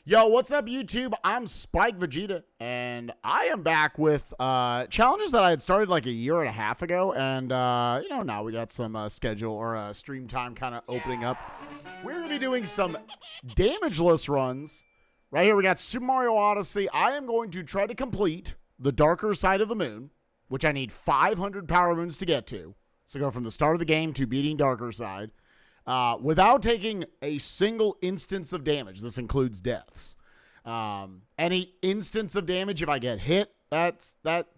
Yo, what's up, YouTube? I'm spikevegeta, and I am back with challenges that I had started like a year and a half ago, and now we got some schedule or stream time kind of opening up. We're going to be doing some damageless runs. Right here, we got Super Mario Odyssey. I am going to try to complete the darker side of the moon, which I need 500 power moons to get to. So go from the start of the game to beating darker side. Without taking a single instance of damage. This includes deaths. Any instance of damage, if I get hit, that's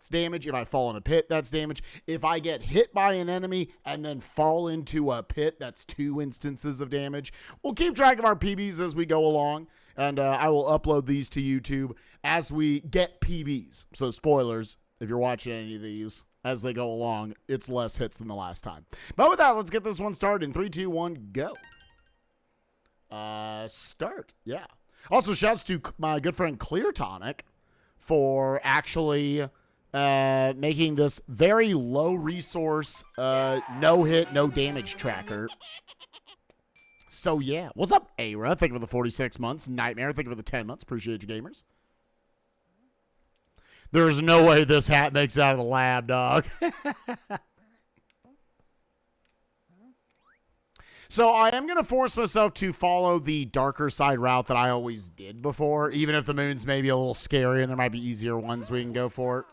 damage. If I fall in a pit, that's damage. If I get hit by an enemy and then fall into a pit, that's 2 instances of damage. We'll keep track of our PBs as we go along, and I will upload these to YouTube as we get PBs. So spoilers, if you're watching any of these as they go along, it's less hits than the last time. But with that, let's get this one started in 3, 2, 1, go. Start. Yeah. Also, shouts to my good friend Clear Tonic for actually making this very low resource, no hit, no damage tracker. So yeah. What's up, Ara? Thank you for the 46 months. Nightmare, thank you for the 10 months. Appreciate you, gamers. There's no way this hat makes it out of the lab, dog. So I am going to force myself to follow the darker side route that I always did before, even if the moon's maybe a little scary and there might be easier ones we can go for.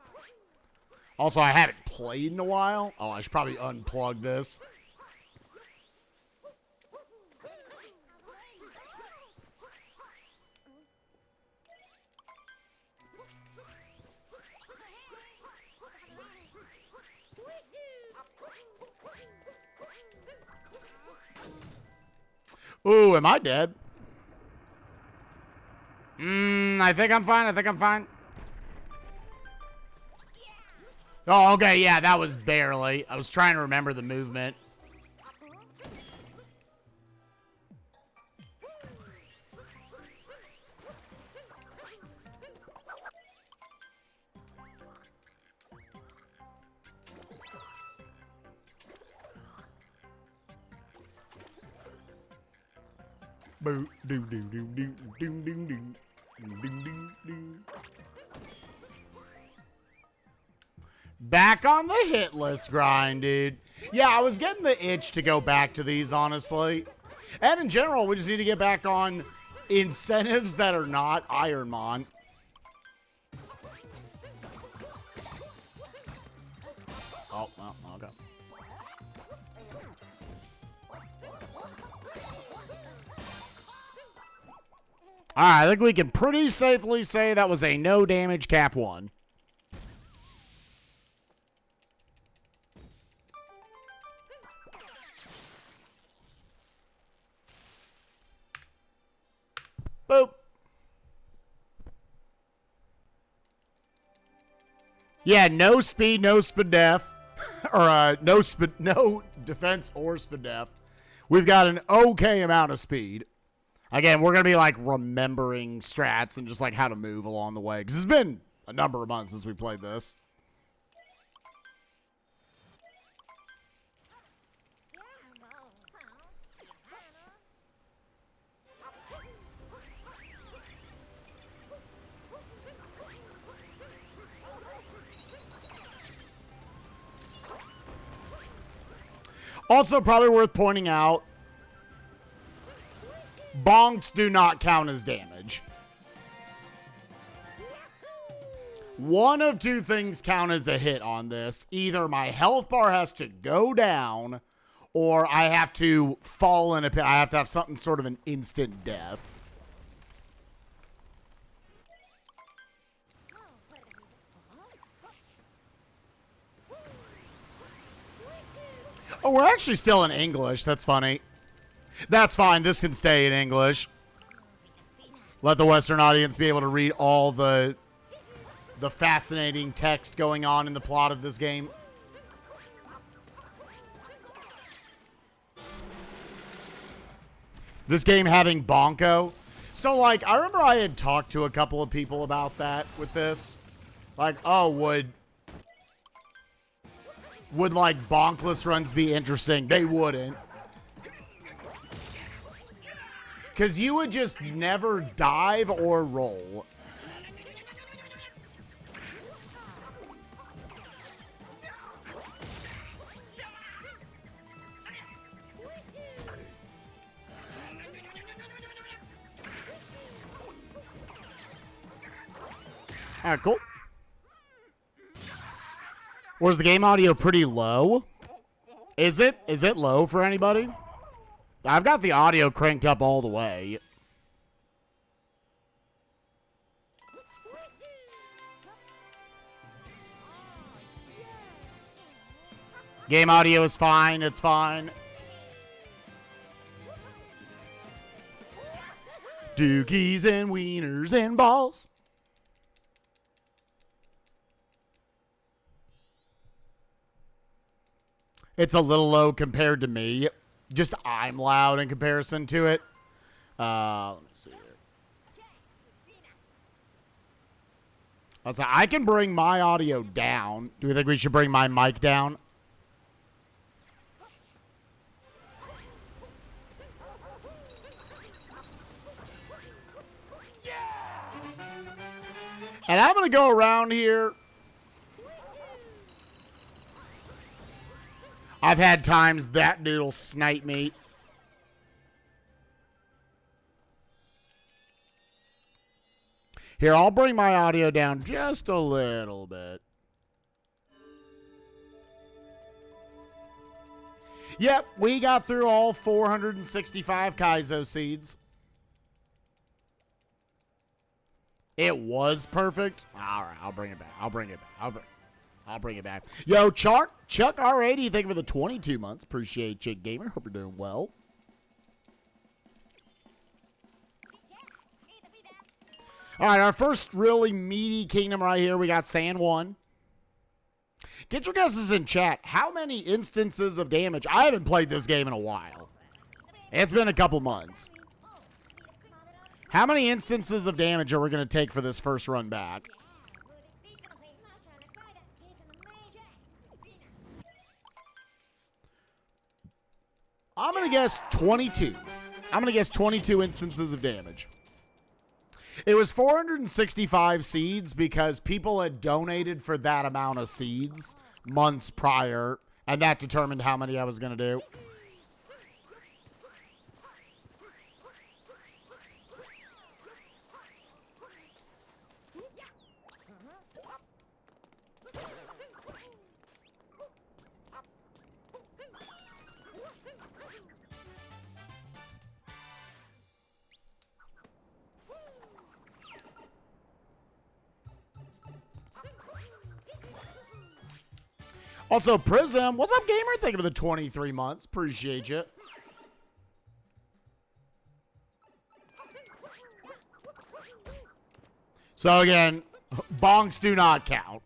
Also, I haven't played in a while. Oh, I should probably unplug this. Ooh, am I dead? I think I'm fine. Oh, okay, yeah, that was barely. I was trying to remember the movement. Back on the hit list grind, dude. Yeah, I was getting the itch to go back to these, honestly. And in general, we just need to get back on incentives that are not Ironmon. Oh, well, okay. All right, I think we can pretty safely say that was a no damage cap 1. Boop. Yeah, no speed, no SPDEF. Or no defense or SPDEF. We've got an okay amount of speed. Again, we're going to be, like, remembering strats and just, like, how to move along the way. Because it's been a number of months since we played this. Also, probably worth pointing out, bonks do not count as damage. One of 2 things count as a hit on this. Either my health bar has to go down, or I have to fall in a pit. I have to have something sort of an instant death. Oh, we're actually still in English. That's funny. That's fine. This can stay in English. Let the Western audience be able to read all the fascinating text going on in the plot of this game. This game having Bonko. So, like, I remember I had talked to a couple of people about that with this. Like, oh, would like bonkless runs be interesting? They wouldn't. Because you would just never dive or roll. All right, cool. Was the game audio pretty low? Is it? Is it low for anybody? I've got the audio cranked up all the way. Game audio is fine. It's fine. Dookies and wieners and balls. It's a little low compared to me. Just I'm loud in comparison to it. Let me see here. I can bring my audio down. Do we think we should bring my mic down? And I'm going to go around here. I've had times that dude'll snipe me. Here, I'll bring my audio down just a little bit. Yep, we got through all 465 Kaizo seeds. It was perfect. All right, I'll bring it back. I'll bring it back. I'll bring it back. Yo, Chuck R80, thank you for the 22 months. Appreciate you, gamer. Hope you're doing well. All right, our first really meaty kingdom right here. We got Sand 1. Get your guesses in chat. How many instances of damage? I haven't played this game in a while. It's been a couple months. How many instances of damage are we going to take for this first run back? I'm going to guess 22. I'm going to guess 22 instances of damage. It was 465 seeds because people had donated for that amount of seeds months prior, and that determined how many I was going to do. Also, Prism, what's up, gamer? Thank you for the 23 months. Appreciate you. So again, bonks do not count.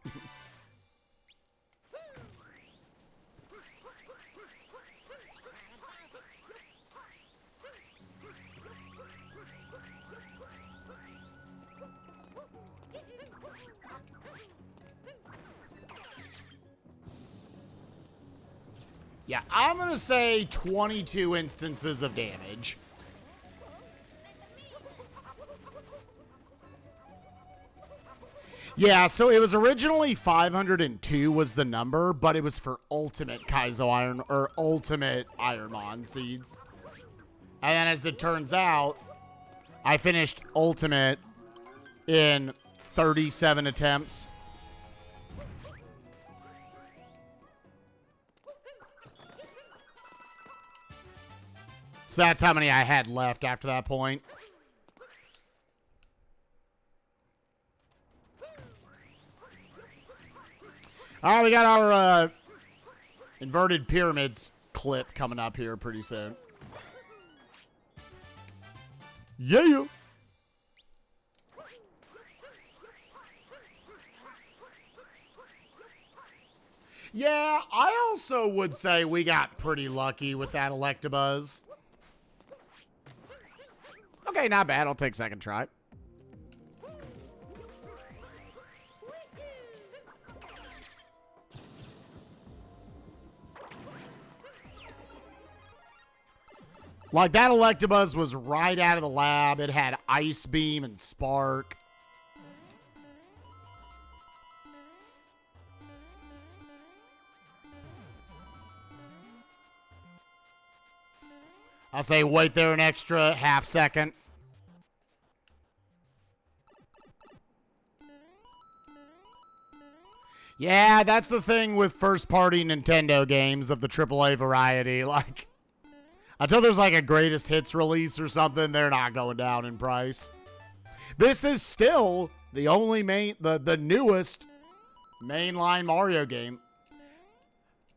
Yeah, I'm going to say 22 instances of damage. Yeah, so it was originally 502 was the number, but it was for ultimate Kaizo Iron, or ultimate Ironmon seeds. And then as it turns out, I finished ultimate in 37 attempts. So that's how many I had left after that point. All right, we got our inverted pyramids clip coming up here pretty soon. Yeah. Yeah, I also would say we got pretty lucky with that Electabuzz. Okay, not bad. I'll take second try. Like, that Electabuzz was right out of the lab. It had Ice Beam and Spark. I'll say wait there an extra half second. Yeah, that's the thing with first-party Nintendo games of the AAA variety. Like, until there's like a greatest hits release or something, they're not going down in price. This is still the only the newest mainline Mario game.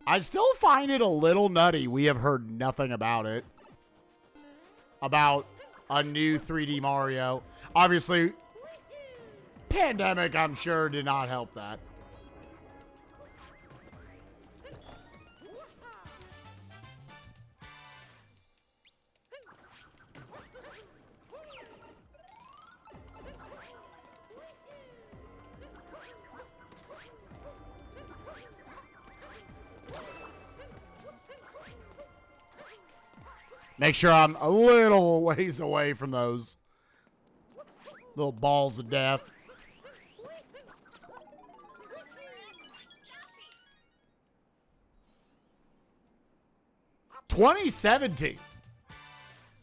I still find it a little nutty. We have heard nothing about it. About a new 3D Mario. Obviously, pandemic, I'm sure, did not help that. Make sure I'm a little ways away from those little balls of death. $2017.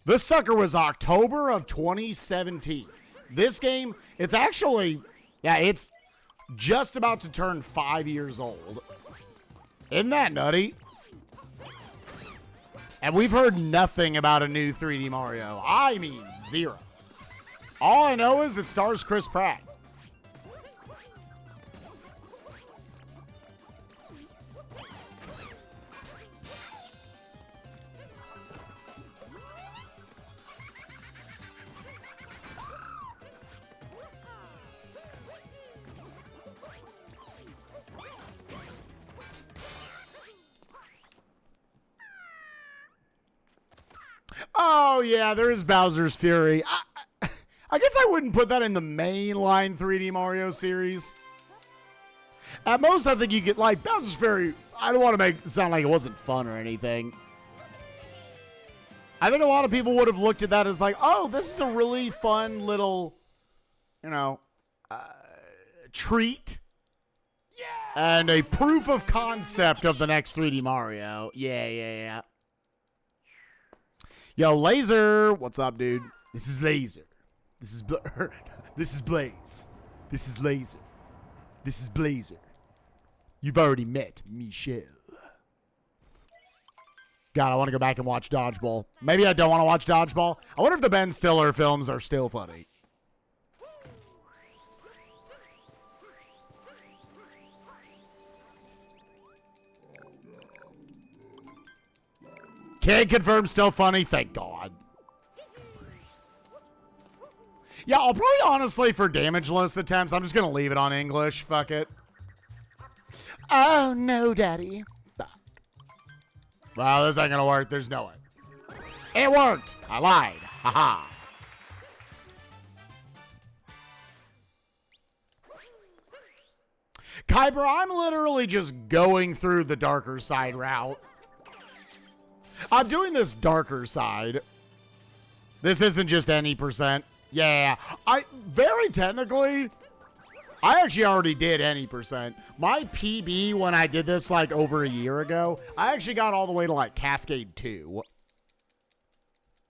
This sucker was October of 2017. This game, it's actually, yeah, it's just about to turn 5 years old. Isn't that nutty? And we've heard nothing about a new 3D Mario. I mean, zero. All I know is it stars Chris Pratt. Oh, yeah, there is Bowser's Fury. I guess I wouldn't put that in the mainline 3D Mario series. At most, I think you get, like, Bowser's Fury. I don't want to make it sound like it wasn't fun or anything. I think a lot of people would have looked at that as like, oh, this is a really fun little, you know, treat. Yeah. And a proof of concept of the next 3D Mario. Yeah. Yo, Laser, what's up, dude? This is Laser. This is this is Blaze. This is Laser. This is Blazer. You've already met Michelle. God, I want to go back and watch Dodgeball. Maybe I don't want to watch Dodgeball. I wonder if the Ben Stiller films are still funny. Can confirm still funny, thank God. Yeah, I'll probably honestly, for Damageless attempts, I'm just going to leave it on English. Fuck it. Oh, no, Daddy. Fuck. Well, this ain't going to work. There's no way. It worked. I lied. Haha. Kyber, I'm literally just going through the darker side route. I'm doing this darker side. This isn't just any percent. Yeah, very technically, I actually already did any percent. My PB when I did this like over a year ago, I actually got all the way to like Cascade 2.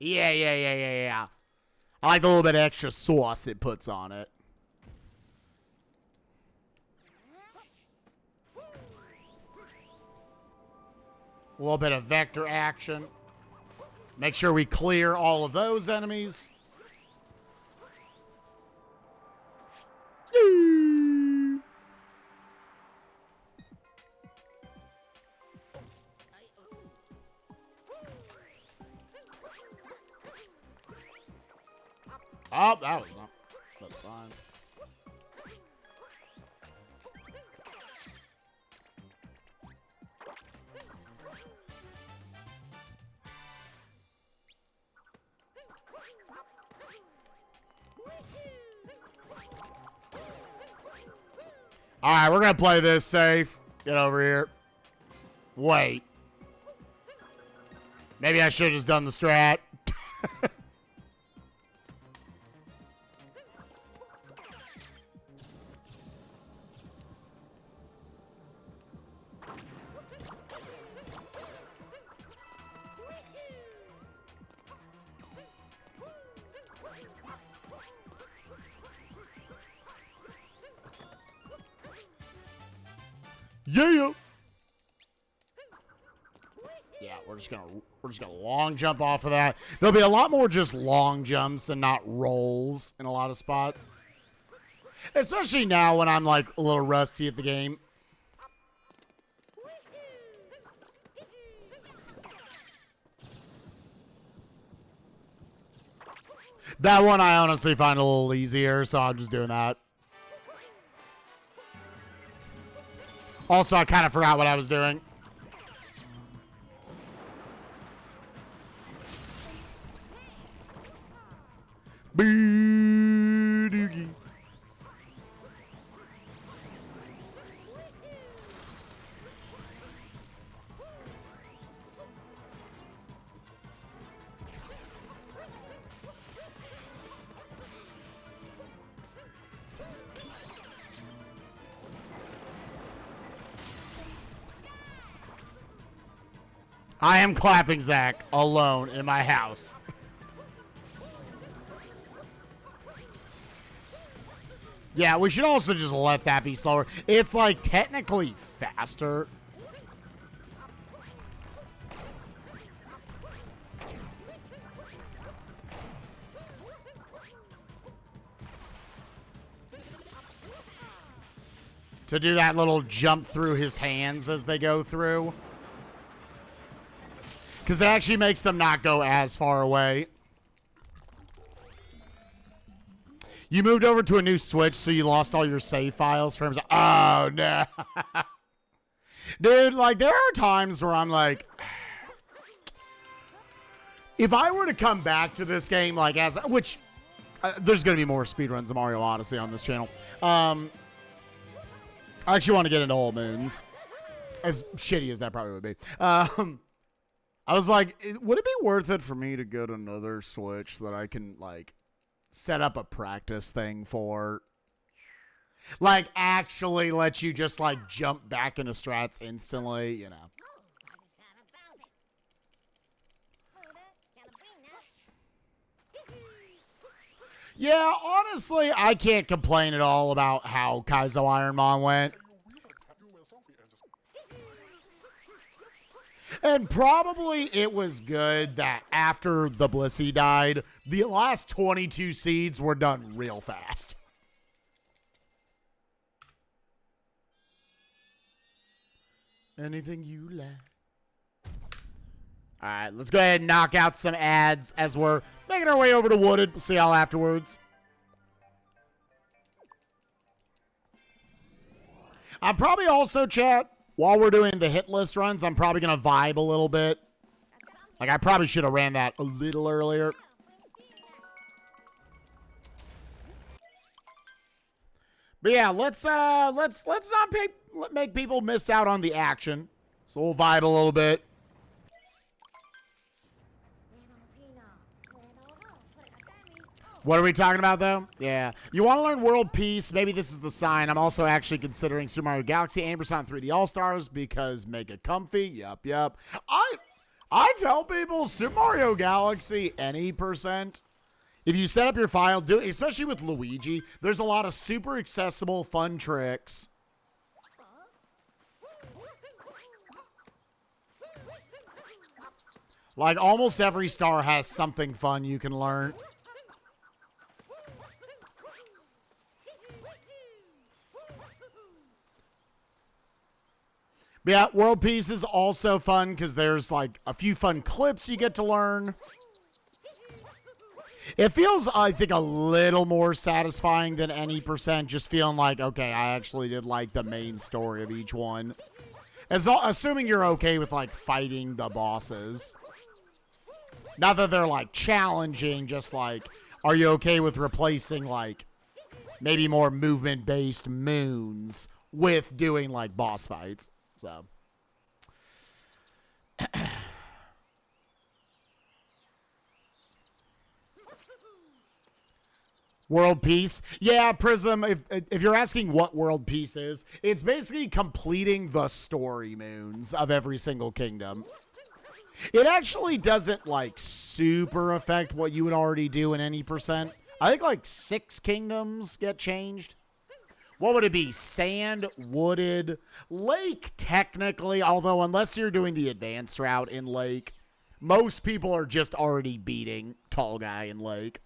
Yeah. I like a little bit of extra sauce it puts on it. A little bit of vector action. Make sure we clear all of those enemies. Oh, that was not. That's fine. All right, we're going to play this safe. Get over here. Wait. Maybe I should have just done the strat. Yeah. Yeah, we're just gonna long jump off of that. There'll be a lot more just long jumps and not rolls in a lot of spots. Especially now when I'm like a little rusty at the game. That one I honestly find a little easier, so I'm just doing that. Also, I kind of forgot what I was doing. Boo-doogie. I am clapping Zach alone in my house. Yeah, we should also just let that be slower. It's like technically faster. To do that little jump through his hands as they go through. Because it actually makes them not go as far away. You moved over to a new Switch, so you lost all your save files for him. Oh, no. Dude, like, there are times where I'm like, if I were to come back to this game, like, which, there's going to be more speedruns of Mario Odyssey on this channel. I actually want to get into All Moons. As shitty as that probably would be. I was like, would it be worth it for me to get another Switch that I can, like, set up a practice thing for? Like, actually let you just, like, jump back into strats instantly, you know. Yeah, honestly, I can't complain at all about how Kaizo Ironmon went. And probably it was good that after the Blissey died, the last 22 seeds were done real fast. Anything you like. All right, let's go ahead and knock out some ads as we're making our way over to Wooded. We'll see y'all afterwards. I'm probably also, chat, while we're doing the hit list runs, I'm probably going to vibe a little bit. Like, I probably should have ran that a little earlier. But yeah, let's not make people miss out on the action. So we'll vibe a little bit. What are we talking about, though? Yeah. You want to learn World Peace? Maybe this is the sign. I'm also actually considering Super Mario Galaxy and Persona 3D All-Stars because make it comfy. Yup. I tell people Super Mario Galaxy any percent. If you set up your file, do it, especially with Luigi. There's a lot of super accessible, fun tricks. Like, almost every star has something fun you can learn. But yeah, World Peace is also fun because there's like a few fun clips you get to learn. It feels, I think, a little more satisfying than any percent, just feeling like, okay, I actually did like the main story of each one. Assuming you're okay with like fighting the bosses. Not that they're like challenging, just like, are you okay with replacing like maybe more movement-based moons with doing like boss fights? So, World Peace. Yeah, Prism, if you're asking what World Peace is, it's basically completing the story moons of every single kingdom. It actually doesn't, like, super affect what you would already do in any percent. I think, like, 6 kingdoms get changed. What would it be? Sand, wooded, lake, technically, although unless you're doing the advanced route in lake, most people are just already beating tall guy in lake.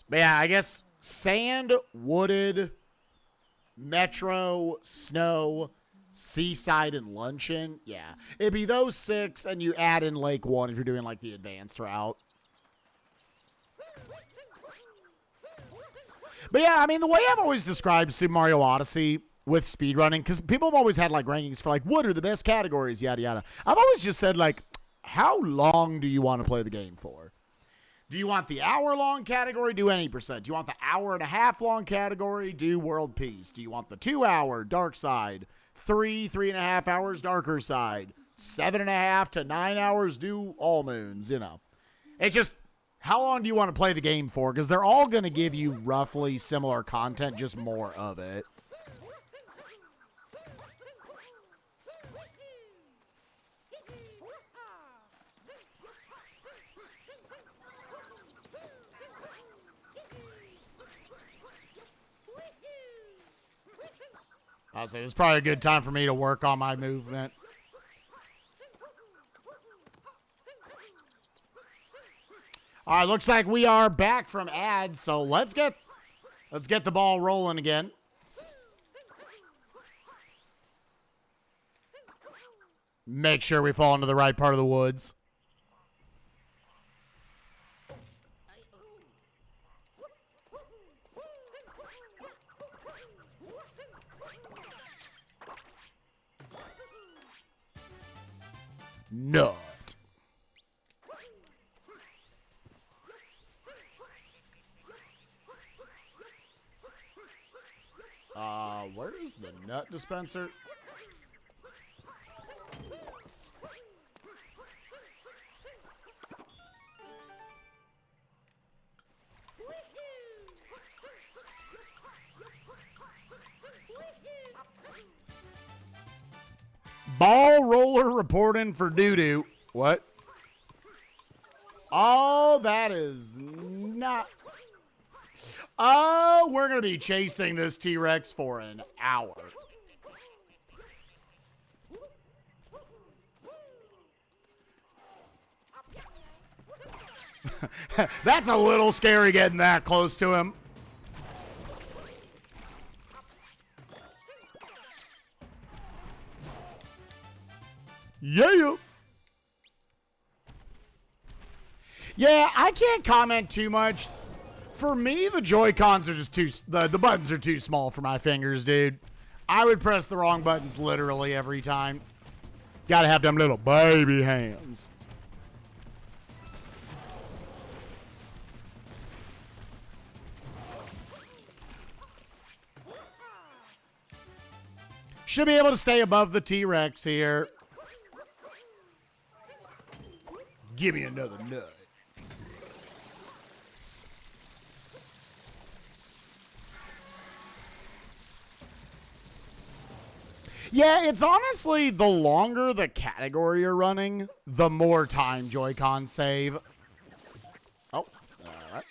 But yeah, I guess sand, wooded, metro, snow, seaside, and luncheon. Yeah, it'd be those 6, and you add in lake 1 if you're doing, like, the advanced route. But yeah, I mean, the way I've always described Super Mario Odyssey with speedrunning, because people have always had, like, rankings for, like, what are the best categories, yada, yada. I've always just said, like, how long do you want to play the game for? Do you want the hour-long category? Do any percent. Do you want the hour-and-a-half-long category? Do World Peace. Do you want the 2-hour Dark Side? 3.5 hours Darker Side? 7.5 to 9 hours? Do All Moons, you know. It's just, how long do you want to play the game for? Because they're all going to give you roughly similar content, just more of it. I'll say it's probably a good time for me to work on my movement. All right, looks like we are back from ads, so let's get the ball rolling again. Make sure we fall into the right part of the woods. Nut. Where is the nut dispenser? Ball roller reporting for doo-doo. What? Oh, that is not... Oh, we're going to be chasing this T-Rex for an hour. That's a little scary getting that close to him. Yeah. Yeah, I can't comment too much. For me, the Joy-Cons are just the buttons are too small for my fingers, dude. I would press the wrong buttons literally every time. Gotta have them little baby hands. Should be able to stay above the T-Rex here. Give me another nut. Yeah, it's honestly the longer the category you're running, the more time Joy-Con save. Oh, all right.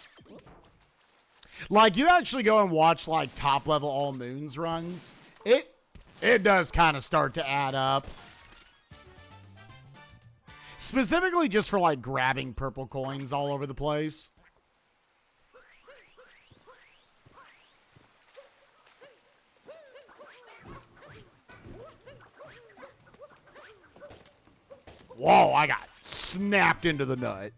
Like, you actually go and watch, like, top-level All Moons runs. It does kind of start to add up. Specifically just for, like, grabbing purple coins all over the place. Whoa, I got snapped into the nut.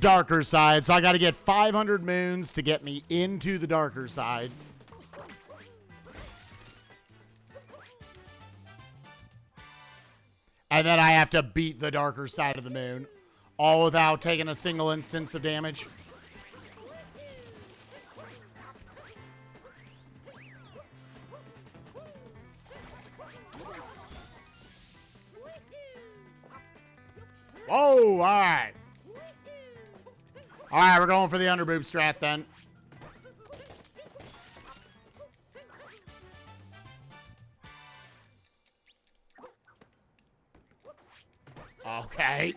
Darker side, so I got to get 500 moons to get me into the darker side. And then I have to beat the darker side of the moon. All without taking a single instance of damage. Oh, all right. All right, we're going for the underboob strat then. Okay.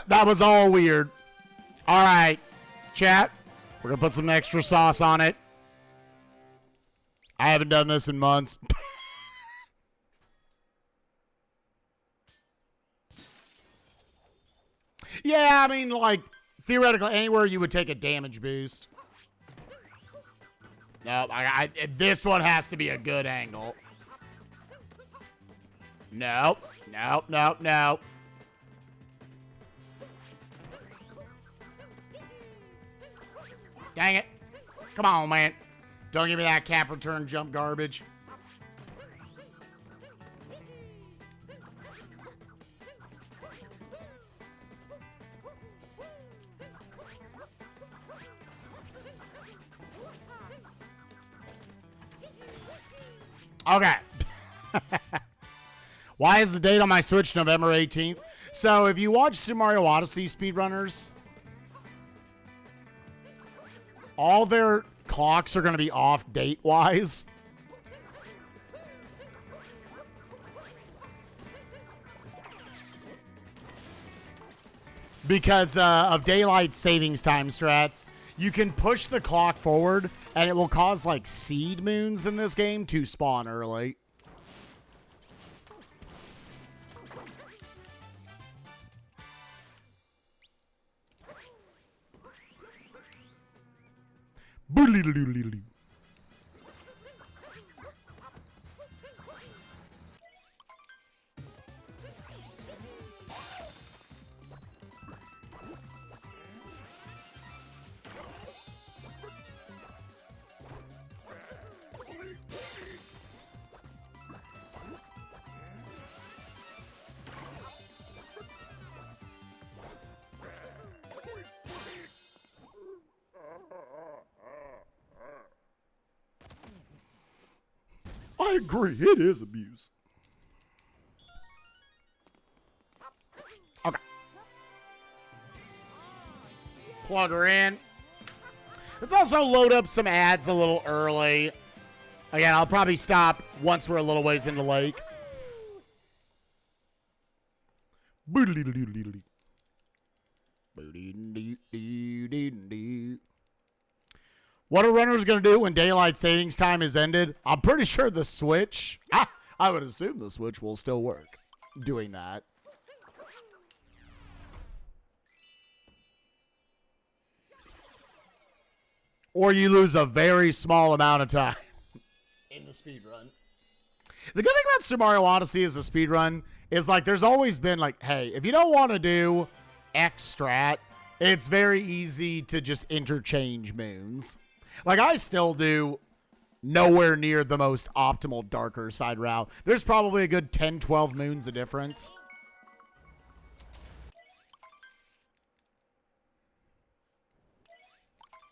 That was all weird. All right, chat. We're going to put some extra sauce on it. I haven't done this in months. Yeah, I mean, like, theoretically, anywhere you would take a damage boost. No, this one has to be a good angle. Nope. Nope, nope, nope. Dang it. Come on, man. Don't give me that cap return jump garbage. Okay. Why is the date on my Switch November 18th? So if you watch Super Mario Odyssey speedrunners, all their clocks are going to be off date-wise. Because of daylight savings time strats. You can push the clock forward, and it will cause, like, seed moons in this game to spawn early. I agree, it is abuse. Okay. Plug her in. Let's also load up some ads a little early. Again, I'll probably stop once we're a little ways into lake. What are runners going to do when daylight savings time is ended? I'm pretty sure the Switch, I would assume the Switch will still work doing that. Or you lose a very small amount of time in the speedrun. The good thing about Super Mario Odyssey as a speedrun is, like, there's always been, like, hey, if you don't want to do X strat, it's very easy to just interchange moons. Like, I still do nowhere near the most optimal darker side route. There's probably a good 10, 12 moons of difference.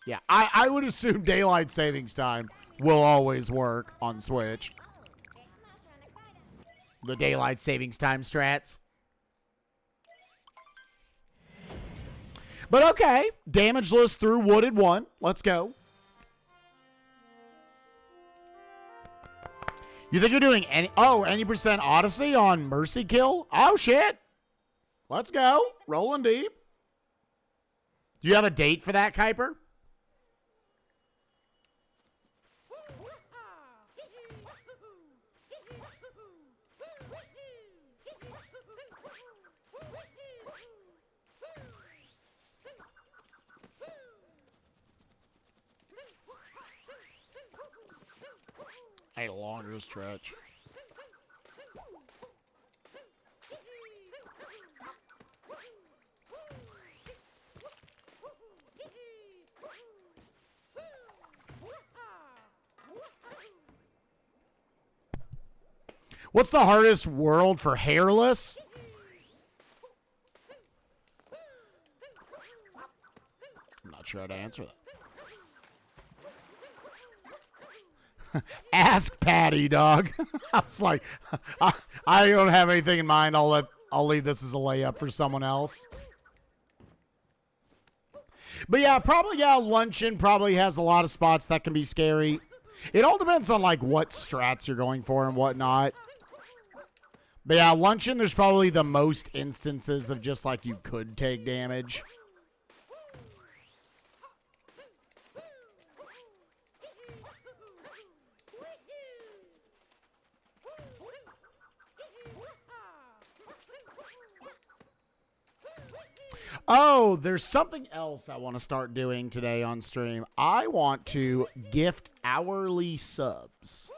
Yeah, I would assume daylight savings time will always work on Switch. The daylight savings time strats. But okay, Damageless through Wooded 1. Let's go. You think you're doing any percent Odyssey on Mercy Kill? Oh, shit. Let's go. Rolling deep. Do you have a date for that, Kuiper? A longer stretch. What's the hardest world for hairless? I'm not sure how to answer that. Ask Patty, dog. I was like, I don't have anything in mind. I'll leave this as a layup for someone else. But yeah, probably, yeah, Luncheon probably has a lot of spots that can be scary. It all depends on, like, what strats you're going for and whatnot. But yeah, Luncheon, there's probably the most instances of just, like, you could take damage. Oh, there's something else I want to start doing today on stream. I want to gift hourly subs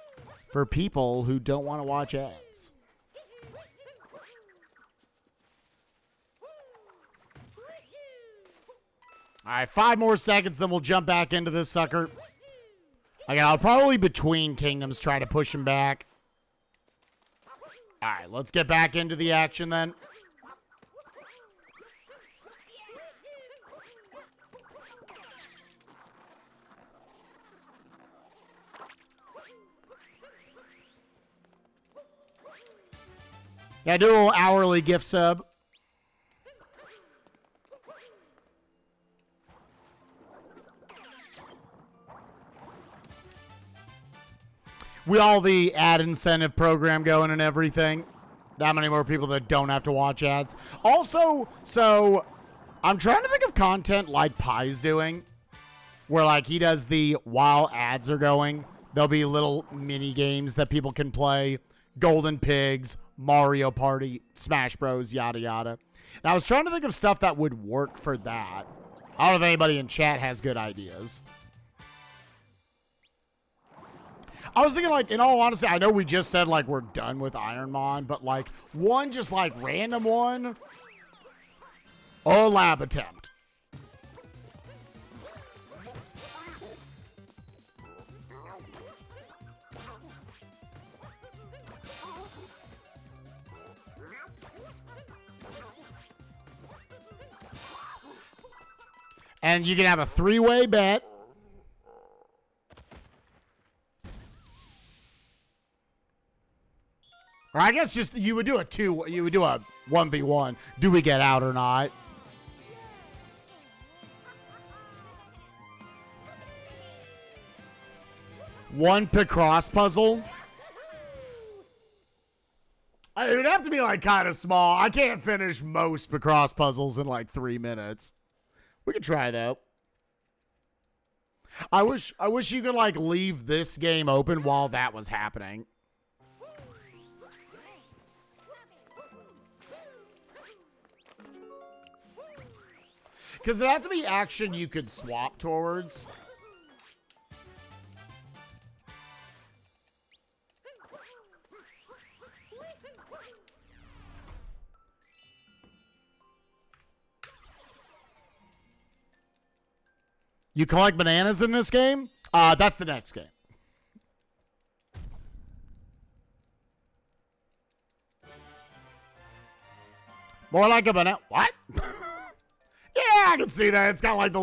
for people who don't want to watch ads. All right, 5 more seconds, then we'll jump back into this sucker. Again, I'll probably between kingdoms try to push him back. All right, let's get back into the action then. Yeah, do a little hourly gift sub. We all the ad incentive program going and everything. That many more people that don't have to watch ads. Also, so I'm trying to think of content like Pie's doing, where like he does the while ads are going, there'll be little mini games that people can play. Golden Pigs, Mario Party, Smash Bros, yada yada. And I was trying to think of stuff that would work for that. I don't know if anybody in chat has good ideas. I was thinking, like, in all honesty, I know we just said, like, we're done with Ironmon, but, like, one just, like, random one. A lab attempt. And you can have a 3-way bet. Or I guess just you would do a 1v1. Do we get out or not? One Picross puzzle. It would have to be like kind of small. I can't finish most Picross puzzles in like 3 minutes. We could try though. I wish you could like leave this game open while that was happening. Because it'd have to be action you could swap towards. You collect bananas in this game? That's the next game. More like a banana. What? Yeah, I can see that. It's got like the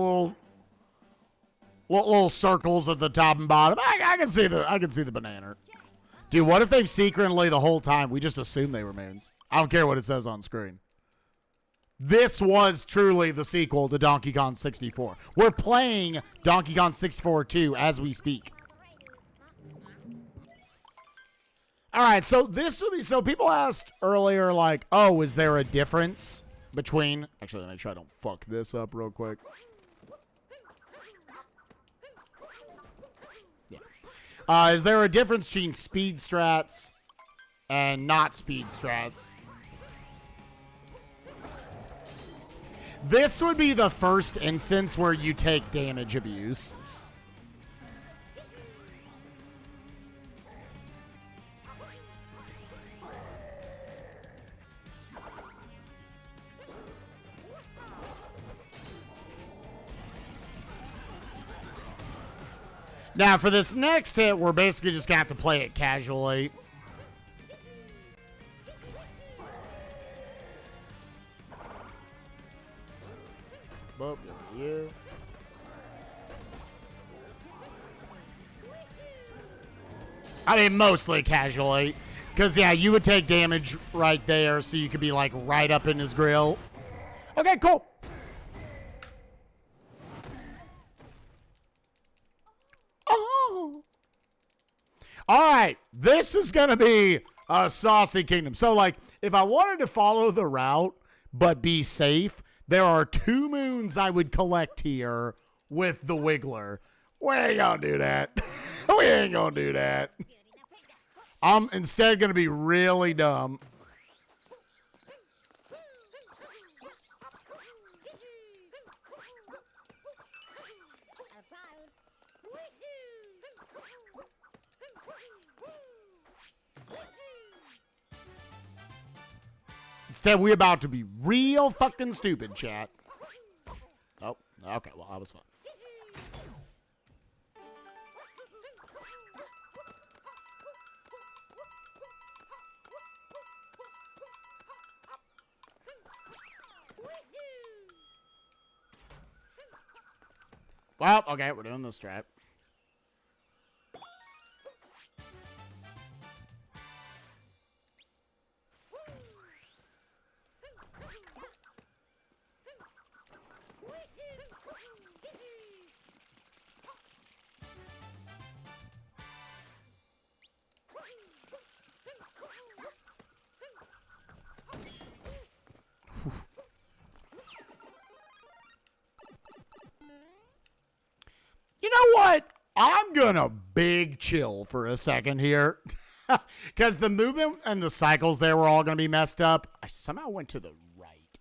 little circles at the top and bottom. I can see the banana. Dude, what if they've secretly the whole time we just assume they were moons? I don't care what it says on screen. This was truly the sequel to Donkey Kong 64. We're playing Donkey Kong 64 2 as we speak. All right, so this would be, so people asked earlier, like, oh, is there a difference between, actually, let me make sure I don't fuck this up real quick. Yeah. Is there a difference between speed strats and not speed strats? This would be the first instance where you take damage abuse. Now, for this next hit, we're basically just going to have to play it casually. Boop, you. I mean, mostly casually. Because, yeah, you would take damage right there, so you could be, like, right up in his grill. Okay, cool. Oh. All right, this is going to be a saucy kingdom. So, like, if I wanted to follow the route but be safe, there are 2 moons I would collect here with the Wiggler. We ain't going to do that. We ain't going to do that. I'm instead going to be really dumb. Instead, we're about to be real fucking stupid, chat. Oh, okay. Well, that was fun. Well, okay, we're doing this strat. You know what? I'm gonna big chill for a second here. Because the movement and the cycles there were all gonna be messed up. I somehow went to the right.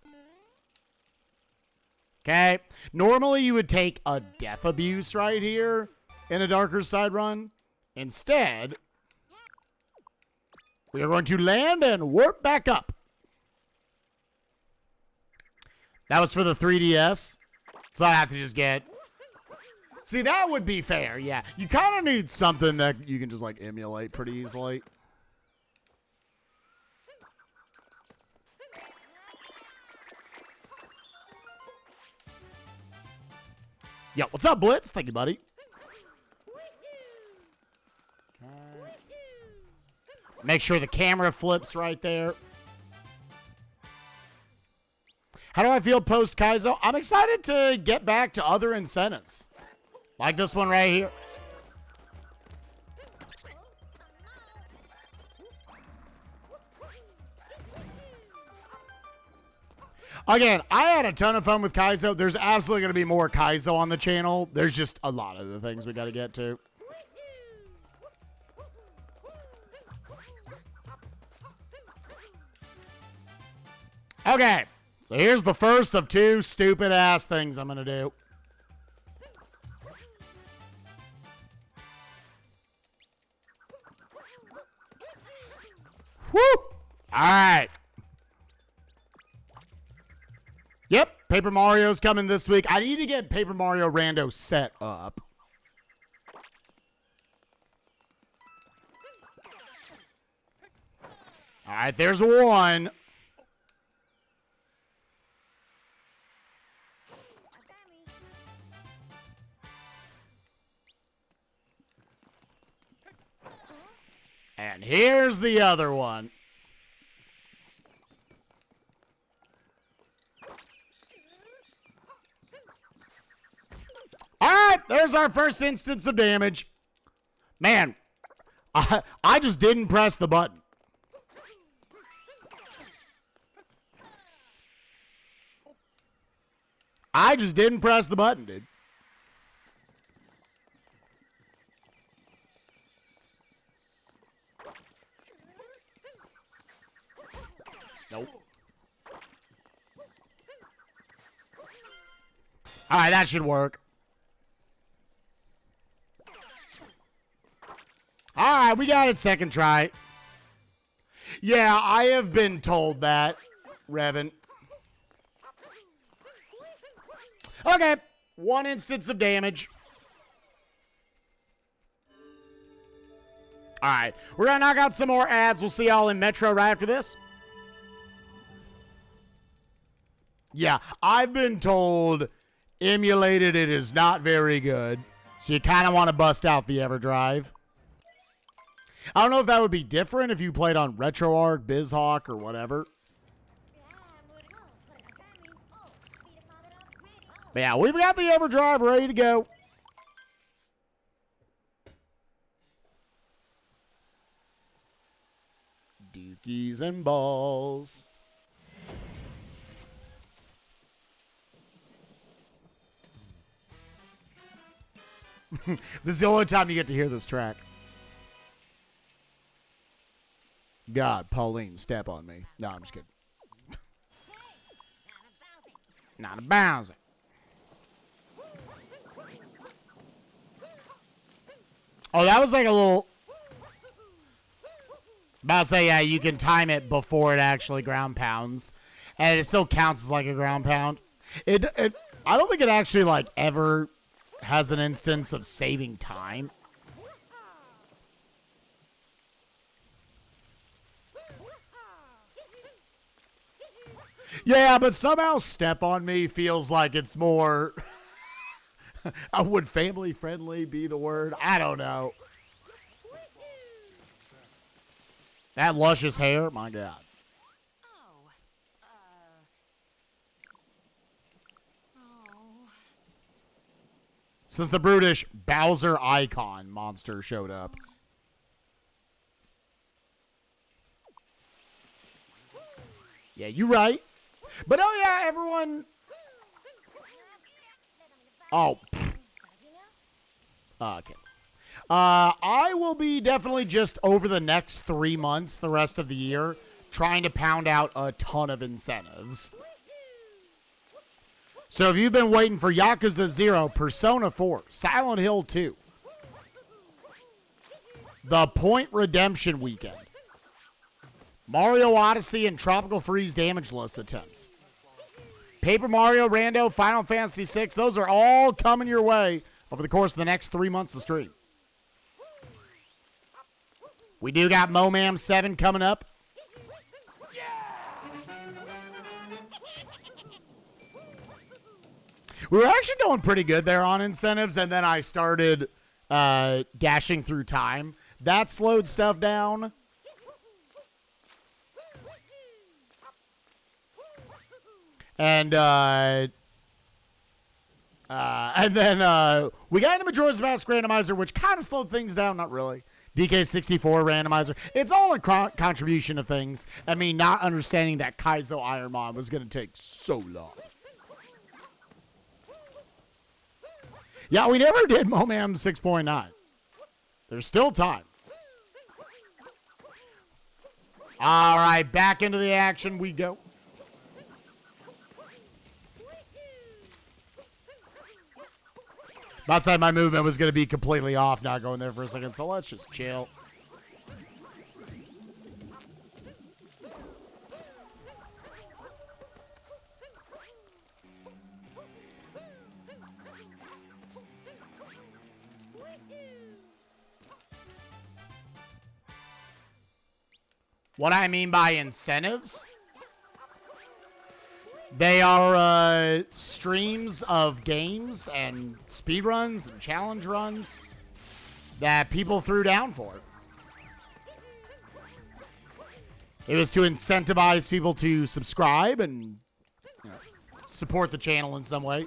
Okay. Normally you would take a death abuse right here in a darker side run. Instead, we are going to land and warp back up. That was for the 3DS. So I have to just get... See, that would be fair, yeah. You kind of need something that you can just, like, emulate pretty easily. Yo, what's up, Blitz? Thank you, buddy. Okay. Make sure the camera flips right there. How do I feel post-Kaizo? I'm excited to get back to other incentives. Like this one right here. Again, I had a ton of fun with Kaizo. There's absolutely going to be more Kaizo on the channel. There's just a lot of the things we got to get to. Okay, so here's the first of 2 stupid-ass things I'm going to do. Woo! All right. Yep, Paper Mario's coming this week. I need to get Paper Mario Rando set up. All right, there's one. And here's the other one. All right, there's our first instance of damage. Man, I just didn't press the button. I just didn't press the button, dude. Nope. All right, that should work. All right, we got it second try. Yeah, I have been told that, Revan. Okay, 1 instance of damage. All right, we're going to knock out some more ads. We'll see y'all in Metro right after this. Yeah, I've been told emulated it is not very good. So you kind of want to bust out the EverDrive. I don't know if that would be different if you played on RetroArch, BizHawk, or whatever. But yeah, we've got the Everdrive ready to go. Dookies and balls. This is the only time you get to hear this track. God, Pauline, step on me. No, I'm just kidding. Not a Bowser. Oh, that was like a little... About to say, yeah, you can time it before it actually ground pounds. And it still counts as like a ground pound. I don't think it actually like ever has an instance of saving time. Yeah, but somehow Step on Me feels like it's more... Would family friendly be the word? I don't know. That luscious hair, my God. Since the brutish Bowser icon monster showed up. Yeah, you right. But oh yeah, everyone... Oh. Okay. I will be definitely just over the next 3 months, the rest of the year, trying to pound out a ton of incentives. So if you've been waiting for Yakuza 0, Persona 4, Silent Hill 2, the Point Redemption Weekend, Mario Odyssey and Tropical Freeze Damageless attempts, Paper Mario, Rando, Final Fantasy VI, those are all coming your way over the course of the next 3 months of stream. We do got Momam 7 coming up. We were actually going pretty good there on incentives, and then I started dashing through time. That slowed stuff down. And then we got into Majora's Mask randomizer, which kind of slowed things down. Not really. DK64 randomizer. It's all a contribution of things. I mean, not understanding that Kaizo Ironmon was going to take so long. Yeah, we never did Momam 6.9. There's still time. All right, back into the action we go. Outside my movement was going to be completely off, not going there for a second, so let's just chill. What I mean by incentives? They are streams of games and speedruns and challenge runs that people threw down for. It was to incentivize people to subscribe and support the channel in some way.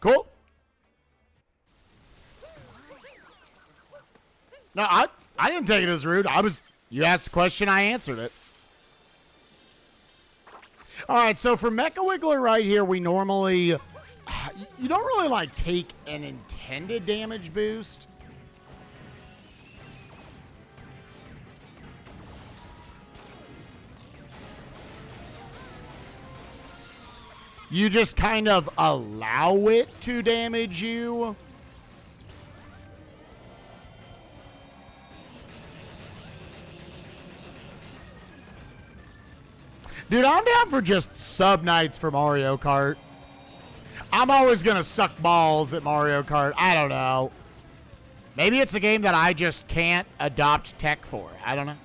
Cool. No, I didn't take it as rude. You asked a question, I answered it. All right, so for Mecha Wiggler right here, we normally, you don't really like take an intended damage boost. You just kind of allow it to damage you. Dude, I'm down for just sub-nights for Mario Kart. I'm always going to suck balls at Mario Kart. I don't know. Maybe it's a game that I just can't adopt tech for. I don't know.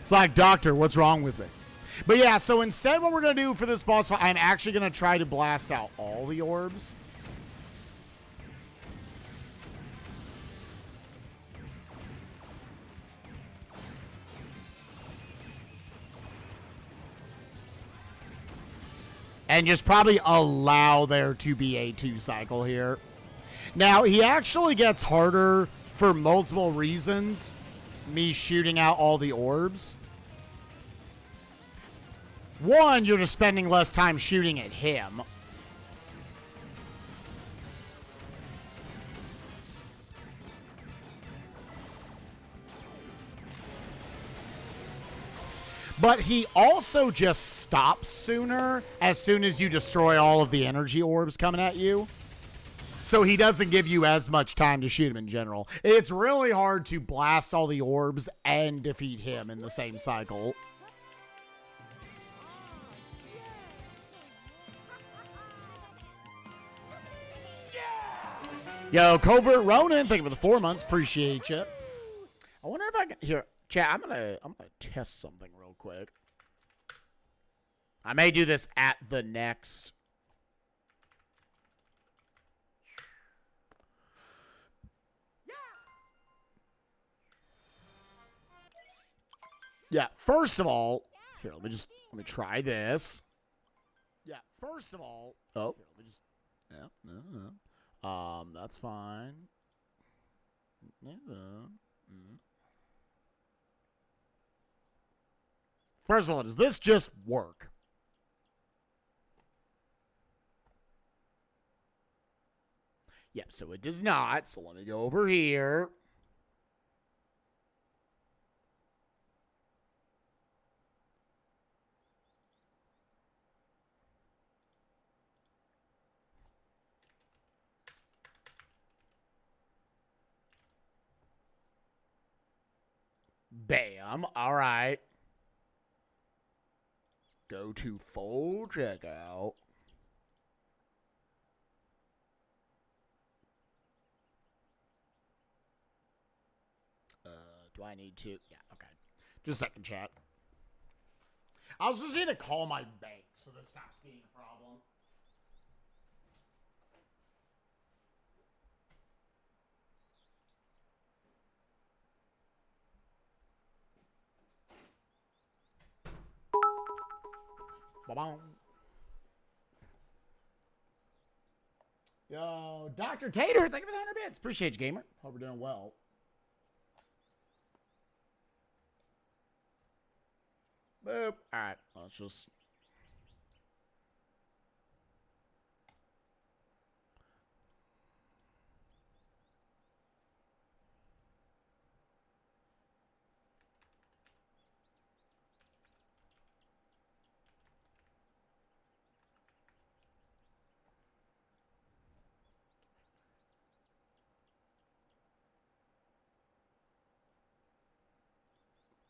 It's like, doctor, what's wrong with me? But yeah, so instead what we're going to do for this boss fight, I'm actually going to try to blast out all the orbs. And just probably allow there to be a 2-cycle here. Now, he actually gets harder for multiple reasons. Me shooting out all the orbs. One, you're just spending less time shooting at him. But he also just stops sooner as soon as you destroy all of the energy orbs coming at you. So he doesn't give you as much time to shoot him in general. It's really hard to blast all the orbs and defeat him in the same cycle. Yo, Covert Ronin, thank you for the 4 months. Appreciate you. I wonder if I can here, chat. I'm gonna test something real quick. I may do this at the next. Yeah. First of all, here. Let me try this. Yeah. First of all, oh, here, let me just. Yeah. That's fine. Yeah. First of all, does this just work? Yep, so it does not. So let me go over here. Bam. All right. Go to full checkout. Do I need to? Yeah, okay. Just a second, chat. I was just going to call my bank so this stops being a problem. Ba-bom. Yo, Dr. Tater, thank you for the 100 bits. Appreciate you, gamer. Hope we're doing well. Boop. All right, let's just.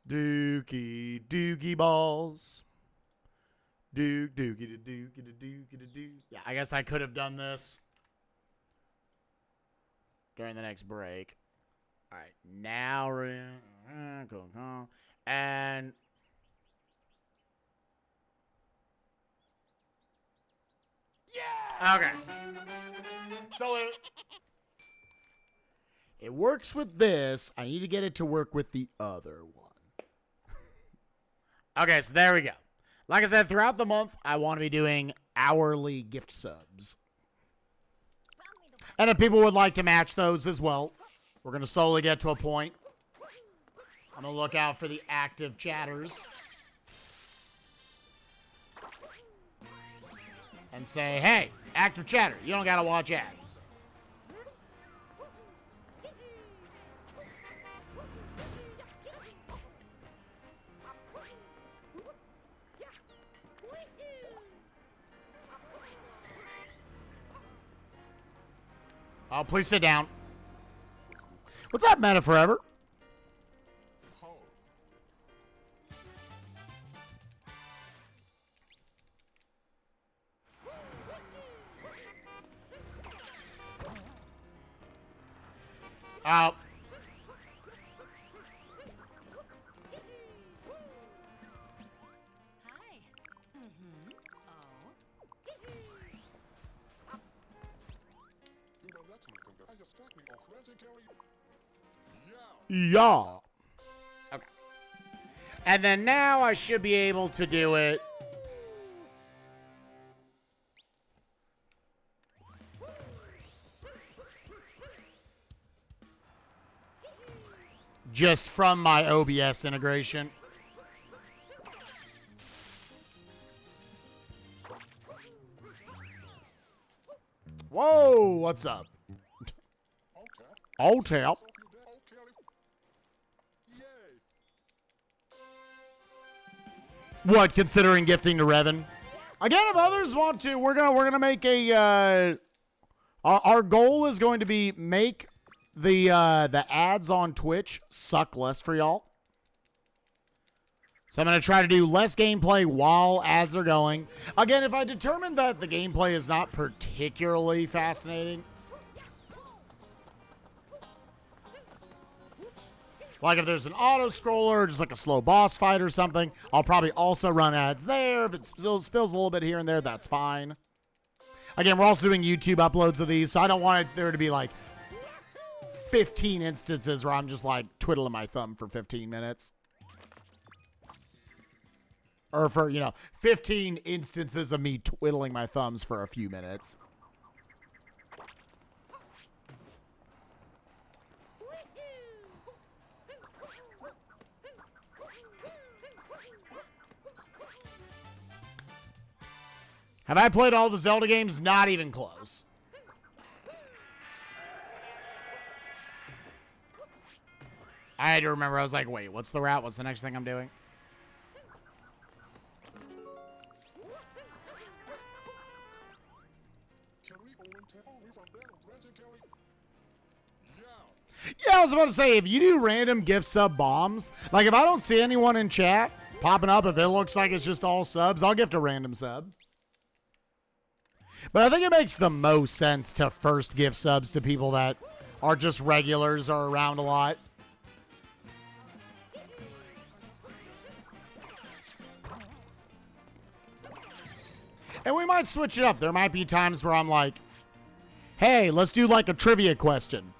Dookie balls. Dookie. Yeah, I guess I could have done this during the next break. All right, now we're in. And yeah. Okay. So it works with this. I need to get it to work with the other one. Okay, so there we go. Like I said, throughout the month, I want to be doing hourly gift subs. And if people would like to match those as well, we're going to slowly get to a point. I'm going to look out for the active chatters. And say, hey, active chatter, you don't got to watch ads. Oh, please sit down. What's up, Meta Forever? Oh. Yeah. Okay. And then now I should be able to do it. Just from my OBS integration. Whoa, what's up? Old tap. What, considering gifting to Revan? Again, if others want to, we're gonna make a our goal is going to be make the ads on Twitch suck less for y'all. So I'm going to try to do less gameplay while ads are going. Again, if I determine that the gameplay is not particularly fascinating, like if there's an auto scroller, just like a slow boss fight or something, I'll probably also run ads there. If it spills a little bit here and there, that's fine. Again, we're also doing YouTube uploads of these, so I don't want there to be like 15 instances where I'm just like twiddling my thumb for 15 minutes. Or for, 15 instances of me twiddling my thumbs for a few minutes. Have I played all the Zelda games? Not even close. I had to remember. I was like, wait, what's the route? What's the next thing I'm doing? Yeah, I was about to say, if you do random gift sub bombs, like if I don't see anyone in chat popping up, if it looks like it's just all subs, I'll gift a random sub. But I think it makes the most sense to first give subs to people that are just regulars or around a lot. And we might switch it up. There might be times where I'm like, hey, let's do like a trivia question.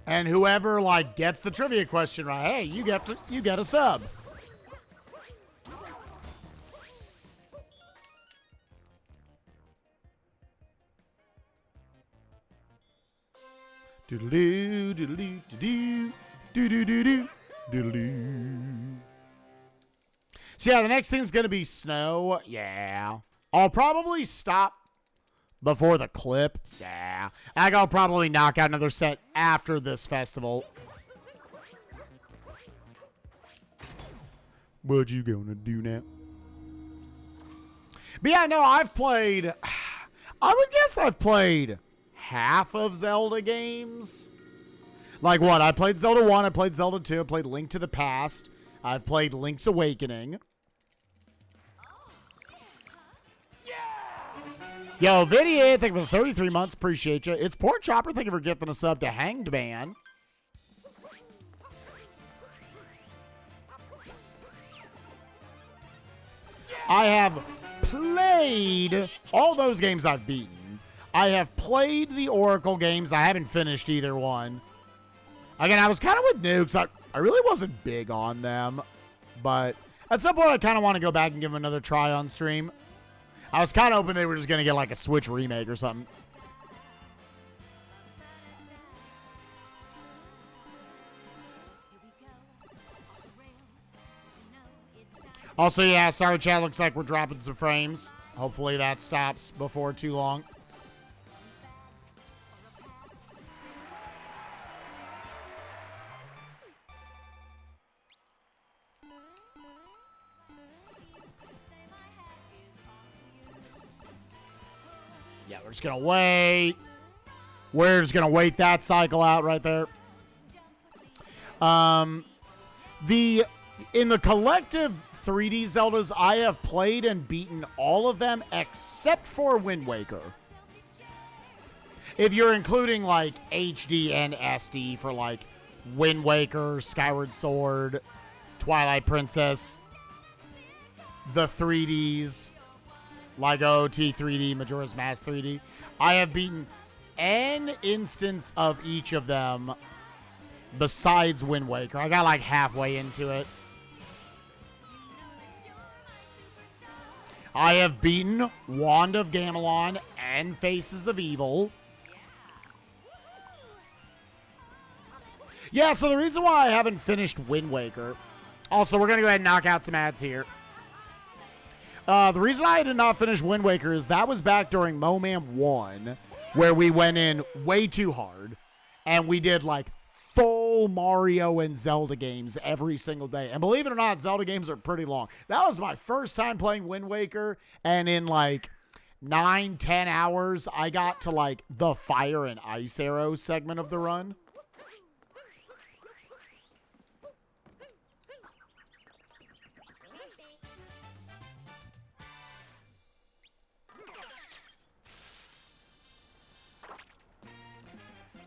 And whoever like gets the trivia question right, hey, you get a sub. Doodle-doo, doodle-doo, doodle-doo, doodle-doo, doodle-doo. So yeah, the next thing's gonna be snow. Yeah. I'll probably stop before the clip. Yeah. I'll probably knock out another set after this festival. What you gonna do now? But yeah, no, I would guess I've played half of Zelda games. Like what? I played Zelda 1, I played Zelda 2, I played Link to the Past, I've played Link's Awakening. Yo, Vidier, thank you for the 33 months. Appreciate you. It's Port Chopper. Thank you for gifting a sub to Hanged Man. I have played all those games I've beaten. I have played the Oracle games. I haven't finished either one. Again, I was kind of with Nukes. I really wasn't big on them. But at some point, I kind of want to go back and give them another try on stream. I was kind of hoping they were just going to get like a Switch remake or something. Also, yeah, sorry, chat. Looks like we're dropping some frames. Hopefully that stops before too long. Yeah, we're just going to wait. We're just going to wait that cycle out right there. In the collective 3D Zeldas, I have played and beaten all of them except for Wind Waker. If you're including like HD and SD for like Wind Waker, Skyward Sword, Twilight Princess, the 3Ds, like OT 3D, Majora's Mask 3D, I have beaten an instance of each of them besides Wind Waker. I got like halfway into it. I have beaten Wand of Gamelon and Faces of Evil. Yeah, so the reason why I haven't finished Wind Waker... Also, we're going to go ahead and knock out some ads here. The reason I did not finish Wind Waker is that was back during Moman 1, where we went in way too hard, and we did, like, full Mario and Zelda games every single day. And believe it or not, Zelda games are pretty long. That was my first time playing Wind Waker, and in like 9-10 hours, I got to like the Fire and Ice Arrow segment of the run.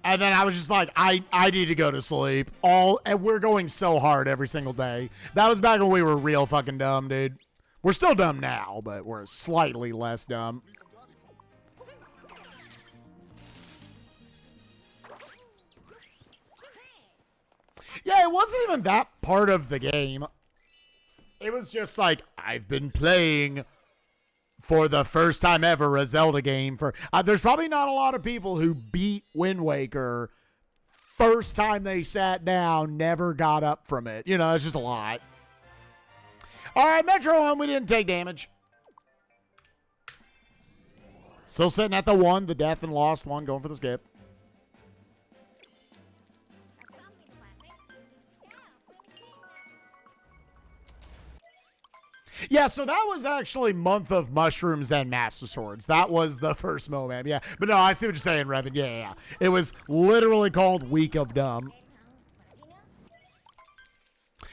And then I was just like, I need to go to sleep. And we're going so hard every single day. That was back when we were real fucking dumb, dude. We're still dumb now, but we're slightly less dumb. Yeah, it wasn't even that part of the game. It was just like, I've been playing for the first time ever a Zelda game. There's probably not a lot of people who beat Wind Waker first time they sat down, never got up from it. You know, it's just a lot. All right, Metro 1, we didn't take damage. Still sitting at the 1, the death and lost 1, going for the skip. Yeah, so that was actually Month of Mushrooms and Master Swords. That was the first moment, yeah. But no, I see what you're saying, Revan. Yeah. It was literally called Week of Dumb.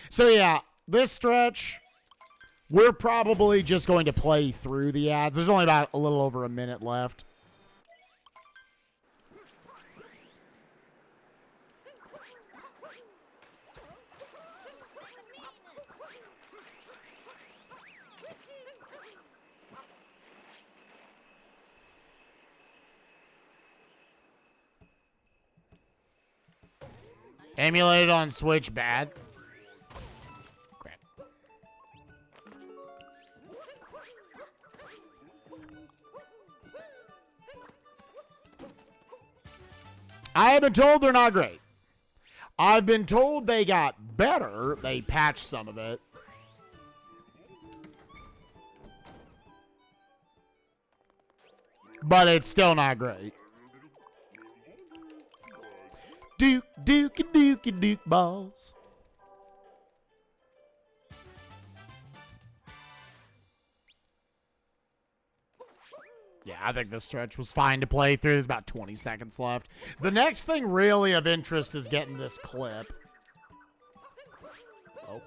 So yeah, this stretch, we're probably just going to play through the ads. There's only about a little over a minute left. Emulated on Switch, bad. Crap. I have been told they're not great. I've been told they got better. They patched some of it. But it's still not great. Duke, Duke, Duke, Duke balls. Yeah, I think this stretch was fine to play through. There's about 20 seconds left. The next thing really of interest is getting this clip. Oh.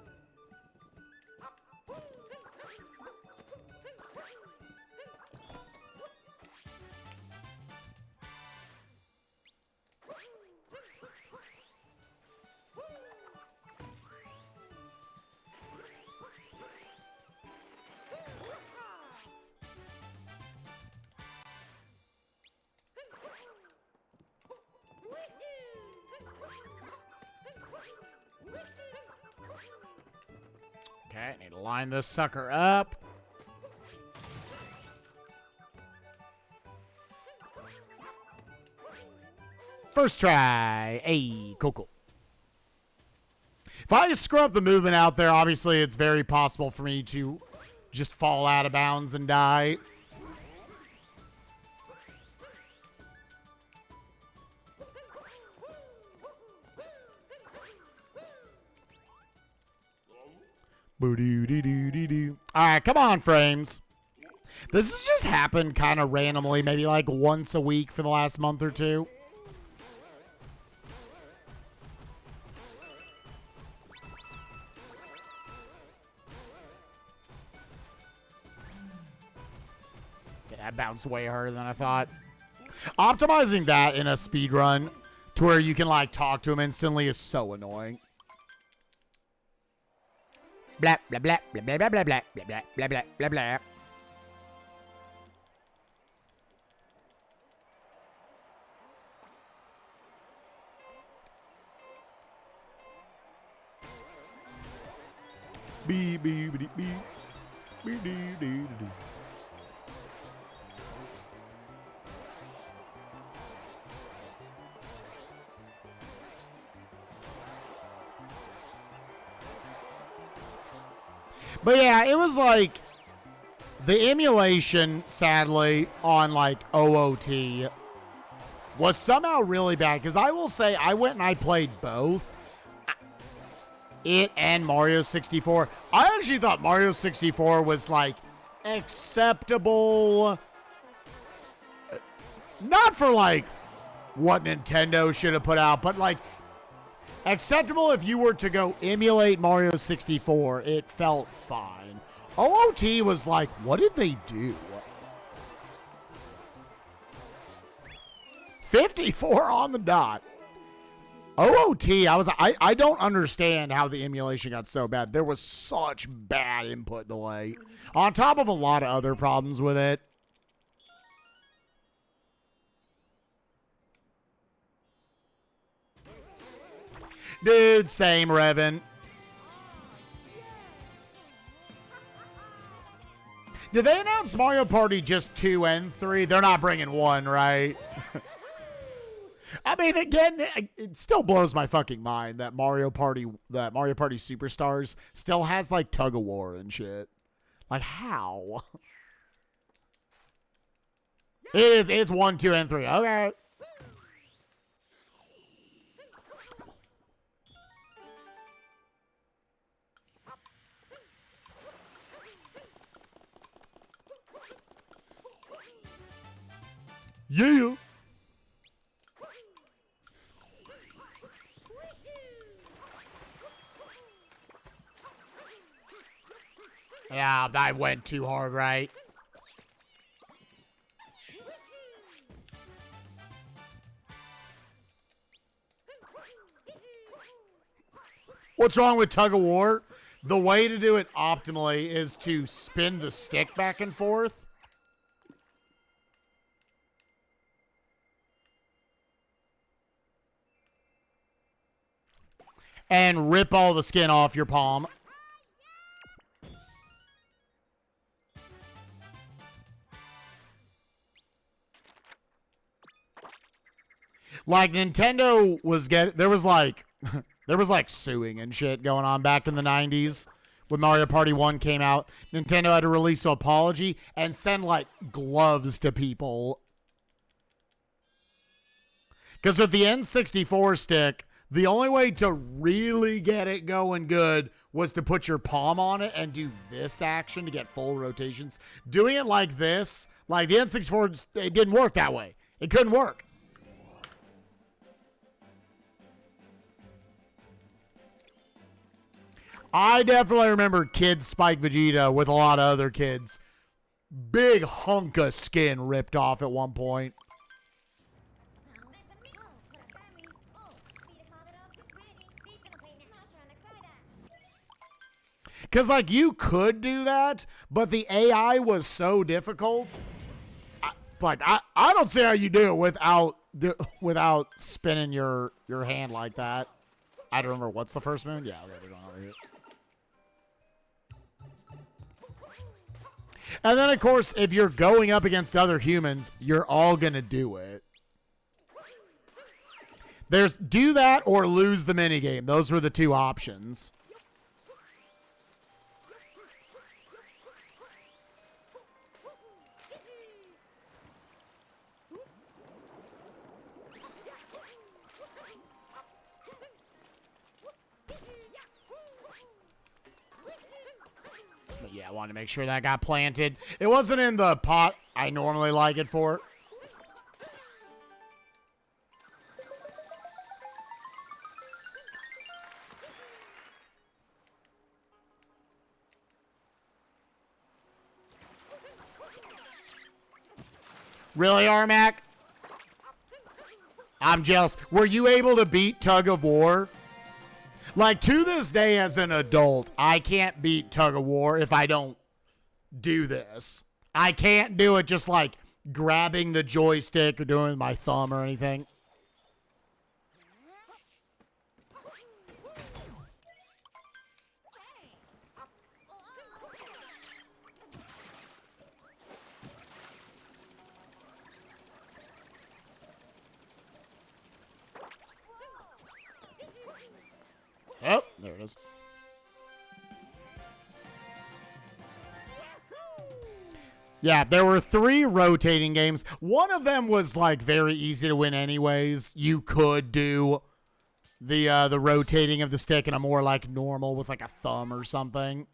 Okay, need to line this sucker up. First try. Hey, cool. If I screw up the movement out there, obviously it's very possible for me to just fall out of bounds and die. Alright, come on, frames. This has just happened kind of randomly, maybe like once a week for the last month or two. Yeah, that bounced way harder than I thought. Optimizing that in a speedrun to where you can like talk to him instantly is so annoying. Blah blah blah blah blah blah blah blah blah blah blah blah blah. Bee bee bee bee bee dee dee dee. But yeah, it was like the emulation, sadly, on like OOT was somehow really bad. Because I will say, I went and I played both it and Mario 64. I actually thought Mario 64 was like acceptable. Not for like what Nintendo should have put out, but like acceptable if you were to go emulate Mario 64. It felt fine. OOT was like, what did they do? 54 on the dot. OOT, I don't understand how the emulation got so bad. There was such bad input delay. On top of a lot of other problems with it. Dude, same, Revan. Did they announce Mario Party just 2 and 3? They're not bringing 1, right? I mean, again, it still blows my fucking mind that Mario Party Superstars still has like tug of war and shit. Like, how? It's 1, 2, and 3. Okay. Yeah. Yeah, I went too hard, right? What's wrong with tug of war? The way to do it optimally is to spin the stick back and forth. And rip all the skin off your palm. Like Nintendo was there was like suing and shit going on back in the 90s when Mario Party 1 came out. Nintendo had to release an apology and send like gloves to people. Because with the N64 stick, the only way to really get it going good was to put your palm on it and do this action to get full rotations. Doing it like this, like the N64, it didn't work that way. It couldn't work. I definitely remember Kid Spike Vegeta with a lot of other kids. Big hunk of skin ripped off at one point. Because, like, you could do that, but the AI was so difficult. I don't see how you do it without spinning your hand like that. I don't remember. What's the first moon? Yeah, they're going over here. And then, of course, if you're going up against other humans, you're all going to do it. There's do that or lose the minigame. Those were the two options. But yeah, I wanted to make sure that got planted. It wasn't in the pot I normally like it for. Really, Armac? I'm jealous. Were you able to beat Tug of War? Like, to this day as an adult, I can't beat Tug of War if I don't do this. I can't do it just like grabbing the joystick or doing it with my thumb or anything. Oh, there it is. Yeah, there were 3 rotating games. One of them was like very easy to win anyways. You could do the rotating of the stick in a more like normal with like a thumb or something.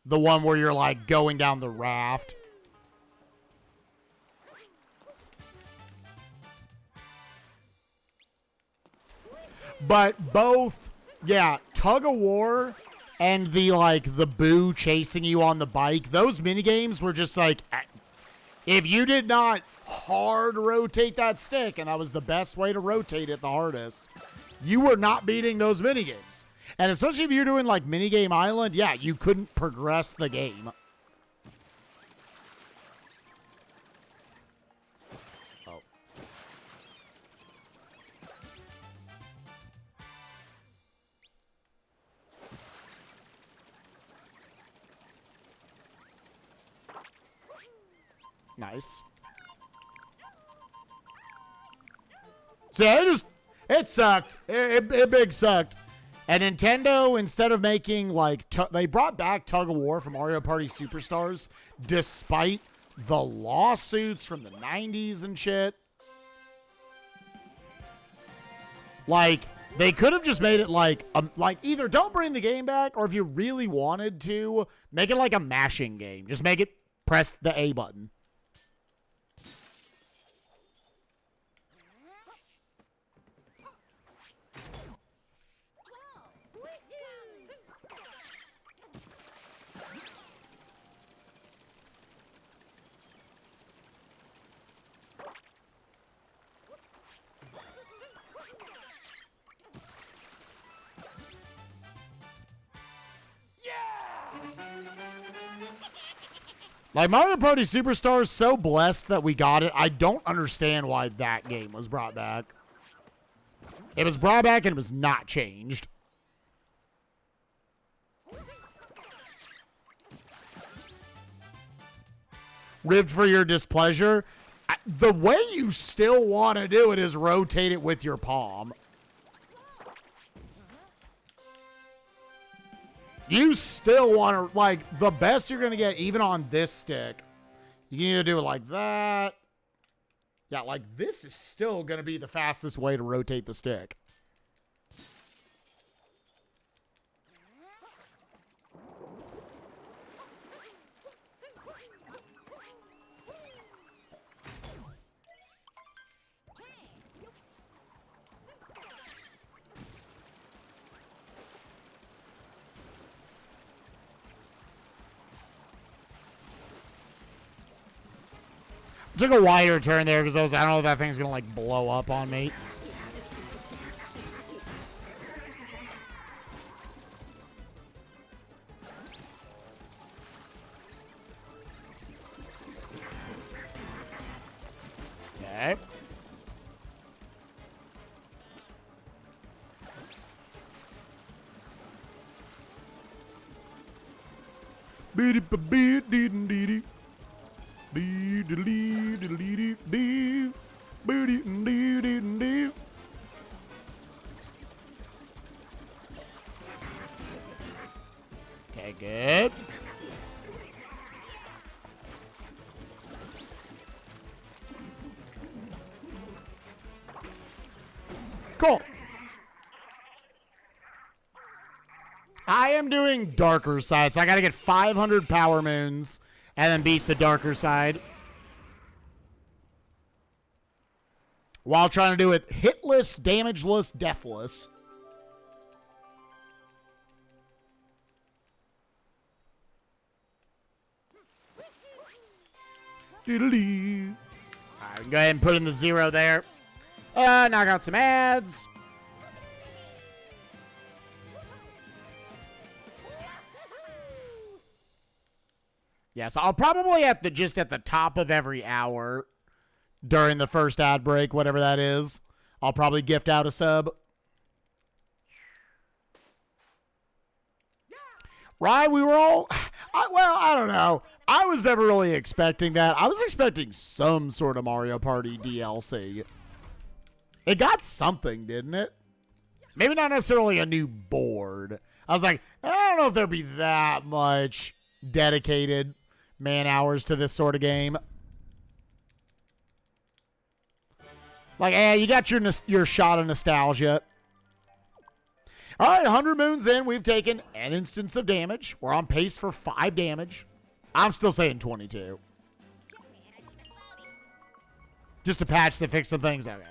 The one where you're like going down the raft. But both, yeah, Tug of War and the Boo chasing you on the bike, those minigames were just like, if you did not hard rotate that stick, and that was the best way to rotate it the hardest, you were not beating those minigames. And especially if you're doing like Minigame Island, yeah, you couldn't progress the game. Nice. So it sucked. It big sucked. And Nintendo, instead of making like, they brought back Tug of War from Mario Party Superstars, despite the lawsuits from the 90s and shit. Like, they could have just made it like either don't bring the game back, or if you really wanted to, make it like a mashing game. Just make it press the A button. Like, Mario Party Superstars is so blessed that we got it. I don't understand why that game was brought back. It was brought back and it was not changed. Ribbed for your displeasure. The way you still want to do it is rotate it with your palm. You still want to, like, the best you're going to get, even on this stick, you can either do it like that. Yeah, like, this is still going to be the fastest way to rotate the stick. Took a wider turn there because I don't know if that thing's gonna like blow up on me. Okay. Okay, good. Cool. I am doing darker side, so I got to get 500 power moons and then beat the darker side. While trying to do it hitless, damageless, deathless. Doodly. All right, go ahead and put in the 0 there. Knock out some ads. Yes, I'll probably have to just at the top of every hour during the first ad break, whatever that is, I'll probably gift out a sub. Right, we were all, well, I don't know. I was never really expecting that. I was expecting some sort of Mario Party DLC. It got something, didn't it? Maybe not necessarily a new board. I was like, I don't know if there'd be that much dedicated man hours to this sort of game. Like, you got your shot of nostalgia. All right, 100 moons in. We've taken an instance of damage. We're on pace for 5 damage. I'm still saying 22. Just a patch to fix some things. Okay.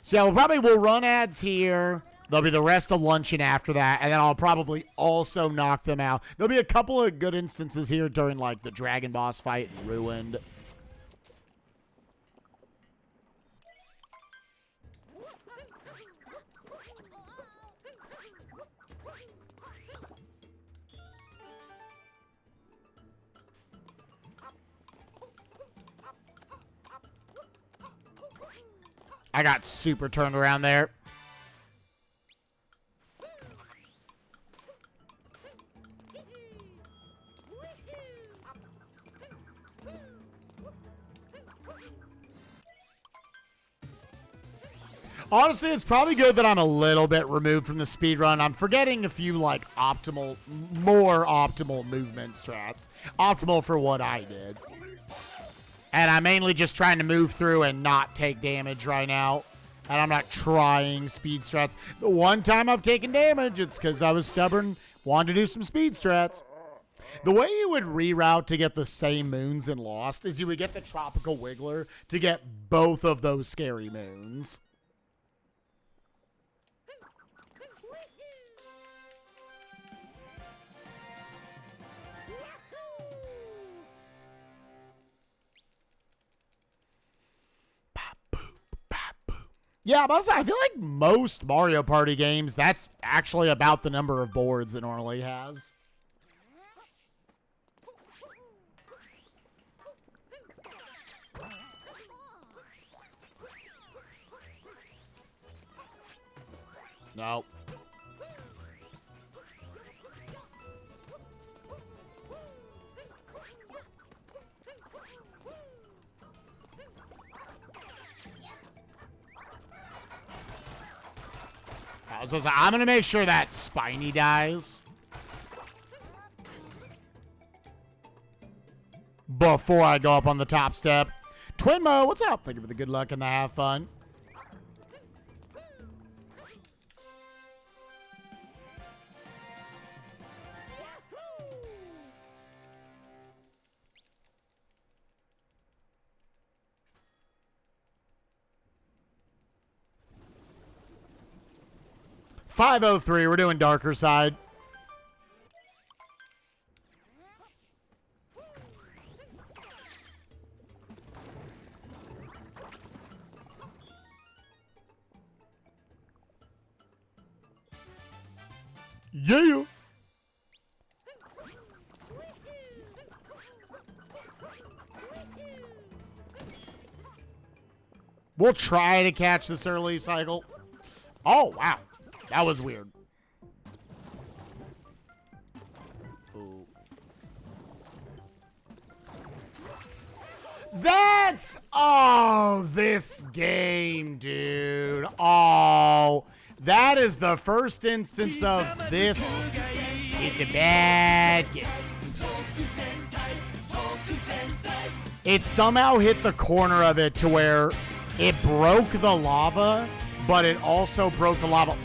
So yeah, we'll run ads here. There'll be the rest of Luncheon after that, and then I'll probably also knock them out. There'll be a couple of good instances here during, like, the Dragon Boss fight and Ruined. I got super turned around there. Honestly, it's probably good that I'm a little bit removed from the speedrun. I'm forgetting a few, like, more optimal movement strats. Optimal for what I did. And I'm mainly just trying to move through and not take damage right now. And I'm not trying speed strats. The one time I've taken damage, it's because I was stubborn, wanted to do some speed strats. The way you would reroute to get the same moons in Lost is you would get the Tropical Wiggler to get both of those scary moons. Yeah, but I feel like most Mario Party games, that's actually about the number of boards it normally has. No. I'm going to make sure that Spiny dies before I go up on the top step. Twinmo, what's up? Thank you for the good luck and the have fun. .503, we're doing darker side. Yeah. We'll try to catch this early cycle. Oh, wow. That was weird. Ooh. That's, oh, this game, dude. Oh, that is the first instance of this. It's a bad game. It somehow hit the corner of it to where it broke the lava, but it also broke the lava.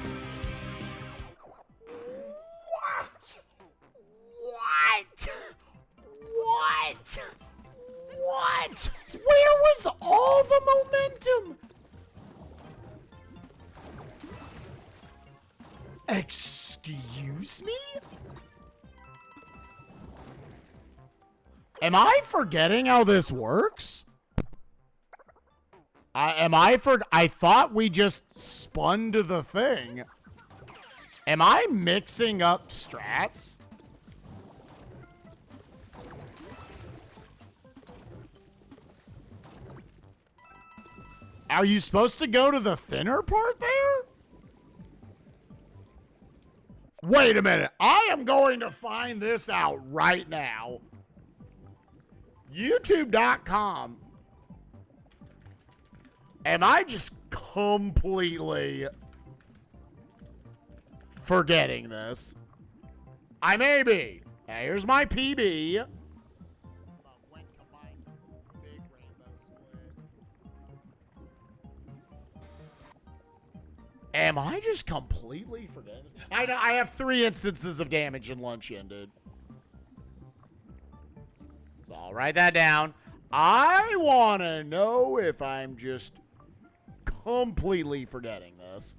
What? Where was all the momentum? Excuse me? Am I forgetting how this works? I thought we just spun to the thing. Am I mixing up strats? Are you supposed to go to the thinner part there? Wait a minute. I am going to find this out right now. YouTube.com. Am I just completely forgetting this? I may be. Now, here's my PB. Am I just completely forgetting this? I know I have 3 instances of damage in Luncheon, dude. So I'll write that down. I want to know if I'm just completely forgetting this.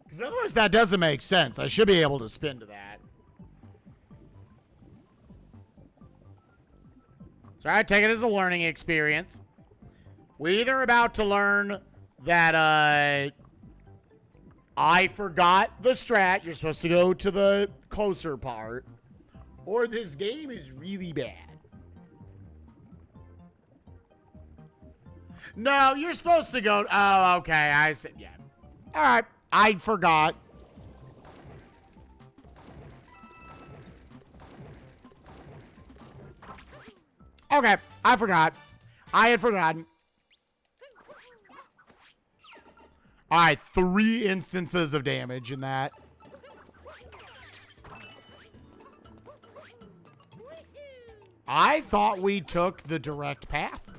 Because otherwise that doesn't make sense. I should be able to spin to that. So I take it as a learning experience. We're either about to learn that I forgot the strat. You're supposed to go to the closer part. Or this game is really bad. No, you're supposed to go. Oh, okay. I said, yeah. All right. I forgot. Okay, I forgot. I had forgotten. All right, 3 instances of damage in that. I thought we took the direct path.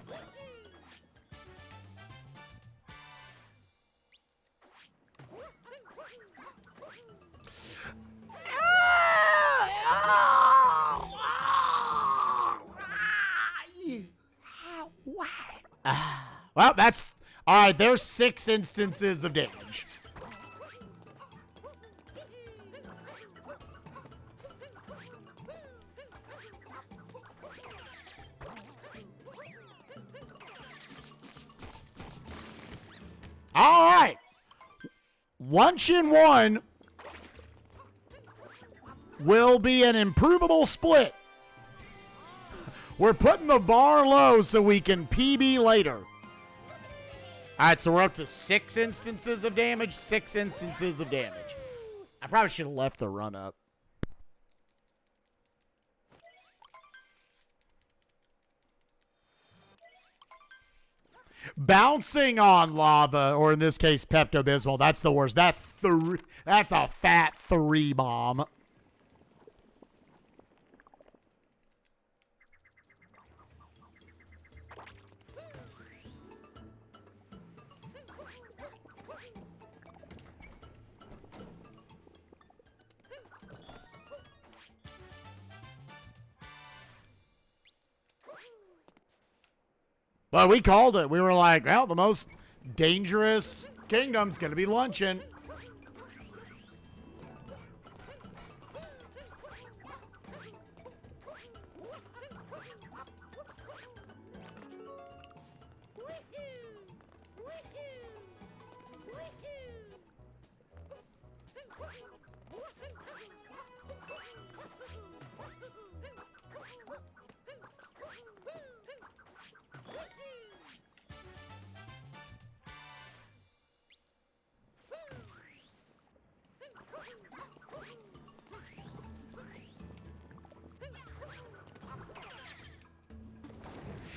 Well, that's... All right, there's 6 instances of damage. All right. Luncheon 1 will be an improvable split. We're putting the bar low so we can PB later. All right, so we're up to 6 instances of damage, 6 instances of damage. I probably should have left the run up. Bouncing on lava, or in this case, Pepto-Bismol, that's the worst. That's a fat 3 bomb. Well, we called it. We were like, well, the most dangerous kingdom's going to be Luncheon.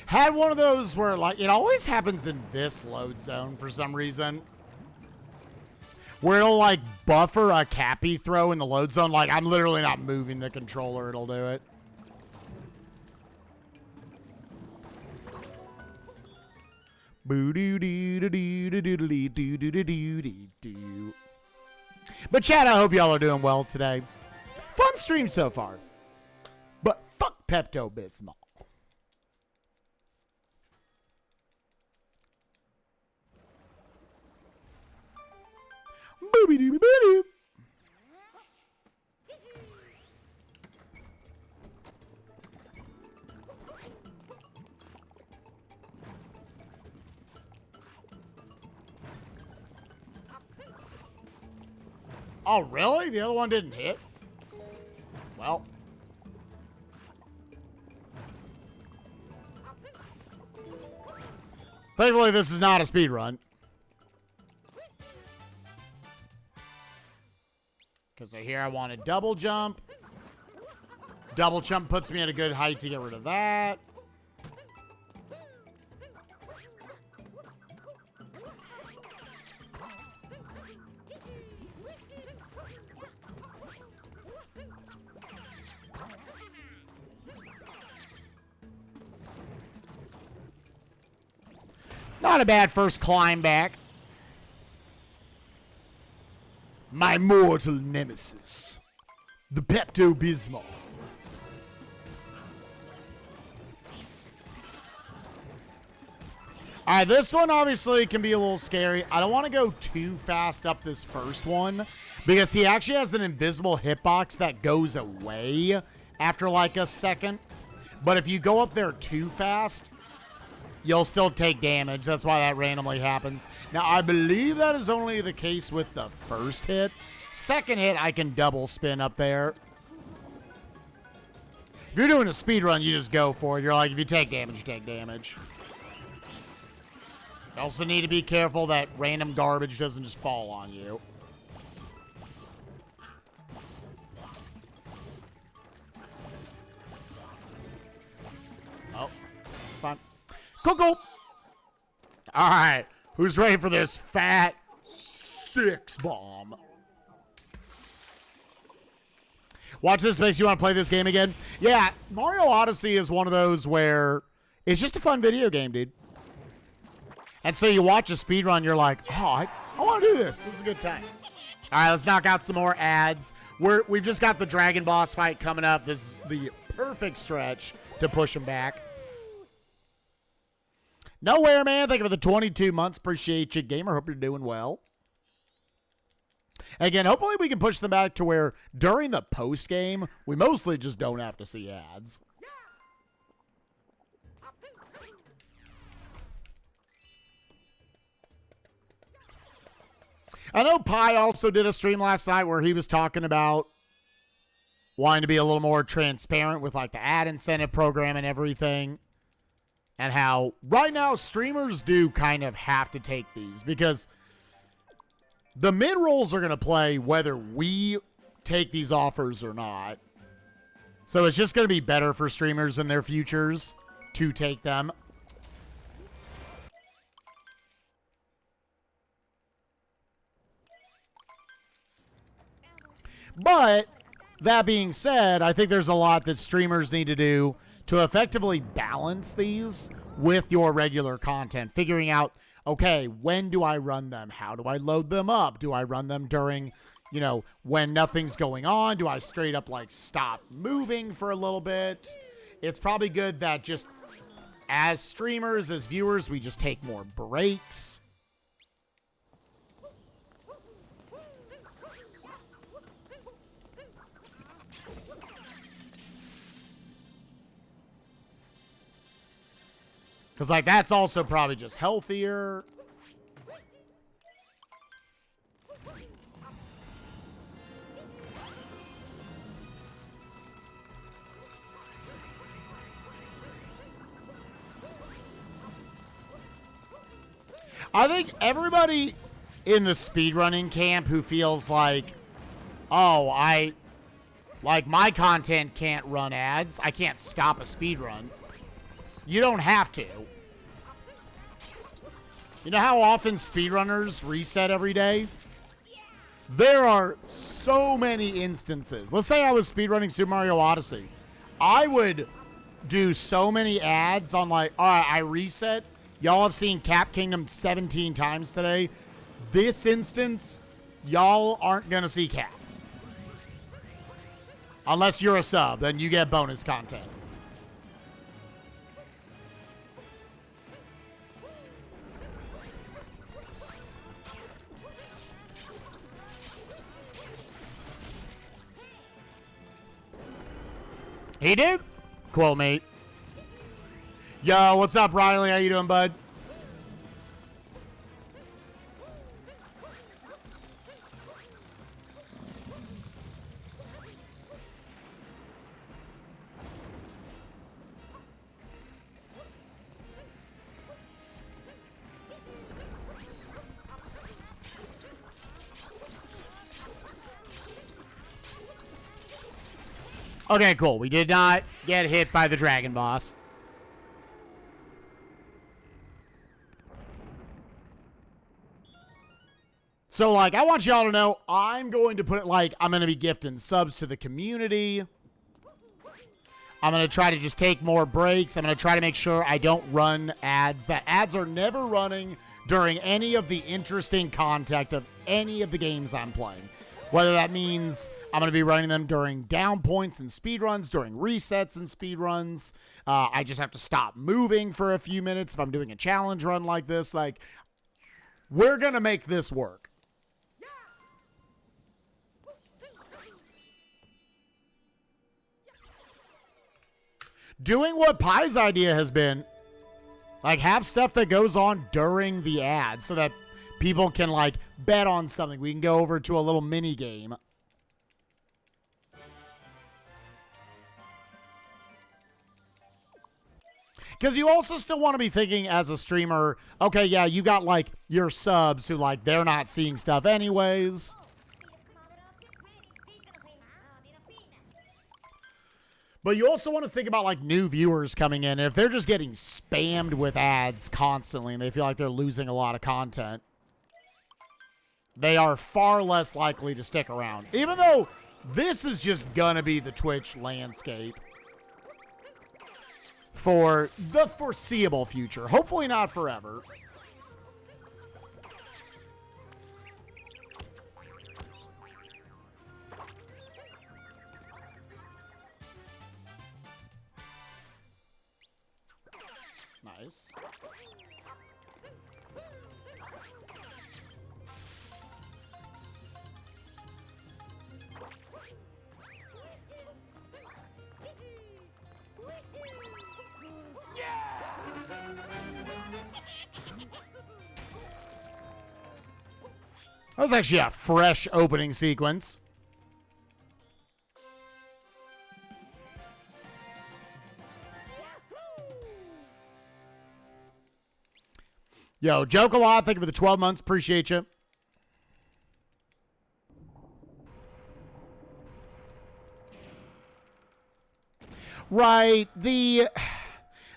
Had one of those where, like, it always happens in this load zone for some reason. Where it'll, like, buffer a cappy throw in the load zone. Like, I'm literally not moving the controller. It'll do it. But chat, I hope y'all are doing well today. Fun stream so far. But fuck Pepto-Bismol. Booby-dooby-boo-doo. Oh, really? The other one didn't hit? Well. Thankfully, this is not a speed run. Because here I want a double jump. Double jump puts me at a good height to get rid of that. Not a bad first climb back. My mortal nemesis, the Pepto-Bismol. All right, this one obviously can be a little scary. I don't want to go too fast up this first one because he actually has an invisible hitbox that goes away after like a second. But if you go up there too fast, you'll still take damage. That's why that randomly happens. Now, I believe that is only the case with the first hit. Second hit, I can double spin up there. If you're doing a speed run, you just go for it. You're like, if you take damage, you take damage. You also need to be careful that random garbage doesn't just fall on you. Oh, fine. Cool. All right, who's ready for this fat 6 bomb? Watch this, makes you want to play this game again. Yeah, Mario Odyssey is one of those where it's just a fun video game, dude. And so you watch a speedrun, you're like, oh, I want to do this. This is a good time. All right, let's knock out some more ads. We've just got the dragon boss fight coming up. This is the perfect stretch to push him back. Nowhere, man. Thank you for the 22 months. Appreciate you, gamer. Hope you're doing well. Again, hopefully we can push them back to where during the post game, we mostly just don't have to see ads. I know Pi also did a stream last night where he was talking about wanting to be a little more transparent with like the ad incentive program and everything. And how right now streamers do kind of have to take these because the mid-rolls are going to play whether we take these offers or not. So it's just going to be better for streamers in their futures to take them. But that being said, I think there's a lot that streamers need to do to effectively balance these with your regular content. Figuring out, okay, when do I run them? How do I load them up? Do I run them during, you know, when nothing's going on? Do I straight up like stop moving for a little bit? It's probably good that just as streamers, as viewers, we just take more breaks. Because, like, that's also probably just healthier. I think everybody in the speedrunning camp who feels like, oh, like, my content can't run ads. I can't stop a speedrun. You don't have to. You know how often speedrunners reset every day? There are so many instances. Let's say I was speedrunning Super Mario Odyssey. I would do so many ads on like, all right, I reset. Y'all have seen Cap Kingdom 17 times today. This instance, y'all aren't going to see Cap. Unless you're a sub, then you get bonus content. He did? Cool, mate. Yo, what's up, Riley? How you doing, bud? Okay, cool. We did not get hit by the dragon boss. So, like, I want y'all to know I'm going to put it like I'm going to be gifting subs to the community. I'm going to try to just take more breaks. I'm going to try to make sure I don't run ads. That ads are never running during any of the interesting content of any of the games I'm playing. Whether that means I'm going to be running them during down points and speedruns, during resets and speedruns. I just have to stop moving for a few minutes if I'm doing a challenge run like this. Like, we're going to make this work. Doing what Pie's idea has been, like, have stuff that goes on during the ad so that people can, like, bet on something. We can go over to a little mini game. Because you also still want to be thinking as a streamer, okay, yeah, you got, like, your subs who, like, they're not seeing stuff anyways. But you also want to think about, like, new viewers coming in. If they're just getting spammed with ads constantly and they feel like they're losing a lot of content, they are far less likely to stick around. Even though this is just gonna be the Twitch landscape for the foreseeable future. Hopefully not forever. Nice. That was actually a fresh opening sequence. Yo, joke a lot. Thank you for the 12 months. Appreciate you. Right. The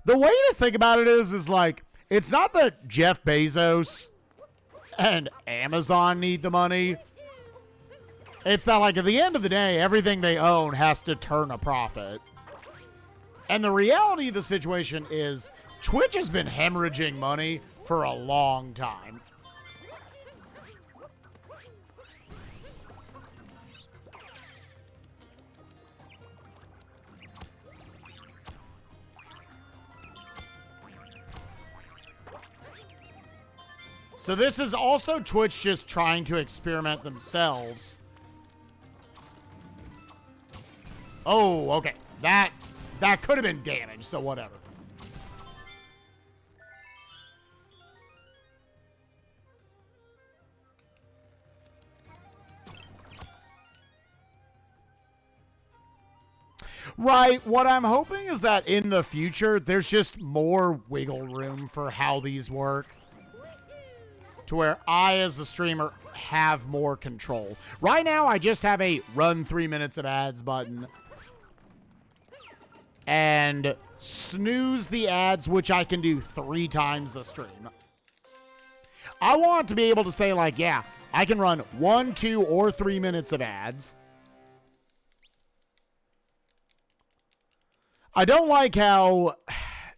way to think about it is like, it's not that Jeff Bezos and Amazon need the money. It's that, like, at the end of the day, everything they own has to turn a profit. And the reality of the situation is Twitch has been hemorrhaging money for a long time. So this is also Twitch just trying to experiment themselves. Oh, okay. That could have been damage, so whatever. Right. What I'm hoping is that in the future, there's just more wiggle room for how these work. To where I, as a streamer, have more control. Right now, I just have a run 3 minutes of ads button. and snooze the ads, which I can do 3 times a stream. I want to be able to say, like, yeah, I can run 1, 2, or 3 minutes of ads. I don't like how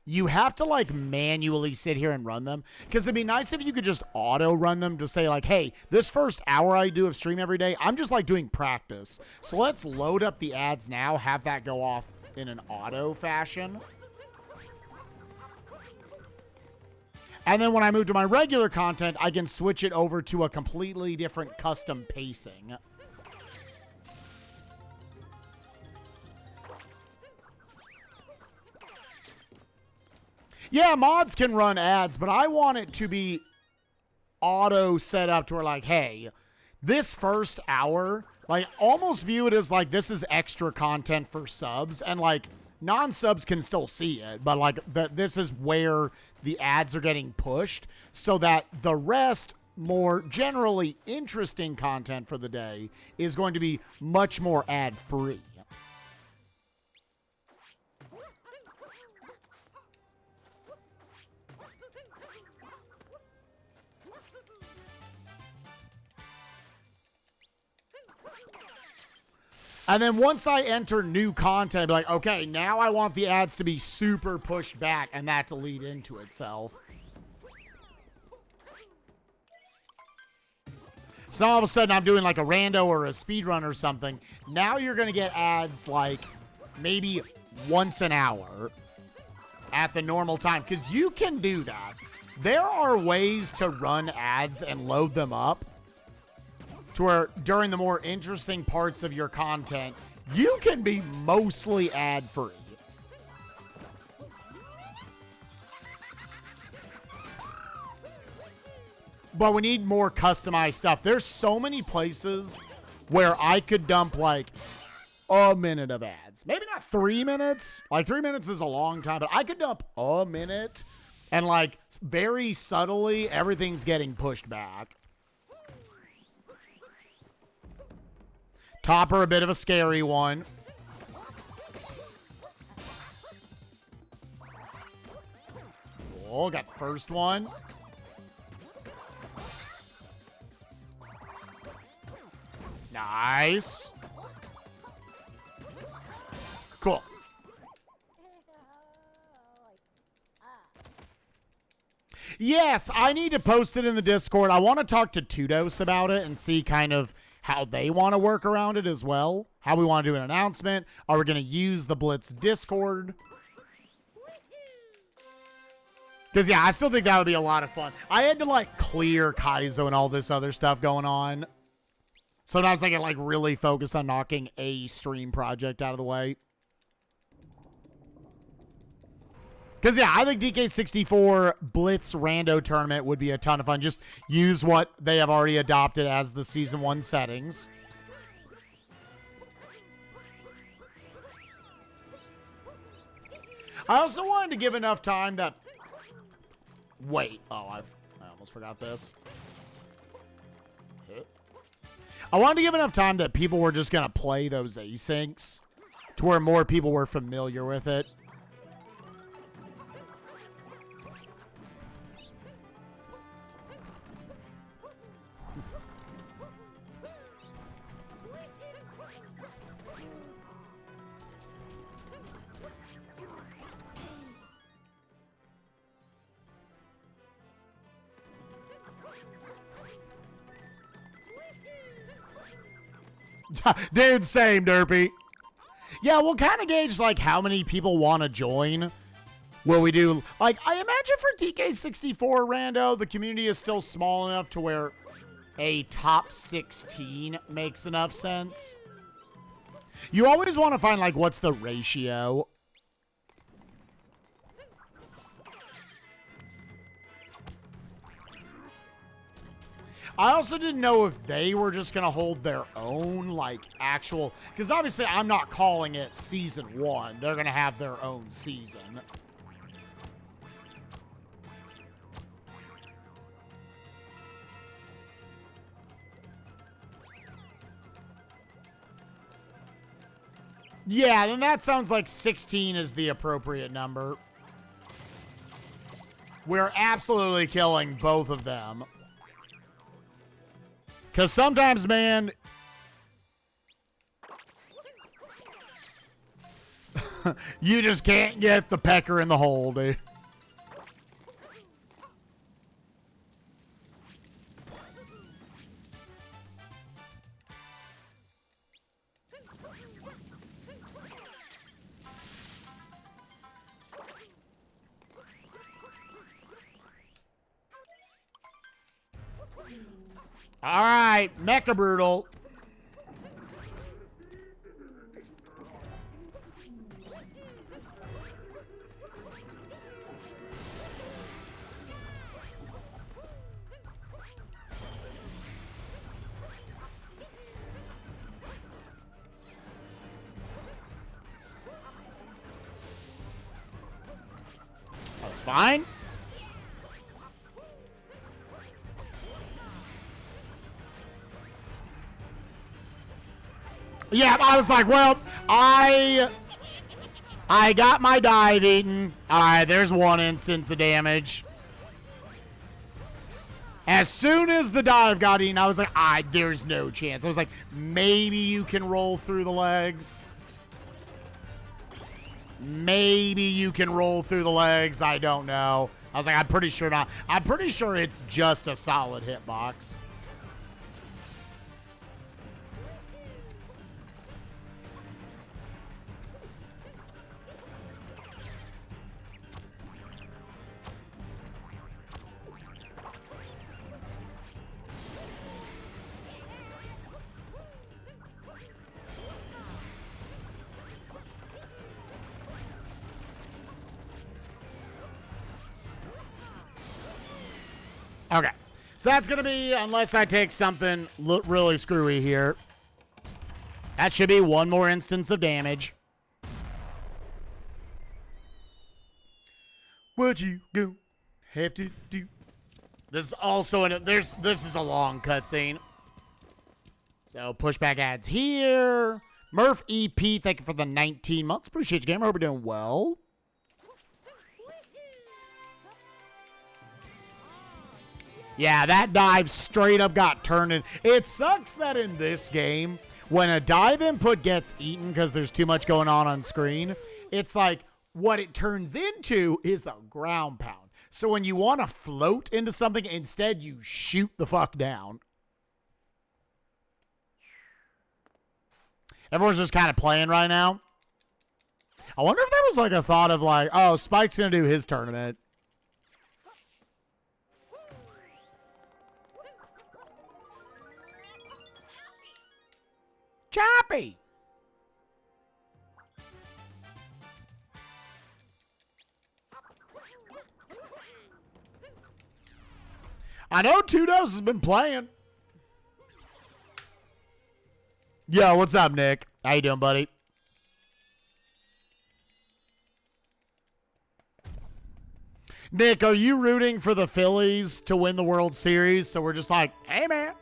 you have to, like, manually sit here and run them, because it'd be nice if you could just auto run them to say, like, hey, this first hour I do of stream every day, I'm just, like, doing practice. So let's load up the ads now, have that go off in an auto fashion. And then when I move to my regular content, I can switch it over to a completely different custom pacing. Yeah, mods can run ads, but I want it to be auto set up to where, like, hey, this first hour, like, almost view it as like this is extra content for subs, and like non-subs can still see it, but like this is where the ads are getting pushed so that the rest, more generally interesting content for the day, is going to be much more ad-free. And then once I enter new content, I'd be like, okay, now I want the ads to be super pushed back and that to lead into itself. So all of a sudden I'm doing like a rando or a speedrun or something. Now you're going to get ads like maybe once an hour at the normal time, because you can do that. There are ways to run ads and load them up to where during the more interesting parts of your content, you can be mostly ad-free. But we need more customized stuff. There's so many places where I could dump like a minute of ads. Maybe not 3 minutes. Like 3 minutes is a long time, but I could dump a minute and like very subtly everything's getting pushed back. Topper, a bit of a scary one. Oh, got the first one. Nice. Cool. Yes, I need to post it in the Discord. I want to talk to Tudos about it and see kind of how they want to work around it as well. How we want to do an announcement. Are we going to use the Blitz Discord? Because, yeah, I still think that would be a lot of fun. I had to, like, clear Kaizo and all this other stuff going on. Sometimes I get, like, really focused on knocking a stream project out of the way. Because, yeah, I think DK64 Blitz Rando Tournament would be a ton of fun. Just use what they have already adopted as the Season 1 settings. I also wanted to give enough time that... Wait. Oh, I almost forgot this. I wanted to give enough time that people were just going to play those asyncs to where more people were familiar with it. Dude, same, Derpy. Yeah, we'll kind of gauge, like, how many people want to join. Will we do, like, I imagine for DK64 Rando, the community is still small enough to where a top 16 makes enough sense. You always want to find, like, what's the ratio. I also didn't know if they were just going to hold their own, like, actual... Because obviously I'm not calling it Season 1. They're going to have their own season. Yeah, then that sounds like 16 is the appropriate number. We're absolutely killing both of them. Because sometimes, man... you just can't get the pecker in the hole, dude. All right, Mecha Brutal. That's fine. Yeah, I was like, well, I got my dive eaten. All right, there's one instance of damage. As soon as the dive got eaten, I was like, there's no chance. I was like, maybe you can roll through the legs. Maybe you can roll through the legs. I don't know. I was like, I'm pretty sure not. I'm pretty sure it's just a solid hitbox. Okay, so that's going to be, unless I take something really screwy here, that should be one more instance of damage. What you go have to do? This is also this is a long cutscene. So pushback ads here. Murph EP, thank you for the 19 months. Appreciate you, gamer. Hope you're doing well. Yeah, that dive straight up got turned in. It sucks that in this game, when a dive input gets eaten because there's too much going on screen, it's like what it turns into is a ground pound. So when you want to float into something, instead you shoot the fuck down. Everyone's just kind of playing right now. I wonder if there was like a thought of like, oh, Spike's going to do his tournament. Choppy. I know Tudos has been playing. Yo, what's up, Nick? How you doing, buddy? Nick, are you rooting for the Phillies to win the World Series? So we're just like, hey, man.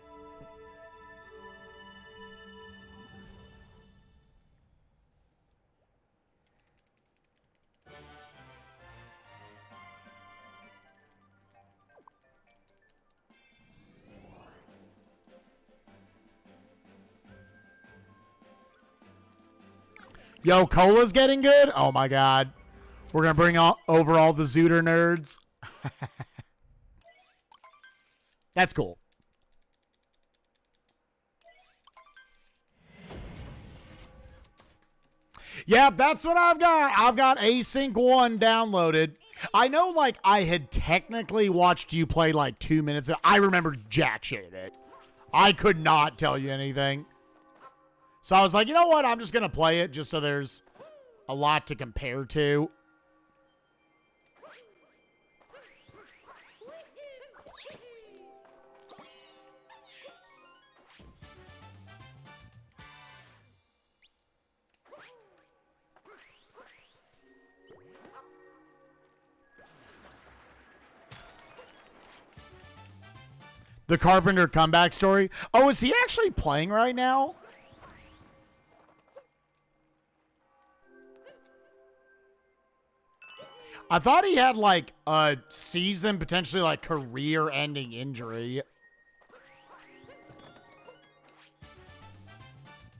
Yo, Cola's getting good? Oh, my God. We're going to bring over all the Zooter nerds. That's cool. Yeah, that's what I've got. I've got Async 1 downloaded. I know, like, I had technically watched you play, like, 2 minutes ago. I remember jack shit of it. I could not tell you anything. So I was like, you know what? I'm just going to play it just so there's a lot to compare to. The Carpenter comeback story. Oh, is he actually playing right now? I thought he had like a season, potentially like career-ending injury.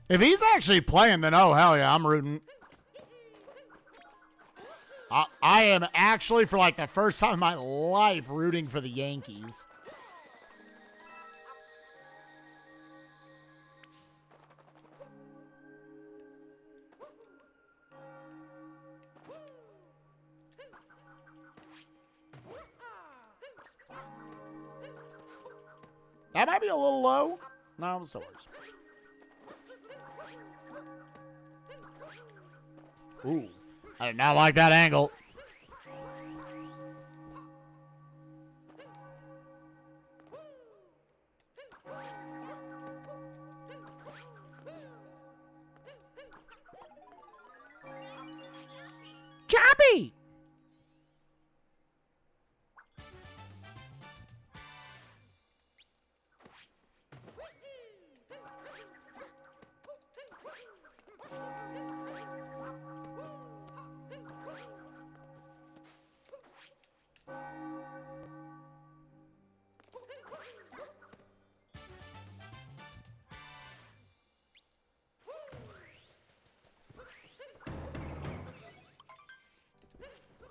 If he's actually playing, then oh, hell yeah, I'm rooting. I am actually, for like the first time in my life, rooting for the Yankees. That might be a little low. No, it still works. Ooh, I did not like that angle. Choppy!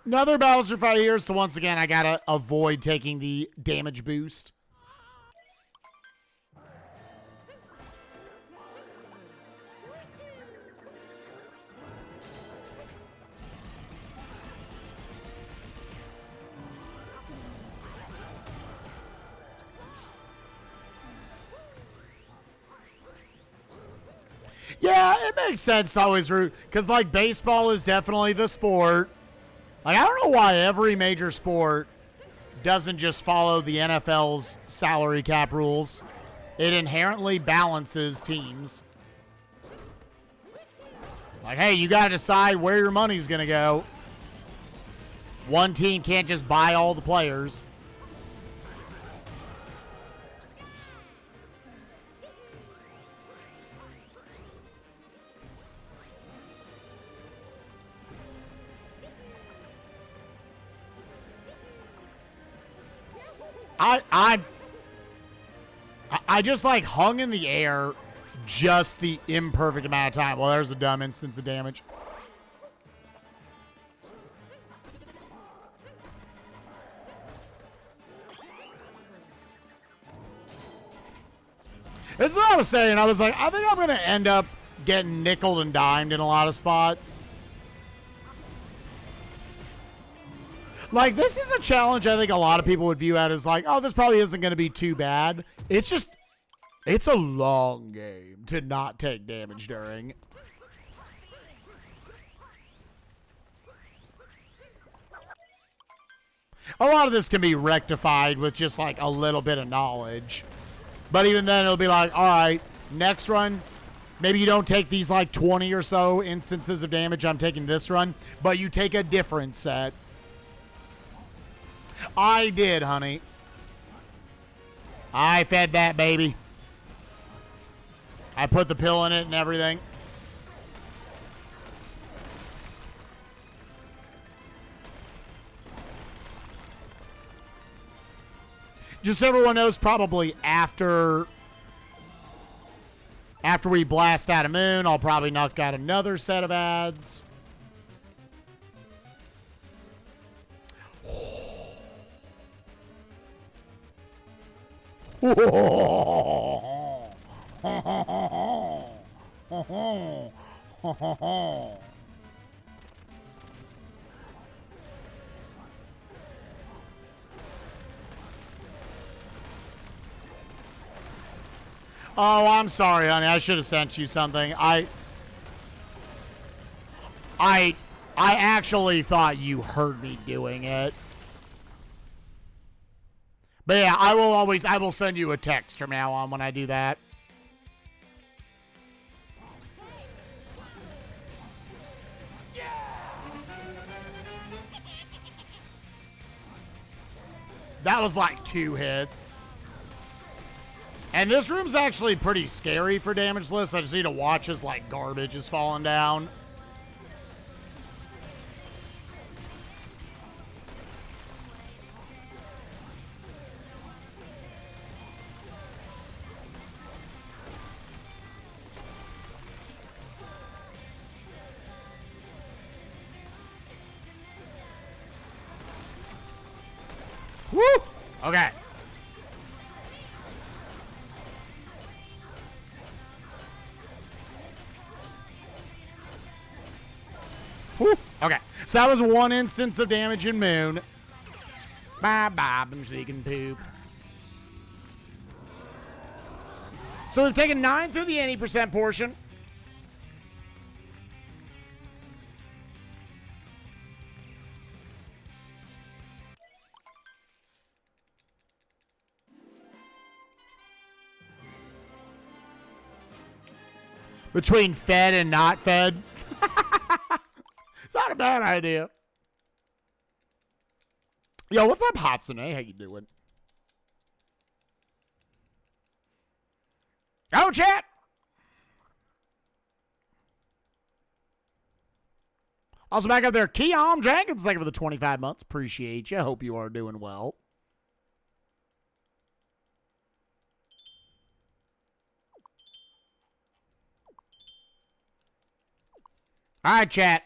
Another Bowser fight here, so once again, I gotta avoid taking the damage boost. Yeah, it makes sense to always root, because, like, baseball is definitely the sport. Like, I don't know why every major sport doesn't just follow the NFL's salary cap rules. It inherently balances teams. Like, hey, you got to decide where your money's going to go. One team can't just buy all the players. I just, like, hung in the air just the imperfect amount of time. Well, there's a dumb instance of damage. This is what I was saying. I was like, I think I'm going to end up getting nickeled and dimed in a lot of spots. Like, this is a challenge I think a lot of people would view as like, oh, this probably isn't going to be too bad. It's just, it's a long game to not take damage during. A lot of this can be rectified with just like a little bit of knowledge. But even then, it'll be like, all right, next run, maybe you don't take these like 20 or so instances of damage I'm taking this run, but you take a different set. I did, honey. I fed that baby. I put the pill in it and everything. Just so everyone knows, probably after we blast out a moon, I'll probably knock out another set of ads. Oh, I'm sorry, honey. I should have sent you something. I actually thought you heard me doing it. But yeah, I will send you a text from now on when I do that. That was like 2 hits. And this room's actually pretty scary for Damageless. I just need to watch as like garbage is falling down. Woo! Okay. Woo! Okay. So that was one instance of damage in Moon. Bye-bye, and she can poop. So we've taken 9 through the 80% portion. Between fed and not fed. It's not a bad idea. Yo, what's up, Hatsune? How you doing? Oh, chat! Also back up there, Keon Jenkins, thank you for the 25 months. Appreciate you. Hope you are doing well. All right, chat.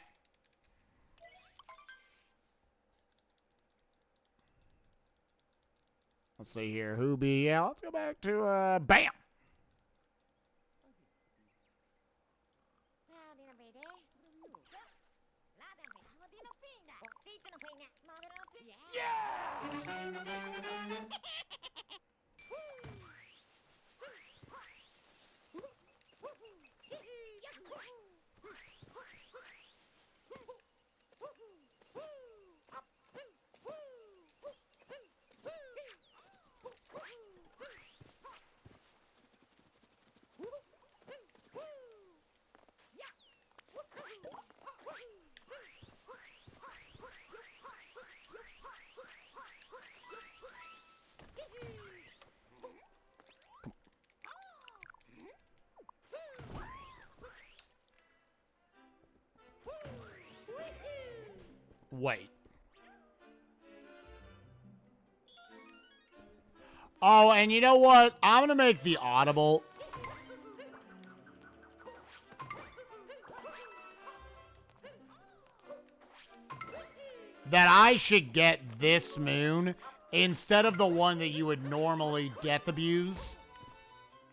Let's see here. Who be? Yeah, let's go back to Bam. Yeah. Wait. Oh, and you know what? I'm going to make the audible. That I should get this moon instead of the one that you would normally death abuse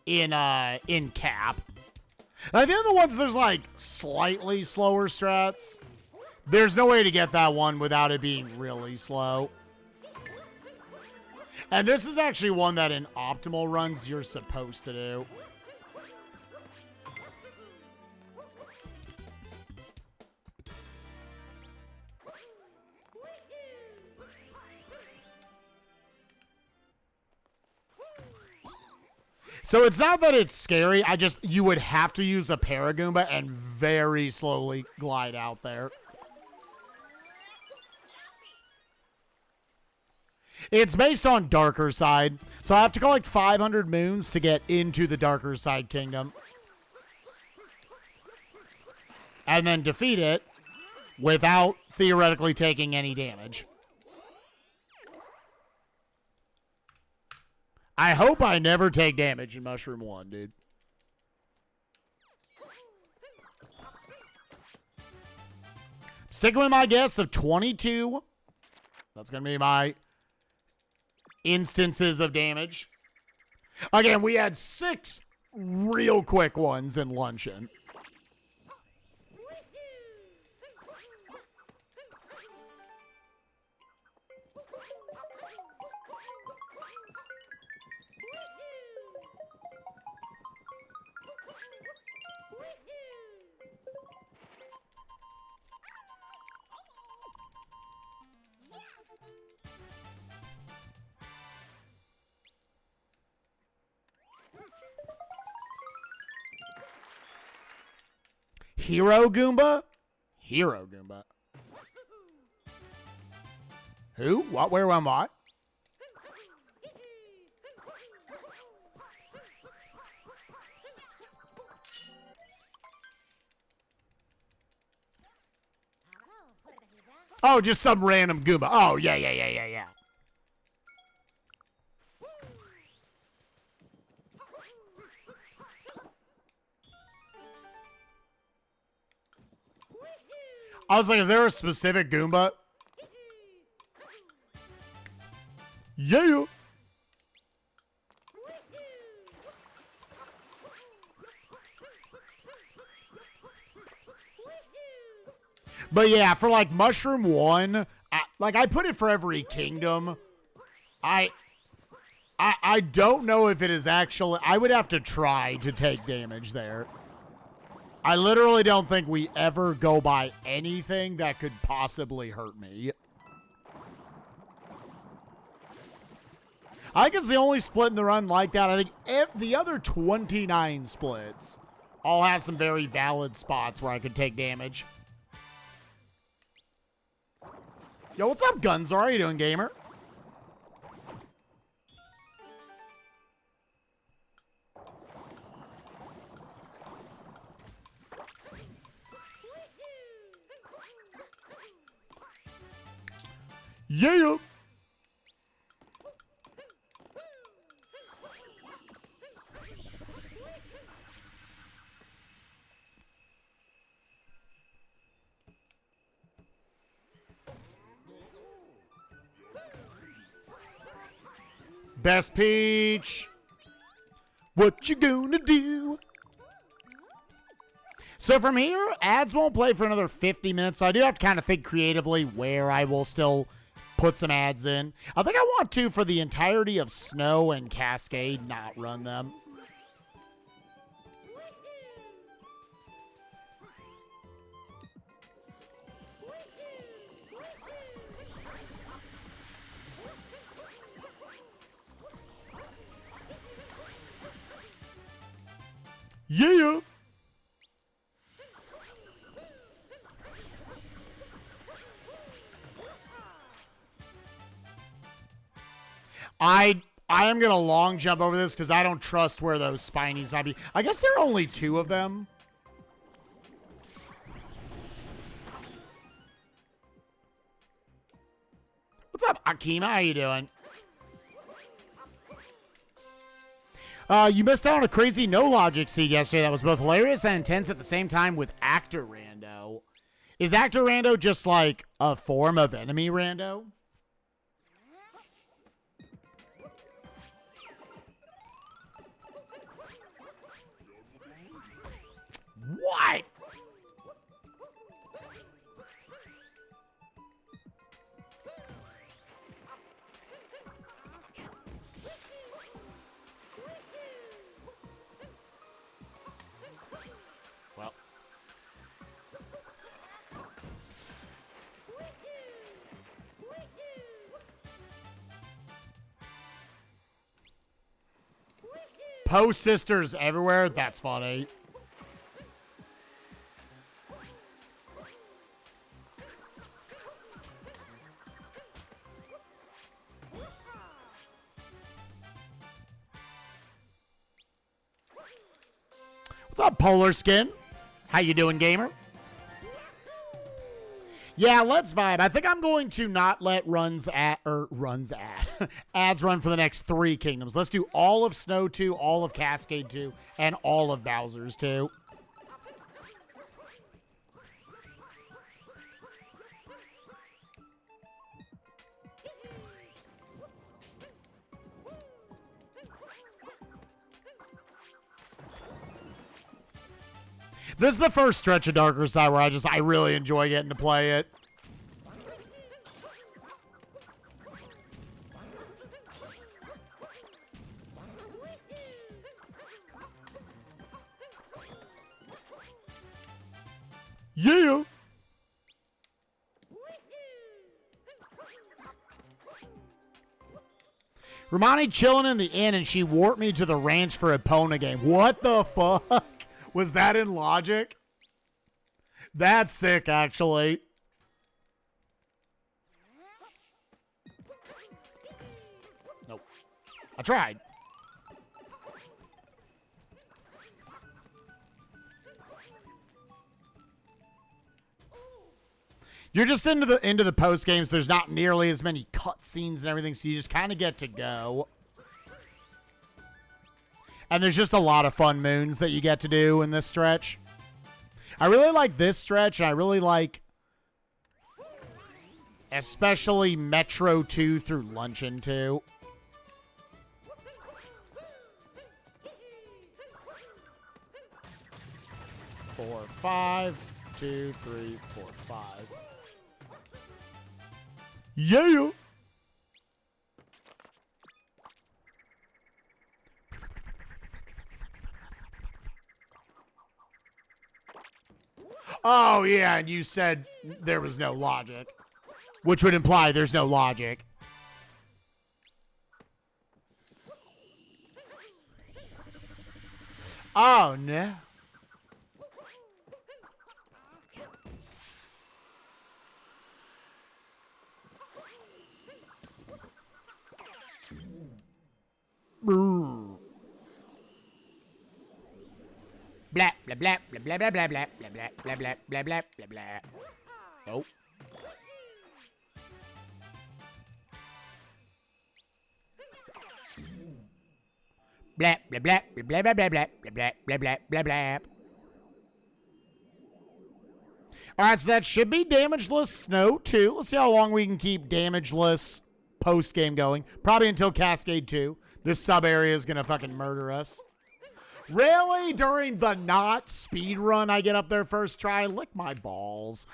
in cap. I think the ones there's like slightly slower strats. There's no way to get that one without it being really slow. And this is actually one that in optimal runs you're supposed to do. So it's not that it's scary, you would have to use a Paragoomba and very slowly glide out there. It's based on Darker Side, so I have to collect 500 moons to get into the Darker Side Kingdom. And then defeat it without theoretically taking any damage. I hope I never take damage in Mushroom 1, dude. Sticking with my guess of 22. That's going to be my instances of damage. Again, we had 6 real quick ones in Luncheon. Hero Goomba? Hero Goomba. Who? What? Where? When? What? Oh, just some random Goomba. Oh, yeah. I was like, is there a specific Goomba? Yeah. But yeah, for like Mushroom 1, I put it for every kingdom. I don't know if it is actually... I would have to try to take damage there. I literally don't think we ever go by anything that could possibly hurt me. I think it's the only split in the run like that. I think the other 29 splits all have some very valid spots where I could take damage. Yo, what's up, Gunzar? How you doing, gamer? Yeah. Best Peach. What you gonna do? So from here, ads won't play for another 50 minutes. So I do have to kind of think creatively where I will still put some ads in. I think I want to, for the entirety of Snow and Cascade, not run them. Yeah. I am going to long jump over this because I don't trust where those Spinies might be. I guess there are only 2 of them. What's up, Akima? How you doing? You missed out on a crazy no-logic seed yesterday that was both hilarious and intense at the same time with Actor Rando. Is Actor Rando just like a form of enemy Rando? What? Well. Post sisters everywhere. That's funny. What's up, Polar Skin? How you doing, gamer? Yeah, let's vibe. I think I'm going to not let ads run for the next 3 kingdoms. Let's do all of Snow 2, all of Cascade 2, and all of Bowser's 2. This is the first stretch of Darker Side where I really enjoy getting to play it. Yeah. Romani chilling in the inn and she warped me to the ranch for a Epona game. What the fuck? Was that in Logic? That's sick, actually. Nope. I tried. You're just into the post games. There's not nearly as many cutscenes and everything, so you just kind of get to go. And there's just a lot of fun moons that you get to do in this stretch. I really like this stretch, and I really like Especially Metro 2 through Luncheon 2. Four, 5, 2, 3, 4, 5. Yeah. Oh, yeah, and you said there was no logic, which would imply there's no logic. Oh, no. Blah, blah, blah, blah, blah, blah, blah, blah, blah, blah, blah, blah, blah, blah, blah. Nope. Blah, blah, blah, blah, blah, blah, blah, blah, blah, blah, blah, blah. All right, so that should be Damageless Snow 2. Let's see how long we can keep Damageless post-game going. Probably until Cascade 2. This sub-area is going to fucking murder us. Really? During the not speedrun, I get up there first try? Lick my balls.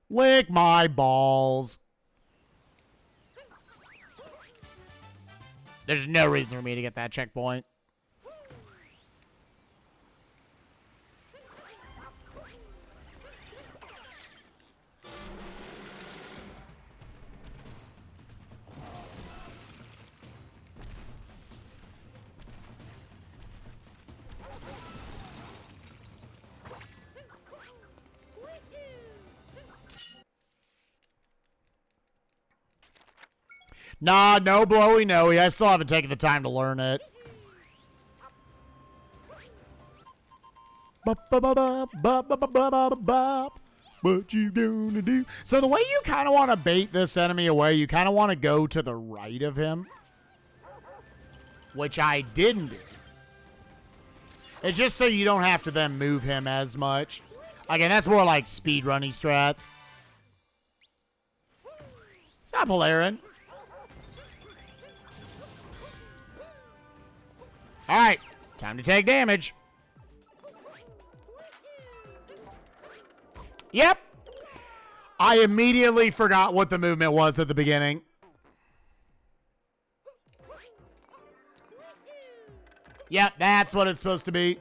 Lick my balls. There's no reason for me to get that checkpoint. Nah, no blowy noey. I still haven't taken the time to learn it. What you gonna do? So the way you kind of want to bait this enemy away, you kind of want to go to the right of him. Which I didn't do. It's just so you don't have to then move him as much. Again, that's more like speedrunny strats. Stop hilaring. All right, time to take damage. Yep. I immediately forgot what the movement was at the beginning. Yep, that's what it's supposed to be.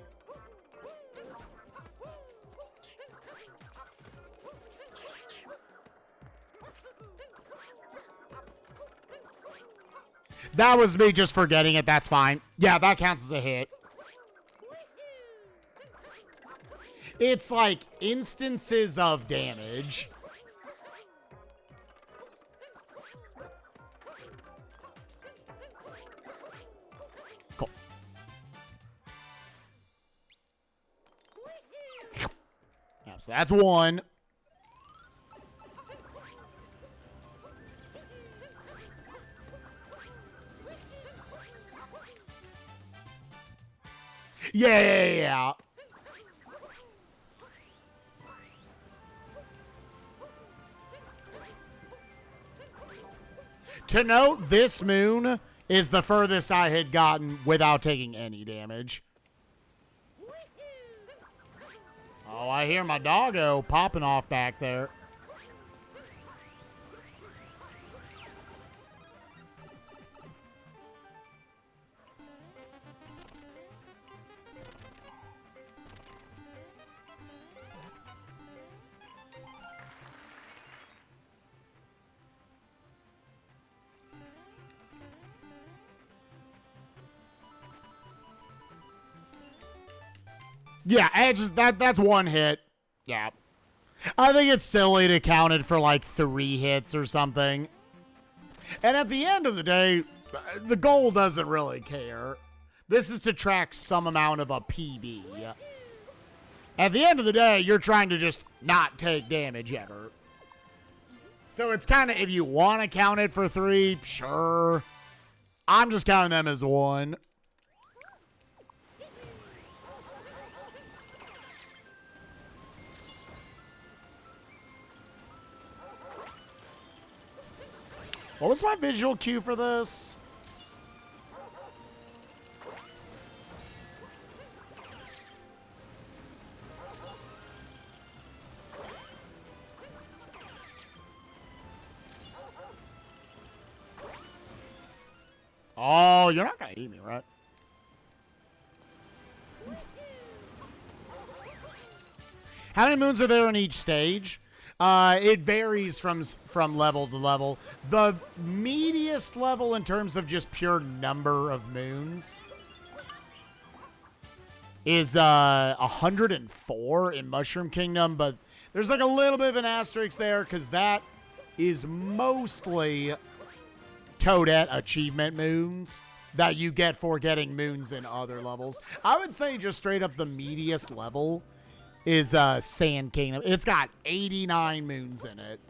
That was me just forgetting it. That's fine. Yeah, that counts as a hit. It's like instances of damage. Cool. Yeah, so that's one. Yeah. To note, this moon is the furthest I had gotten without taking any damage. Oh, I hear my doggo popping off back there. Yeah, it's just that's one hit. Yeah. I think it's silly to count it for like 3 hits or something. And at the end of the day, the goal doesn't really care. This is to track some amount of a PB. At the end of the day, you're trying to just not take damage ever. So it's kind of, if you want to count it for 3, sure. I'm just counting them as 1. What was my visual cue for this? Oh, you're not going to eat me, right? How many moons are there in each stage? It varies from level to level. The meatiest level in terms of just pure number of moons is 104 in Mushroom Kingdom, but there's like a little bit of an asterisk there because that is mostly Toadette achievement moons that you get for getting moons in other levels. I would say just straight up the meatiest level is Sand Kingdom. It's got 89 moons in it.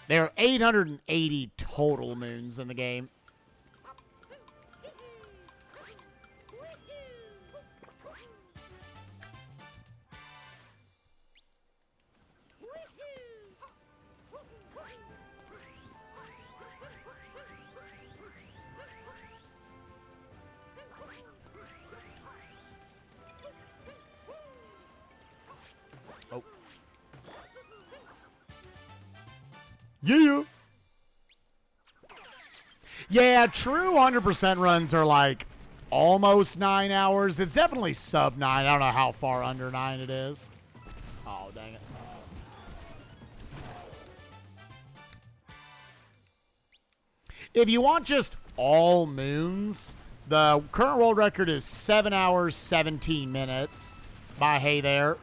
There are 880 total moons in the game. Yeah, true 100% runs are like almost 9 hours. It's definitely sub 9. I don't know how far under 9 it is. Oh, dang it. If you want just all moons, the current world record is 7 hours, 17 minutes by Hey There.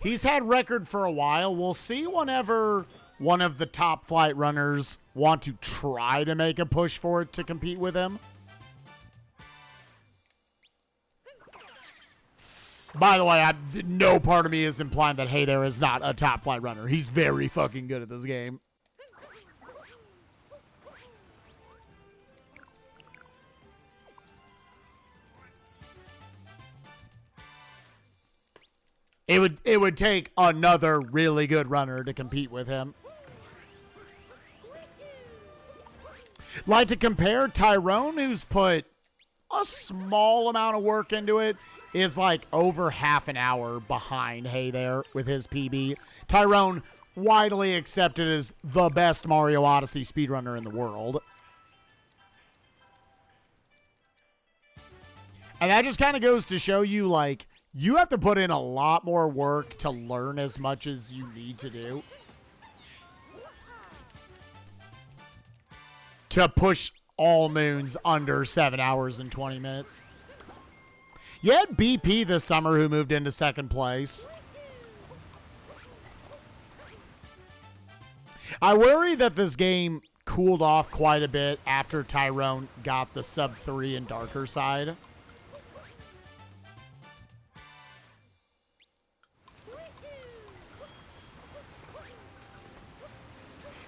He's had record for a while. We'll see whenever one of the top flight runners want to try to make a push for it to compete with him. By the way, no part of me is implying that Hey There is not a top flight runner. He's very fucking good at this game. It would take another really good runner to compete with him. Like to compare Tyrone, who's put a small amount of work into it, is like over half an hour behind Hey There with his PB. Tyrone, widely accepted as the best Mario Odyssey speedrunner in the world. And that just kind of goes to show you, like, you have to put in a lot more work to learn as much as you need to do to push all moons under 7 hours and 20 minutes. You had BP this summer who moved into second place. I worry that this game cooled off quite a bit after Tyrone got the sub 3 and darker side.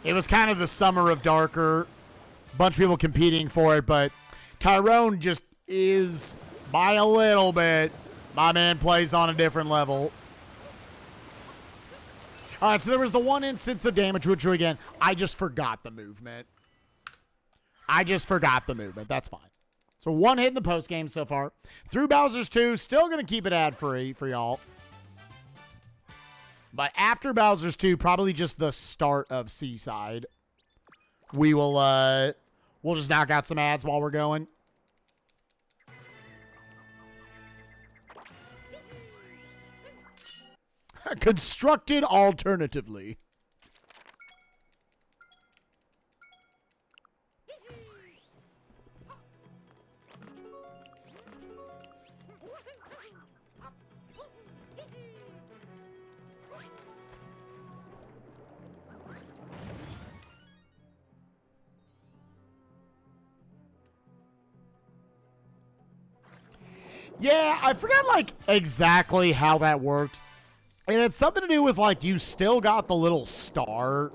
It was kind of the summer of darker. Bunch of people competing for it, but Tyrone just is, by a little bit, my man plays on a different level. All right, so there was the one instance of damage, which, again, I just forgot the movement. That's fine. So one hit in the postgame so far. Through Bowser's 2, still going to keep it ad-free for y'all. But after Bowser's 2, probably just the start of Seaside, we will, we'll just knock out some ads while we're going. Constructed alternatively. Yeah, I forgot, like, exactly how that worked. And it's something to do with, like, you still got the little star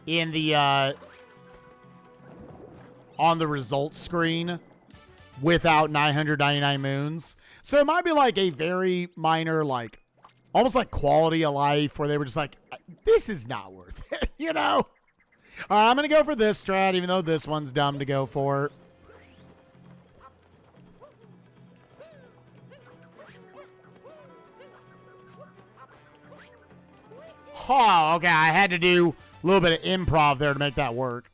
in the, on the results screen. without 999 moons. So it might be like a very minor, like almost like quality of life where they were just like, this is not worth it, you know? All right, I'm going to go for this strat, even though this one's dumb to go for. Oh, okay. I had to do a little bit of improv there to make that work.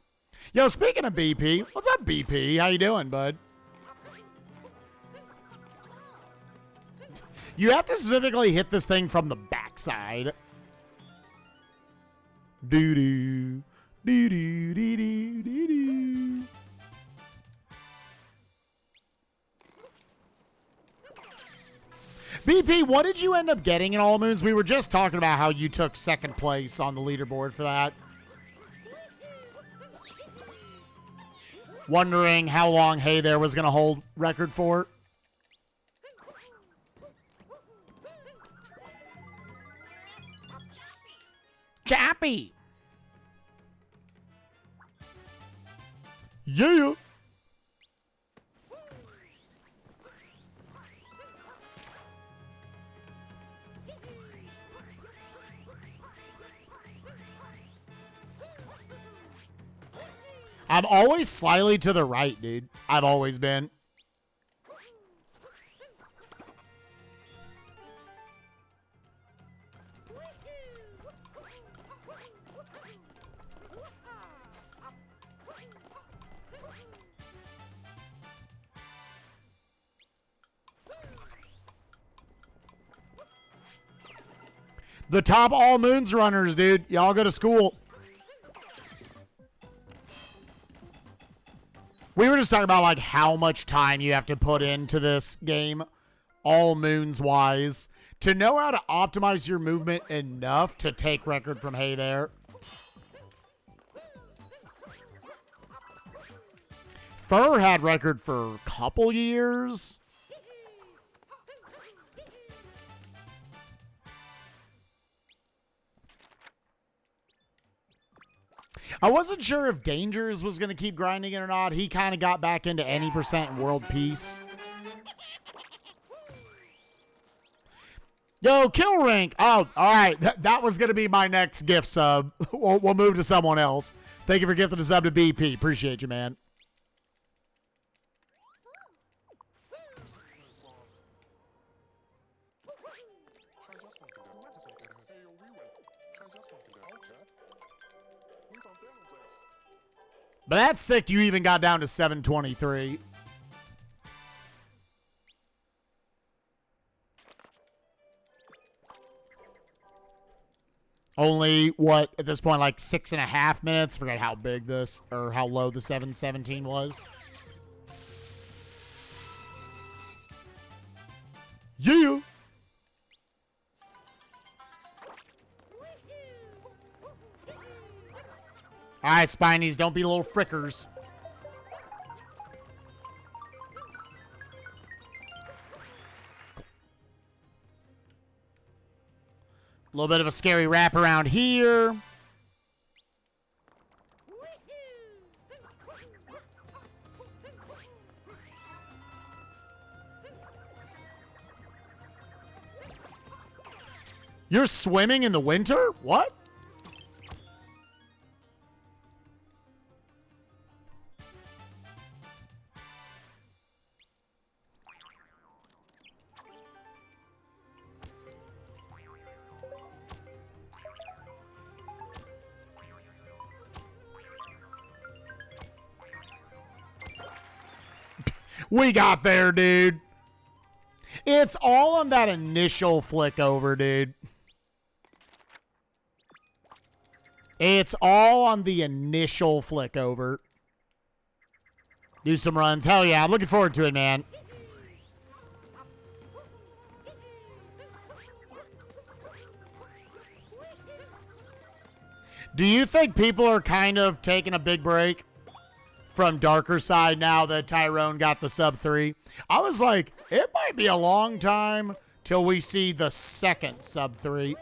Yo, speaking of BP, what's up, BP? How you doing, bud? You have to specifically hit this thing from the backside. Doo-doo. Doo-doo, doo-doo, doo-doo. BP, what did you end up getting in All Moons? We were just talking about how you took second place on the leaderboard for that. Wondering how long Hey There was going to hold record for. Chappy. Yeah. I'm always slightly to the right, dude. I've always been. The top All Moons runners, dude. Y'all go to school. We were just talking about like how much time you have to put into this game, All Moons wise, to know how to optimize your movement enough to take record from Hey There. Fur had record for a couple years. I wasn't sure if Dangers was going to keep grinding it or not. He kind of got back into any percent in World Peace. Yo, Kill Rank. Oh, all right. That was going to be my next gift sub. We'll move to someone else. Thank you for gifting a sub to BP. Appreciate you, man. But that's sick. You even got down to 723. Only, what, at this point, like 6.5 minutes? Forget how big this, or how low the 717 was. Yeah. All right, Spinies, don't be little frickers. A little bit of a scary wrap around here. You're swimming in the winter? What? We got there, dude. It's all on that initial flick over, dude. It's all on the initial flick over. Do some runs. Hell yeah, I'm looking forward to it, man. Do you think people are kind of taking a big break from Darker Side now that Tyrone got the sub 3? I was like, it might be a long time till we see the second sub 3.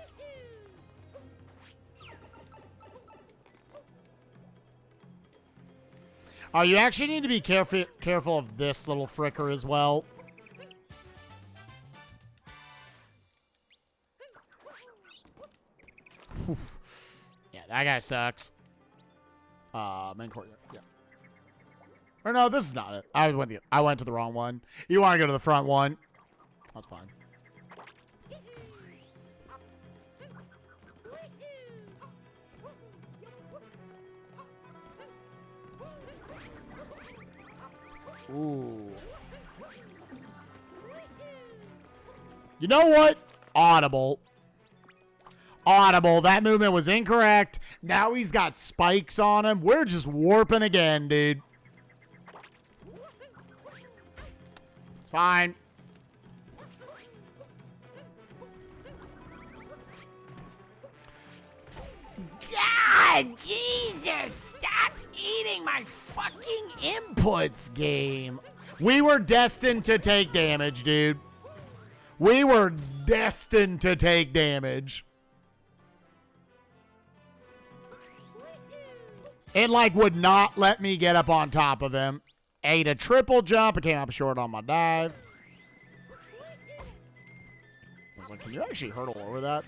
Oh, you actually need to be careful of this little fricker as well. Yeah, that guy sucks. Main courtyard. Yeah. Or no, this is not it. I went to the wrong one. You want to go to the front one? That's fine. Ooh. You know what? Audible. Audible. That movement was incorrect. Now he's got spikes on him. We're just warping again, dude. It's fine. God, Jesus, stop eating my fucking inputs, game. We were destined to take damage, dude. We were destined to take damage. It, like, would not let me get up on top of him. Ate a triple jump. I came up short on my dive. I was like, can you actually hurdle over that?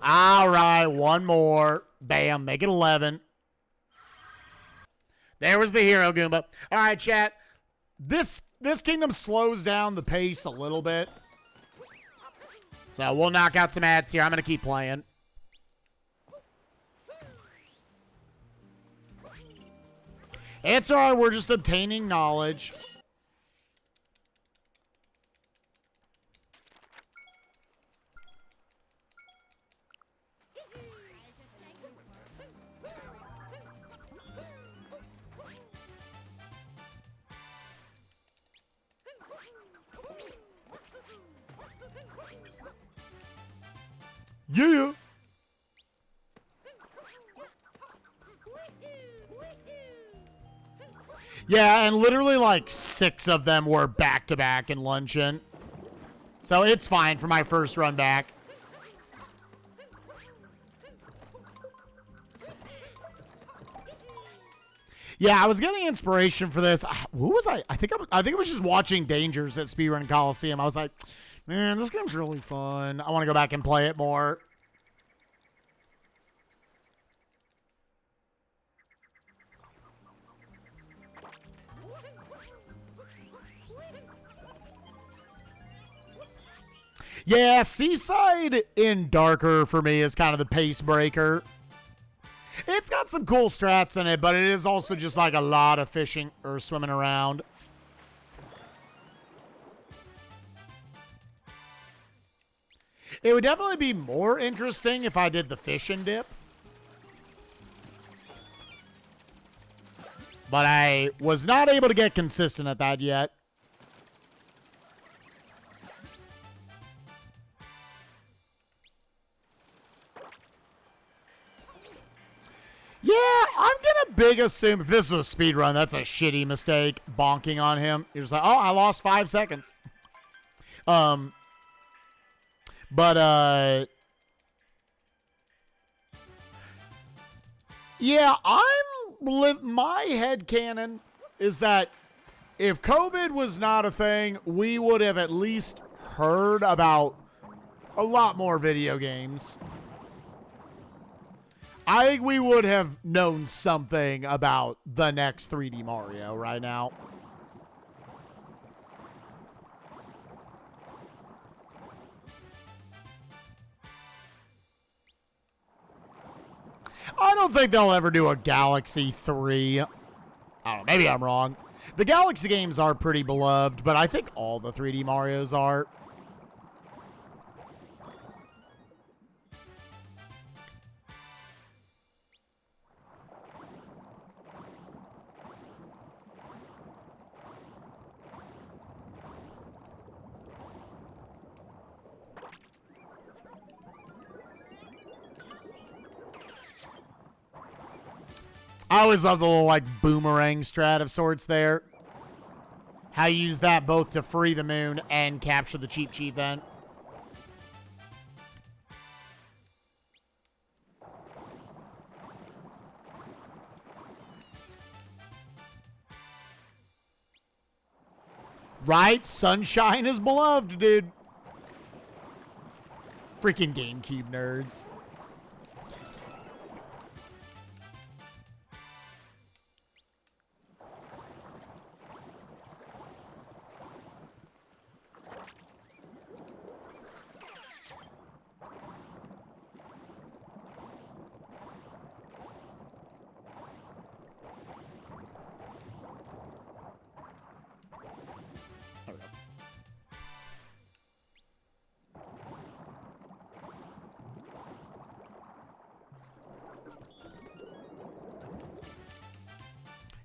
All right, one more. Bam, make it 11. There was the hero Goomba. All right, chat. This kingdom slows down the pace a little bit. So we'll knock out some ads here. I'm going to keep playing. It's all right. We're just obtaining knowledge. Yeah. Yeah, and literally like 6 of them were back-to-back in Luncheon. So it's fine for my first run back. Yeah, I was getting inspiration for this. Who was I? I think I was just watching Dangers at Speedrun Coliseum. I was like, man, this game's really fun. I want to go back and play it more. Yeah, Seaside in Darker for me is kind of the pace breaker. It's got some cool strats in it, but it is also just like a lot of fishing or swimming around. It would definitely be more interesting if I did the fish and dip. But I was not able to get consistent at that yet. Yeah, I'm gonna big assume if this was a speed run, that's a shitty mistake. Bonking on him. You're just like, oh, I lost 5 seconds. Yeah, my headcanon is that if COVID was not a thing, we would have at least heard about a lot more video games. I think we would have known something about the next 3D Mario right now. I don't think they'll ever do a Galaxy 3. I don't know, maybe I'm wrong. The Galaxy games are pretty beloved, but I think all the 3D Marios are. I always love the little, like, boomerang strat of sorts there. How you use that both to free the moon and capture the cheap then. Right? Sunshine is beloved, dude. Freaking GameCube nerds.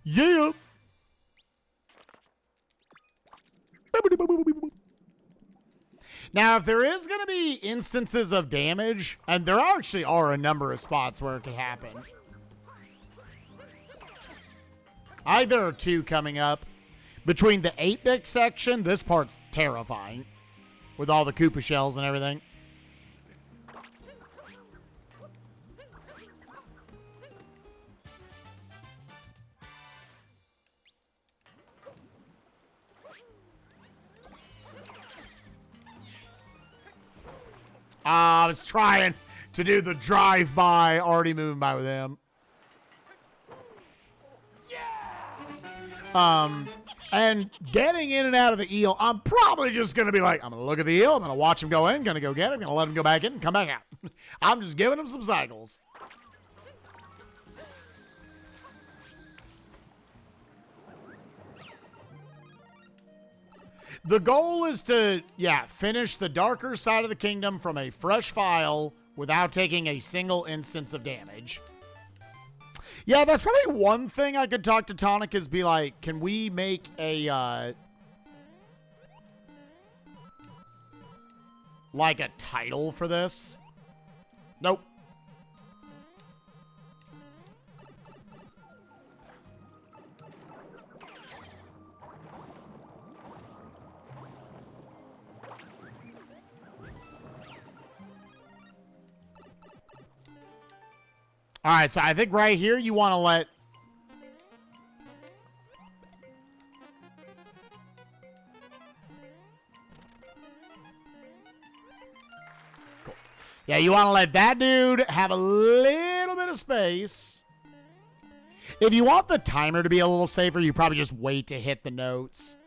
Yeah. Now, if there is going to be instances of damage, and there actually are a number of spots where it could happen. There are two coming up. Between the 8-bit section, this part's terrifying. With all the Koopa shells and everything. I was trying to do the drive-by, already moving by with him. And getting in and out of the eel, I'm probably just going to be like, I'm going to look at the eel, I'm going to watch him go in, going to go get him, going to let him go back in and come back out. I'm just giving him some cycles. The goal is to, finish the darker side of the kingdom from a fresh file without taking a single instance of damage. Yeah, that's probably one thing I could talk to Tonic is be like, can we make a, like a title for this? Nope. All right, so I think right here you want to let... Cool. Yeah, you want to let that dude have a little bit of space. If you want the timer to be a little safer, you probably just wait to hit the notes.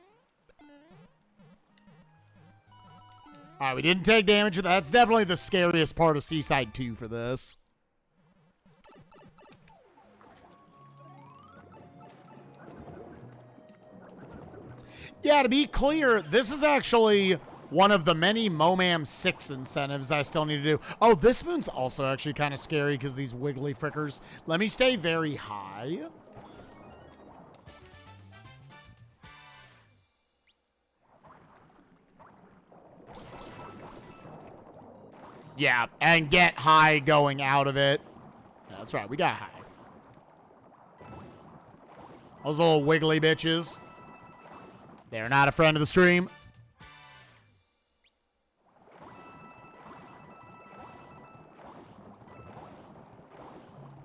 All right, we didn't take damage. That's definitely the scariest part of Seaside 2 for this. Yeah, to be clear, this is actually one of the many Momam 6 incentives I still need to do. Oh, this moon's also actually kind of scary because these wiggly frickers. Let me stay very high. Yeah, and get high going out of it. Yeah, that's right, we got high. Those little wiggly bitches. They're not a friend of the stream.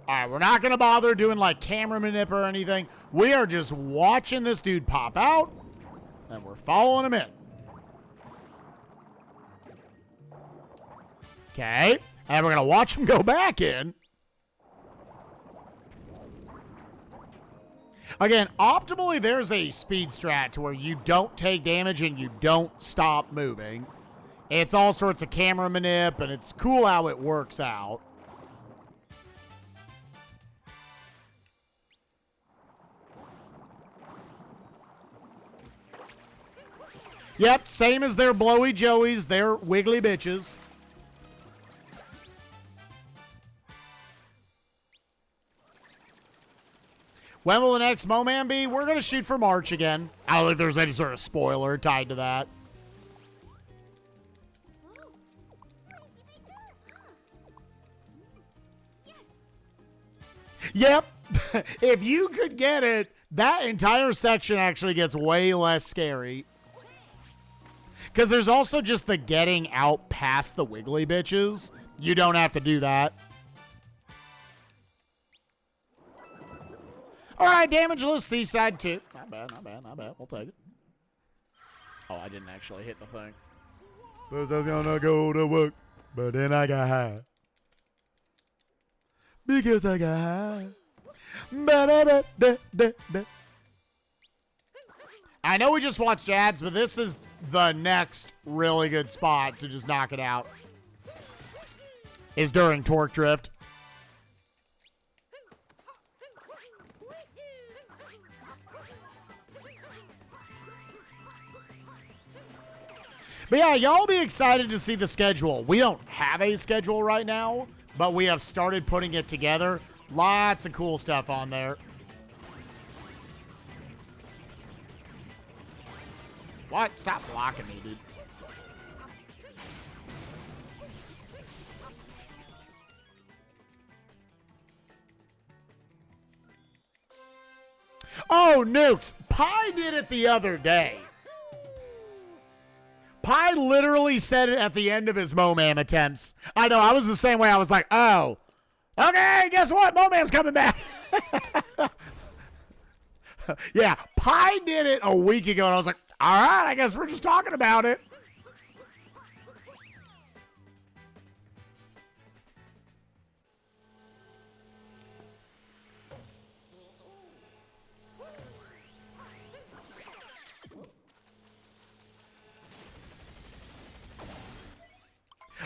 All right, we're not going to bother doing like camera manip or anything. We are just watching this dude pop out, and we're following him in. Okay, and we're going to watch him go back in. Again, optimally, there's a speed strat to where you don't take damage and you don't stop moving. It's all sorts of camera manip, and it's cool how it works out. Yep, same as their blowy joeys, they're wiggly bitches. When will the next Moman be? We're going to shoot for March again. I don't think there's any sort of spoiler tied to that. Yep. If you could get it, that entire section actually gets way less scary. Because there's also just the getting out past the wiggly bitches. You don't have to do that. All right, Damageless, Seaside 2. Not bad, not bad, not bad. We'll take it. Oh, I didn't actually hit the thing. First I was gonna go to work, but then I got high. Because I got high. Ba-da-da-da-da-da. I know we just watched ads, but this is the next really good spot to just knock it out. Is during Torque Drift. But yeah, y'all be excited to see the schedule. We don't have a schedule right now, but we have started putting it together. Lots of cool stuff on there. What? Stop blocking me, dude. Oh, nukes. Pi did it the other day. Pi literally said it at the end of his Momam attempts. I know, I was the same way. I was like, oh, okay, guess what? Momam's coming back. Yeah, Pi did it a week ago, and I was like, all right, I guess we're just talking about it.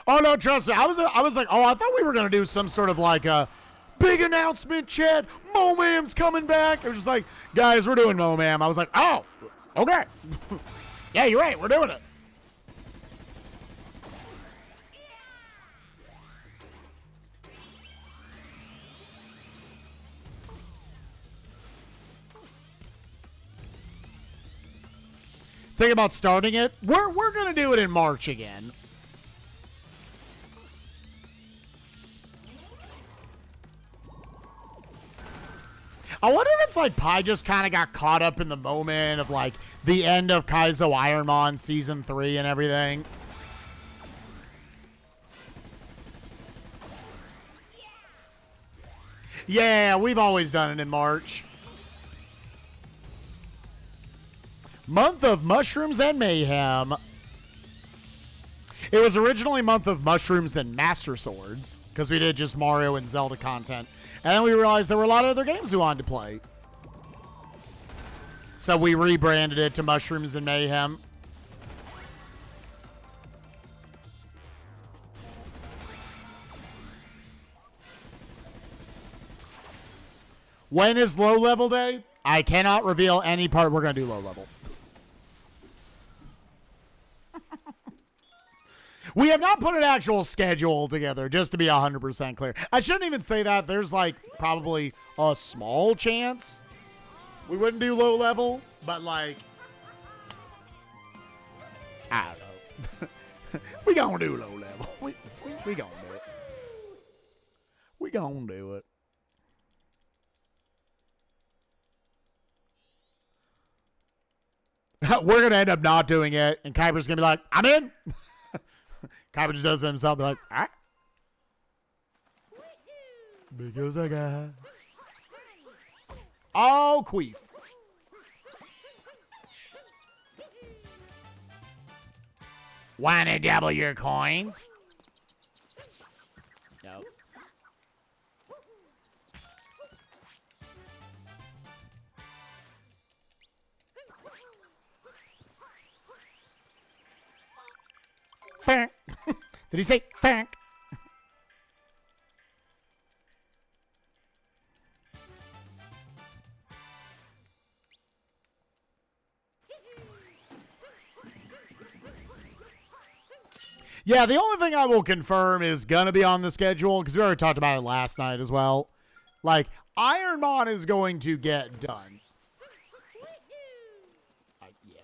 Oh, no, trust me. I was like, oh, I thought we were going to do some sort of like a big announcement, Chad. Momam's coming back. It was just like, guys, we're doing Momam. I was like, oh, okay. Yeah, you're right. We're doing it. Think about starting it. We're going to do it in March again. I wonder if it's like Pi just kind of got caught up in the moment of like the end of Kaizo Ironmon Season 3 and everything. Yeah, we've always done it in March. Month of Mushrooms and Mayhem. It was originally Month of Mushrooms and Master Swords because we did just Mario and Zelda content. And then we realized there were a lot of other games we wanted to play. So we rebranded it to Mushrooms and Mayhem. When is low level day? I cannot reveal any part. We're going to do low level. We have not put an actual schedule together, just to be 100% clear. I shouldn't even say that. There's like probably a small chance we wouldn't do low level, but like, I don't know. We gonna do low level. We gonna do it. We gonna do it. We're gonna end up not doing it, and Kuiper's gonna be like, I'm in. Kuiper just does it himself, be like, all right. Because I got. Oh, queef. Wanna double your coins? Nope. Did he say thank? Yeah, the only thing I will confirm is gonna be on the schedule, because we already talked about it last night as well. Like, Ironmon is going to get done. Yeah.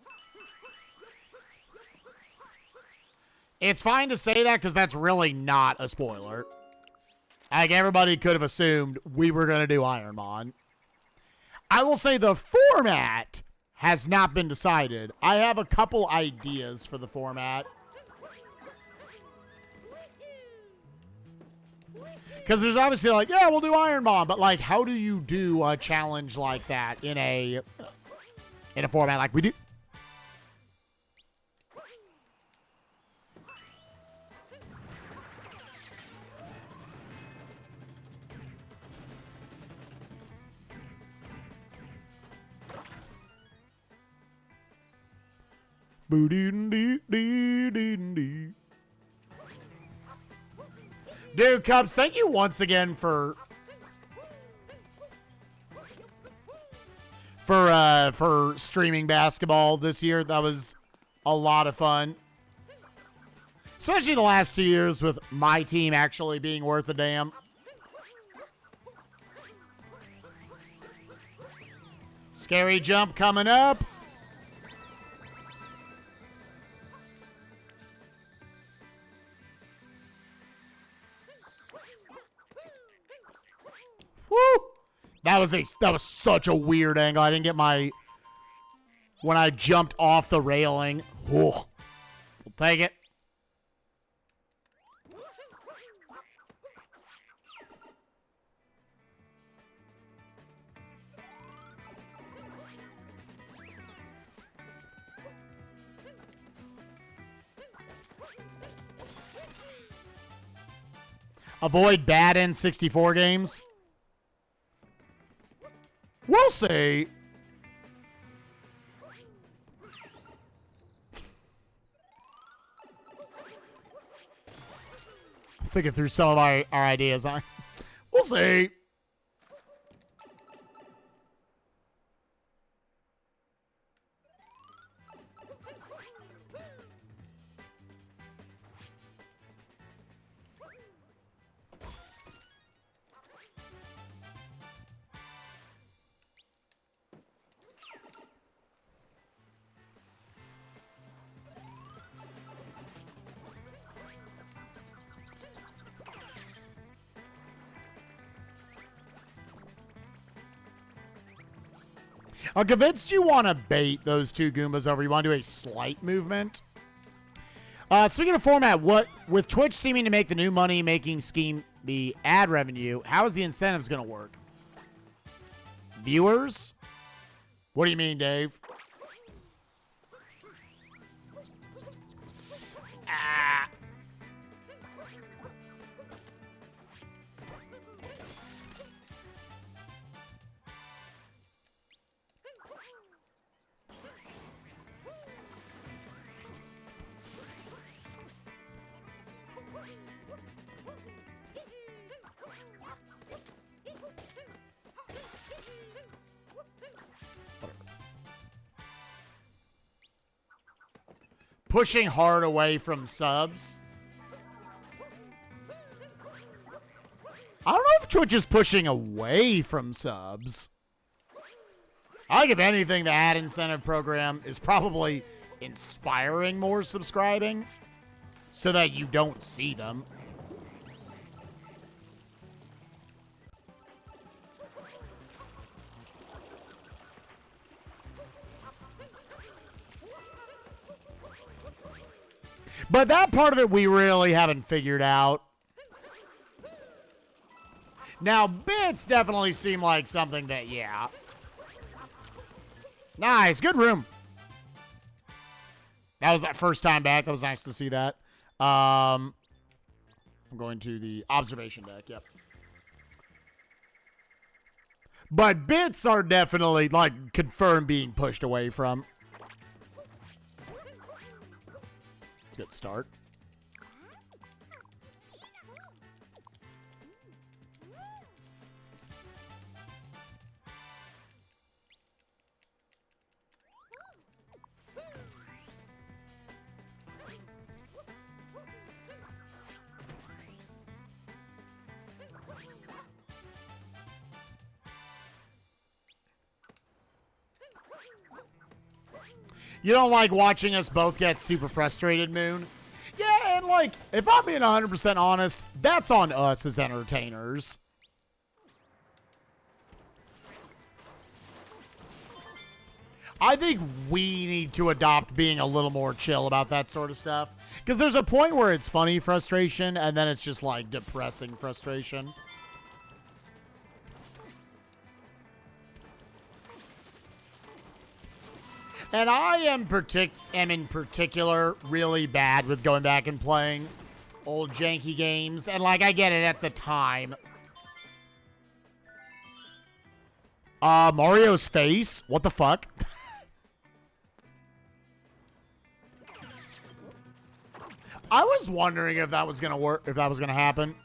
It's fine to say that because that's really not a spoiler. Like, everybody could have assumed we were going to do Ironmon. I will say the format has not been decided. I have a couple ideas for the format. Because there's obviously like, yeah, we'll do Ironmon, but like, how do you do a challenge like that in a format like we do? Boo-dee-dee-dee-dee-dee. Dude, Cubs, thank you once again for streaming basketball this year. That was a lot of fun. Especially the last 2 years with my team actually being worth a damn. Scary jump coming up. Woo! That was such a weird angle. I didn't get my when I jumped off the railing. Whew. We'll take it. Avoid bad N64 games. We'll see. Thinking through some of our ideas. We'll see. I'm convinced you want to bait those two Goombas over. You want to do a slight movement. Speaking of format, with Twitch seeming to make the new money-making scheme the ad revenue, how is the incentives going to work? Viewers? What do you mean, Dave? Ah. Pushing hard away from subs. I don't know if Twitch is pushing away from subs. I think if anything, the ad incentive program is probably inspiring more subscribing so that you don't see them. But that part of it we really haven't figured out. Now, bits definitely seem like something that, yeah. Nice, good room. That was that first time back. That was nice to see that. I'm going to the observation deck, yep. But bits are definitely, like, confirmed being pushed away from. It's a good start. You don't like watching us both get super frustrated, Moon? Yeah, and like, if I'm being 100% honest, that's on us as entertainers. I think we need to adopt being a little more chill about that sort of stuff. Because there's a point where it's funny frustration, and then it's just like depressing frustration. And I am in particular really bad with going back and playing old janky games. And, like, I get it at the time. Mario's face? What the fuck? was wondering if that was gonna work, if that was gonna happen.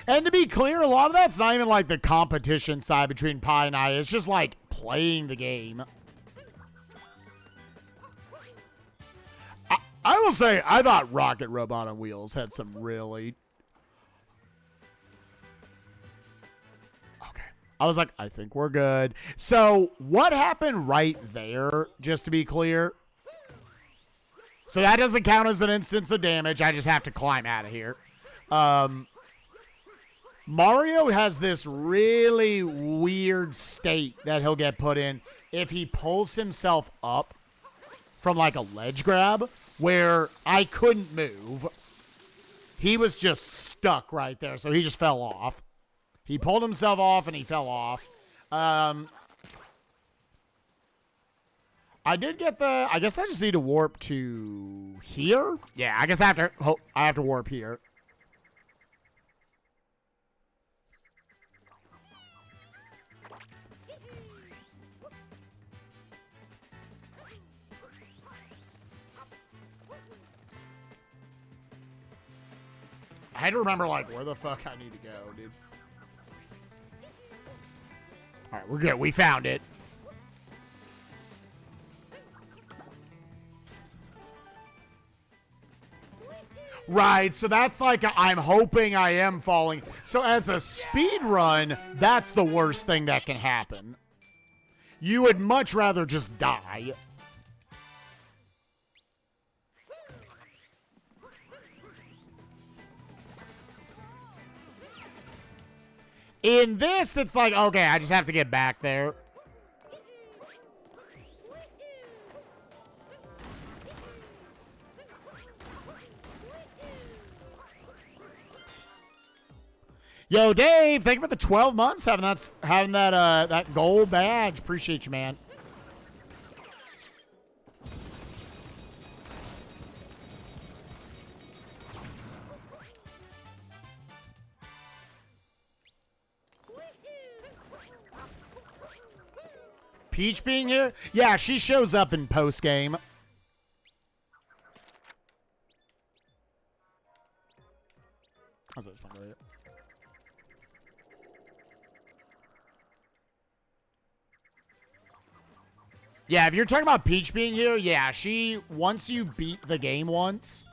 And to be clear, a lot of that's not even like the competition side between Pi and I. It's just like playing the game. I will say, I thought Rocket Robot on Wheels had some really... Okay. I was like, I think we're good. So, what happened right there, just to be clear? So that doesn't count as an instance of damage. I just have to climb out of here. Mario has this really weird state that he'll get put in if he pulls himself up from like a ledge grab where I couldn't move. He was just stuck right there, so he just fell off. He pulled himself off and he fell off. I did get the... I guess I just need to warp to here? Yeah, I guess I have to warp here. I had to remember, like, where the fuck I need to go, dude. All right, we're good. We found it. Right, so that's like I'm hoping I am falling. So as a speed run, that's the worst thing that can happen. You would much rather just die. In this, it's like, okay, I just have to get back there. Yo, Dave, thank you for the 12 months having that gold badge. Appreciate you, man. Peach being here? Yeah, she shows up in post-game. How's this one right here? Yeah, if you're talking about Peach being here, yeah, once you beat the game once,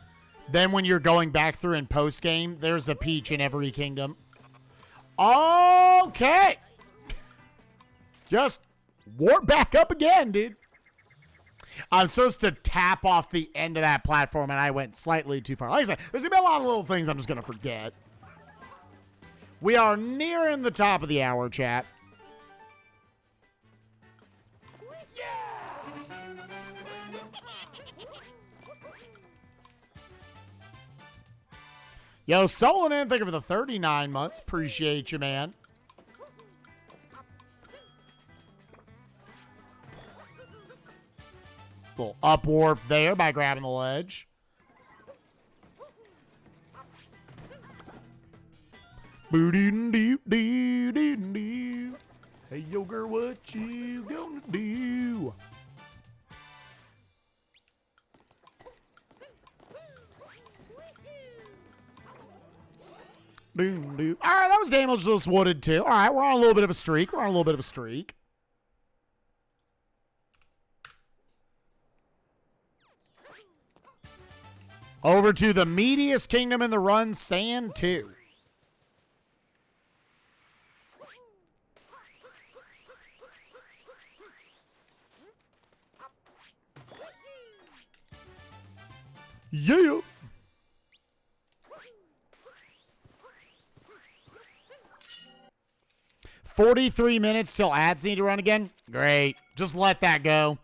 then when you're going back through in post-game, there's a Peach in every kingdom. Okay. Just warp back up again, dude. I'm supposed to tap off the end of that platform, and I went slightly too far. Like I said, there's going to be a lot of little things I'm just going to forget. We are nearing the top of the hour, chat. Yo, Solon, thank you for the 39 months. Appreciate you, man. Little up warp there by grabbing the ledge. Boo-doo-doo-doo-doo-doo. Hey, yo, girl, what you gonna do? All right, that was Damageless Wooded too. All right, we're on a little bit of a streak. Over to the meatiest kingdom in the run, Sand 2. Yeah. 43 minutes till ads need to run again. Great. Just let that go.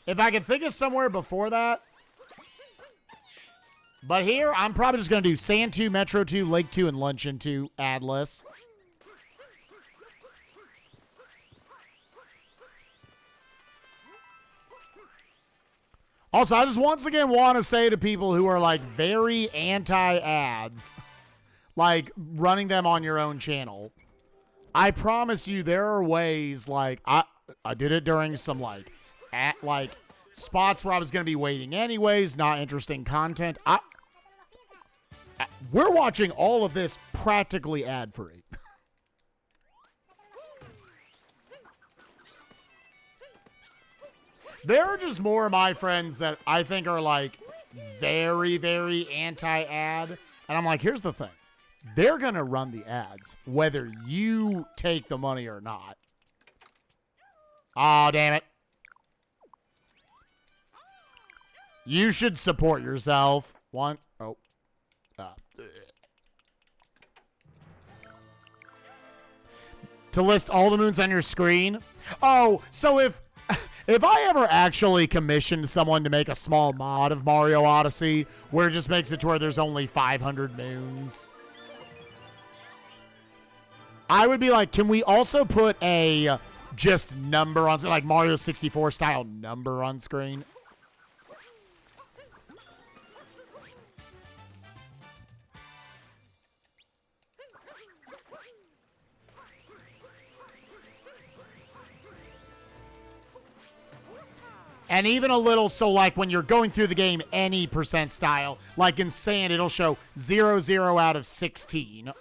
If I can think of somewhere before that. But here, I'm probably just going to do Sand 2, Metro 2, Lake 2, and Luncheon 2 adless. Also, I just once again want to say to people who are like very anti-ads, like running them on your own channel, I promise you there are ways, like I did it during some like spots where I was going to be waiting anyways, not interesting content. We're watching all of this practically ad-free. There are just more of my friends that I think are like very, very anti-ad. And I'm like, here's the thing. They're going to run the ads, whether you take the money or not. Oh, damn it. You should support yourself. To list all the moons on your screen. Oh, so if I ever actually commissioned someone to make a small mod of Mario Odyssey where it just makes it to where there's only 500 moons, I would be like, can we also put a just number on, like Mario 64 style number on screen? And even a little, so like when you're going through the game, any percent style, like in Sand, it'll show 0, 0 out of 16.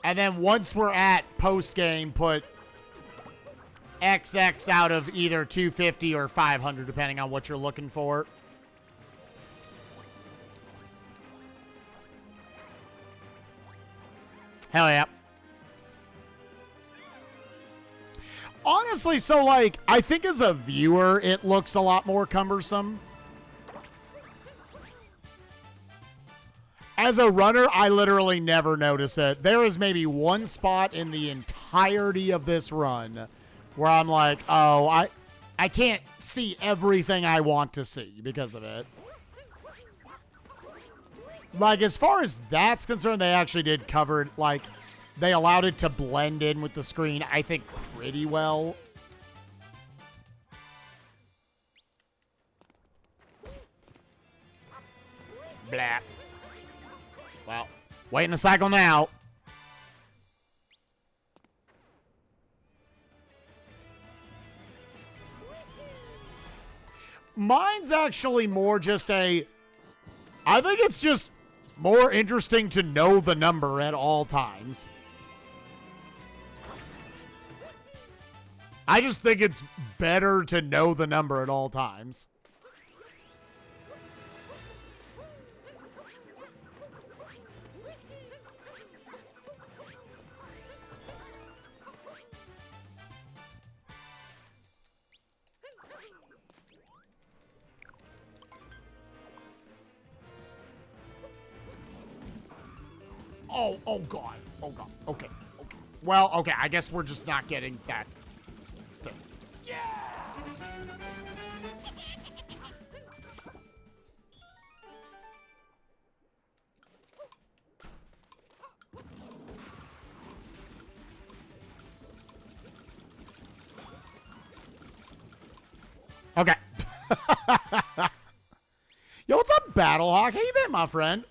And then once we're at post-game, put XX out of either 250 or 500, depending on what you're looking for. Hell yeah. Honestly, so like, I think as a viewer, it looks a lot more cumbersome. As a runner, I literally never notice it. There is maybe one spot in the entirety of this run where I'm like, oh, I can't see everything I want to see because of it. Like, as far as that's concerned, they actually did cover it. Like, they allowed it to blend in with the screen, I think, pretty well. Blah. Well, waiting a cycle now. Mine's actually more just I think it's just more interesting to know the number at all times. I just think it's better to know the number at all times. Oh God. Oh God. Okay. Well, okay, I guess we're just not getting that thing. Yeah! Okay. Yo, what's up, Battlehawk? How you been, my friend?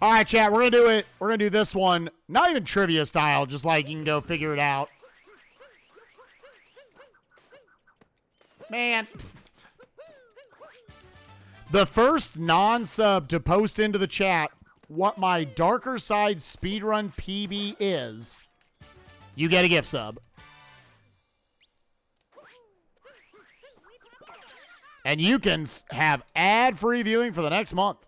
All right, chat, we're gonna do it. We're gonna do this one, not even trivia style, just like you can go figure it out. Man. The first non-sub to post into the chat what my darker side speedrun PB is you get a gift sub. And you can have ad-free viewing for the next month.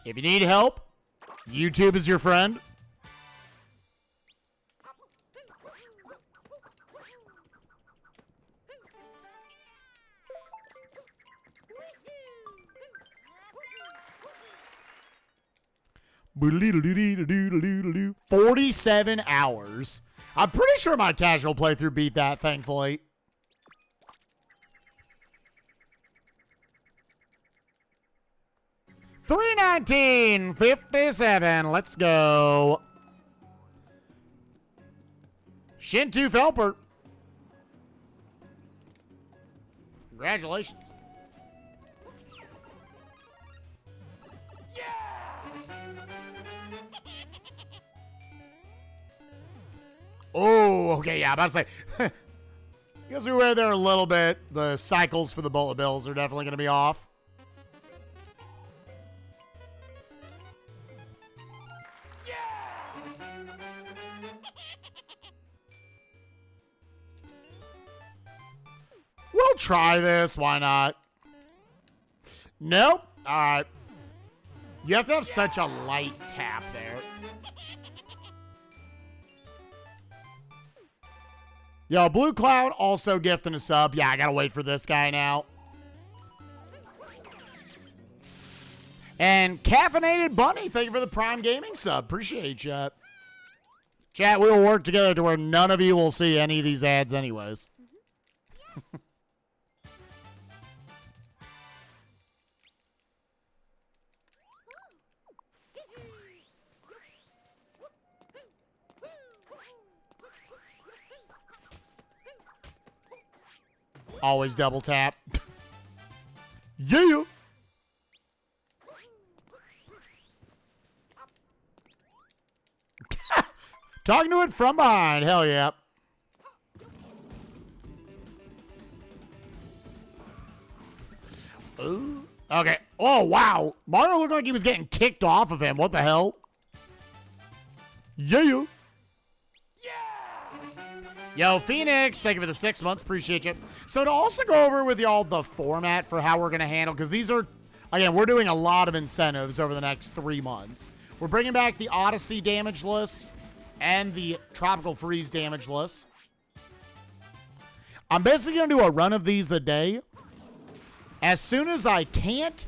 If you need help, YouTube is your friend. Boodle-dee-doo-doo-doo-doo-doo-doo. 47 hours. I'm pretty sure my casual playthrough beat that, thankfully. $319.57. Let's go. Shintu Felper. Congratulations. Oh, okay, yeah, I'm about to say. Because we were there a little bit. The cycles for the bullet bills are definitely going to be off. Yeah! We'll try this. Why not? Nope. All right. You have to have such a light tap there. Yo, Blue Cloud also gifting a sub. Yeah, I gotta wait for this guy now. And Caffeinated Bunny, thank you for the Prime Gaming sub. Appreciate you. Chat, we will work together to where none of you will see any of these ads anyways. Always double tap. Yeah. Talking to it from behind. Hell yeah. Ooh. Okay. Oh, wow. Mario looked like he was getting kicked off of him. What the hell? Yeah. Yo, Phoenix, thank you for the 6 months. Appreciate you. So to also go over with y'all the format for how we're going to handle, because these are, again, we're doing a lot of incentives over the next 3 months. We're bringing back the Odyssey Damageless and the Tropical Freeze Damageless. I'm basically going to do a run of these a day. As soon as I can't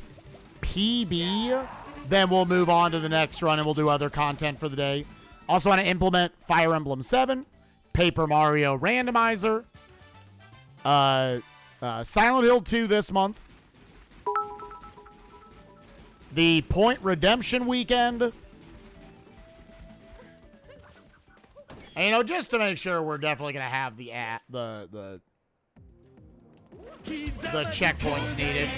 PB, then we'll move on to the next run and we'll do other content for the day. Also want to implement Fire Emblem 7. Paper Mario Randomizer. Silent Hill 2 this month. The Point Redemption Weekend. And, you know, just to make sure we're definitely going to have the checkpoints needed.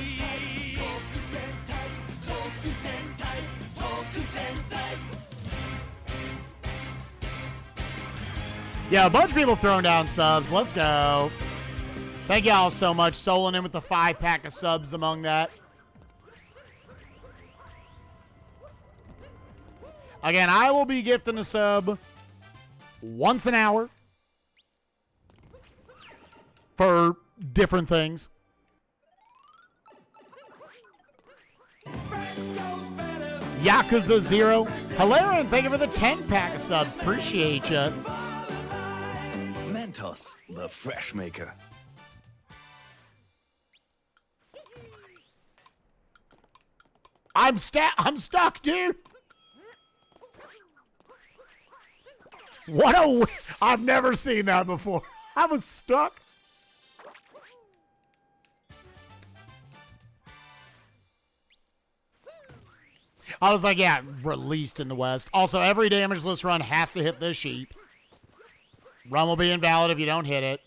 Yeah, a bunch of people throwing down subs. Let's go. Thank y'all so much. Soling in with the 5-pack of subs among that. Again, I will be gifting a sub once an hour for different things. Yakuza 0. Hilarion, thank you for the 10-pack of subs. Appreciate you. The Fresh Maker. I'm stuck, dude. I've never seen that before. I was stuck. I was like, yeah, released in the West. Also, every Damageless run has to hit this sheet. Run will be invalid if you don't hit it.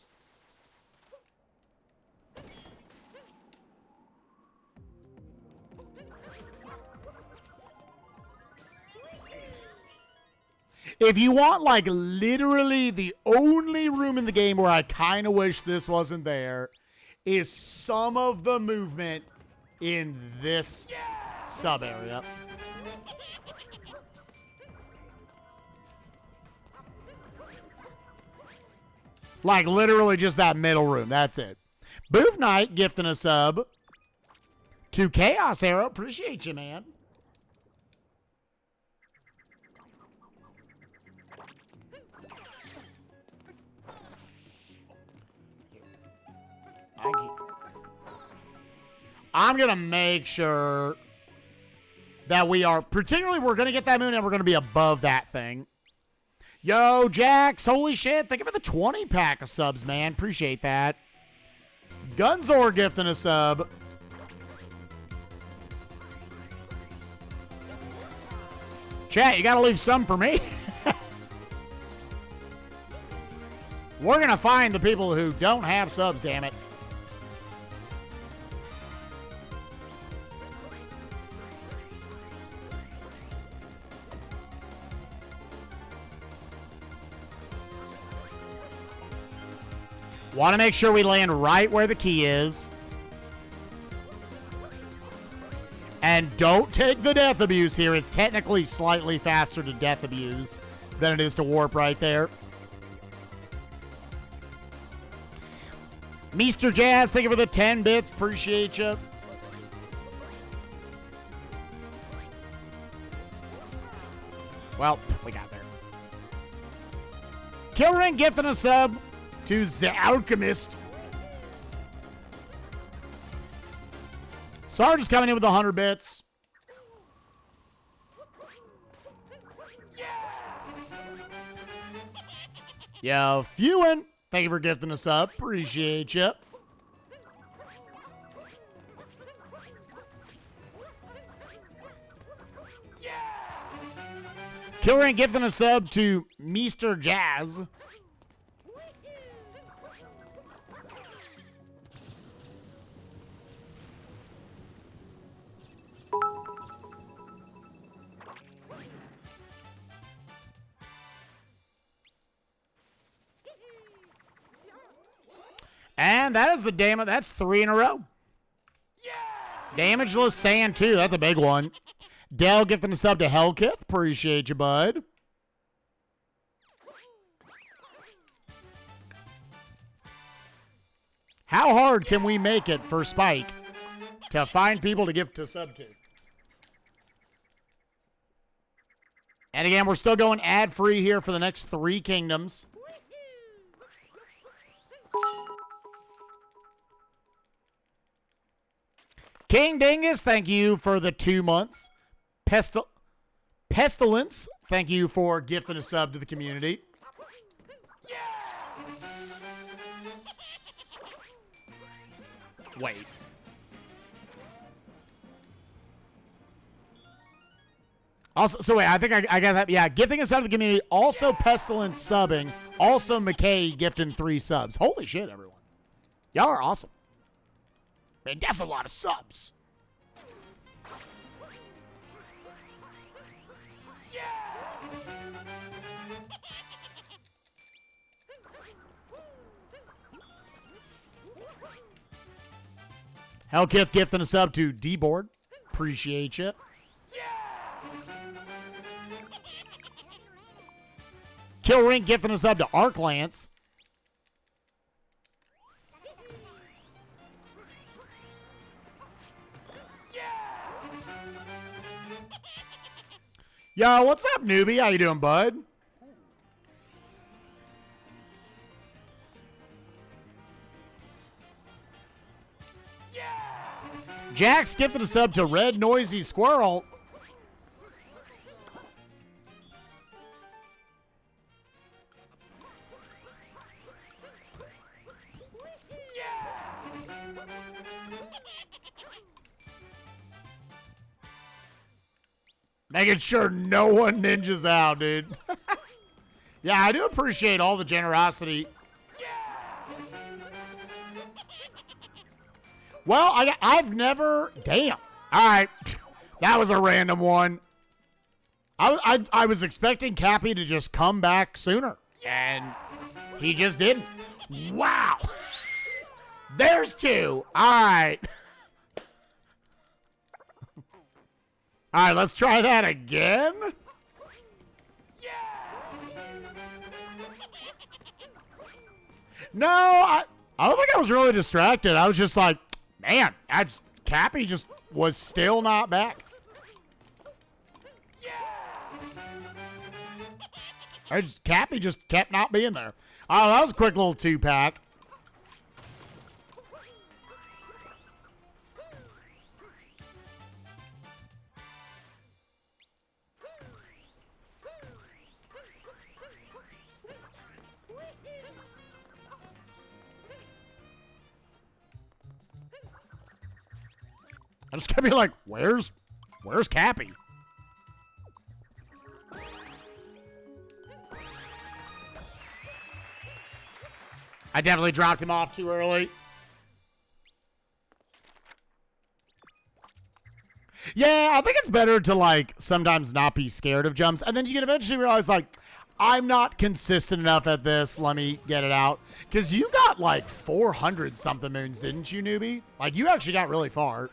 If you want, like, literally the only room in the game where I kind of wish this wasn't there is some of the movement in this sub area. Like, literally just that middle room. That's it. Booth Knight gifting a sub to Chaos Arrow. Appreciate you, man. I'm going to make sure that we are, particularly we're going to get that moon and we're going to be above that thing. Yo, Jax, holy shit. Thank you for the 20-pack of subs, man. Appreciate that. Gunzor gifting a sub. Chat, you got to leave some for me. We're going to find the people who don't have subs, damn it. Want to make sure we land right where the key is. And don't take the death abuse here. It's technically slightly faster to death abuse than it is to warp right there. Mr. Jazz, thank you for the 10 bits. Appreciate you. Well, we got there. Killring gifting a sub to The Alchemist. Sarge is coming in with 100 bits. Yo, Fewen, thank you for gifting us up. Appreciate you. Killrain gifting a sub to Mr. Jazz. And that is the damage. That's 3 in a row. Damageless Sand 2. That's a big one. Dell gifting a sub to Hellkith. Appreciate you, bud. How hard can we make it for Spike to find people to gift a sub to? And again, we're still going ad-free here for the next 3 kingdoms. King Dingus, thank you for the 2 months. Pestilence, thank you for gifting a sub to the community. Wait. Also, so wait, I think I got that. Yeah, gifting a sub to the community. Also Pestilence subbing. Also McKay gifting 3 subs. Holy shit, everyone. Y'all are awesome. Man, that's a lot of subs. Hellkith gifting a sub to D-Board. Appreciate you. Killrink gifting a sub to Arclance. Yo, what's up, newbie? How you doing, bud? Jack gifted a sub to Red Noisy Squirrel. Making sure no one ninjas out, dude. Yeah, I do appreciate all the generosity. Well, I've never... Damn. All right. That was a random one. I was expecting Cappy to just come back sooner. And he just didn't. Wow. There's 2. All right. All right, let's try that again. No, I don't think I was really distracted. I was just like, man, Cappy just was still not back. Cappy just kept not being there. Oh, that was a quick little 2-pack. I just kept being like, where's Cappy? I definitely dropped him off too early. Yeah, I think it's better to, like, sometimes not be scared of jumps. And then you can eventually realize, like, I'm not consistent enough at this. Let me get it out. Because you got, like, 400-something moons, didn't you, newbie? Like, you actually got really far.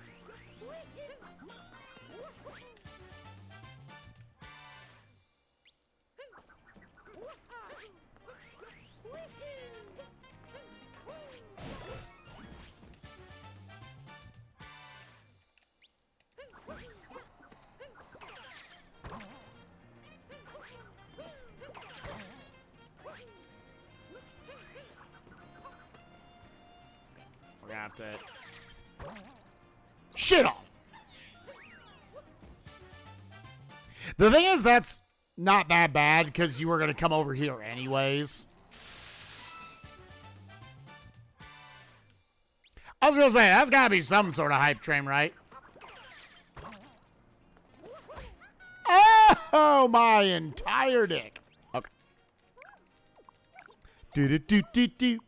Have to shit on. The thing is, that's not that bad because you were going to come over here anyways. I was going to say, that's got to be some sort of hype train, right? Oh, my entire dick. Okay. Do-do-do-do-do.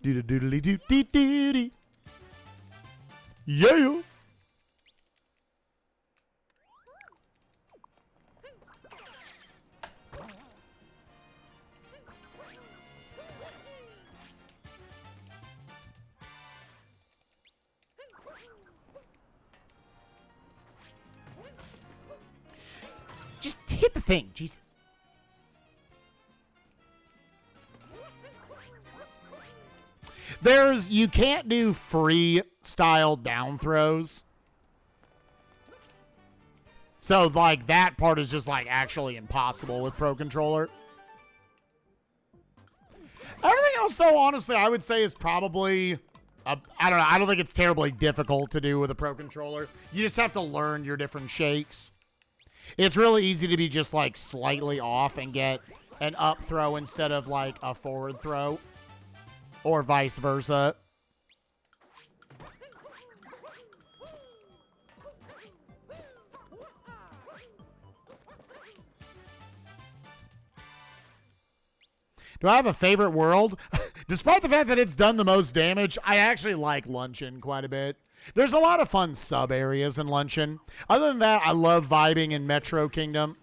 Do-do-doodly-do-dee-dee-dee. Yeah. Just hit the thing, Jesus. You can't do free style down throws. So, like, that part is just, like, actually impossible with Pro Controller. Everything else, though, honestly, I would say is probably, I don't know, I don't think it's terribly difficult to do with a Pro Controller. You just have to learn your different shakes. It's really easy to be just, like, slightly off and get an up throw instead of, like, a forward throw. Or vice versa. Do I have a favorite world? Despite the fact that it's done the most damage, I actually like Luncheon quite a bit. There's a lot of fun sub-areas in Luncheon. Other than that, I love vibing in Metro Kingdom.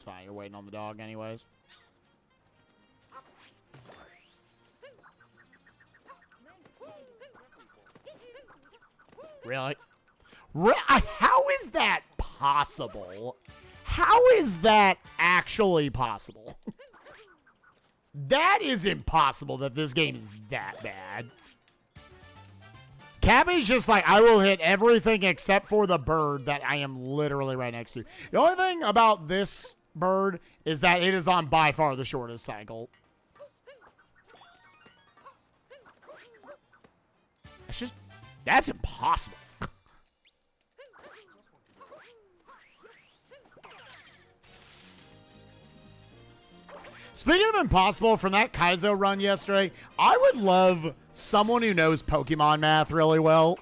Fine, you're waiting on the dog anyways. Really? How is that possible? How is that actually possible? That is impossible that this game is that bad. Cappy's just like, I will hit everything except for the bird that I am literally right next to. The only thing about this bird is that it is on by far the shortest cycle. It's just, that's impossible. Speaking of impossible, from that Kaizo run yesterday, I would love someone who knows Pokemon math really well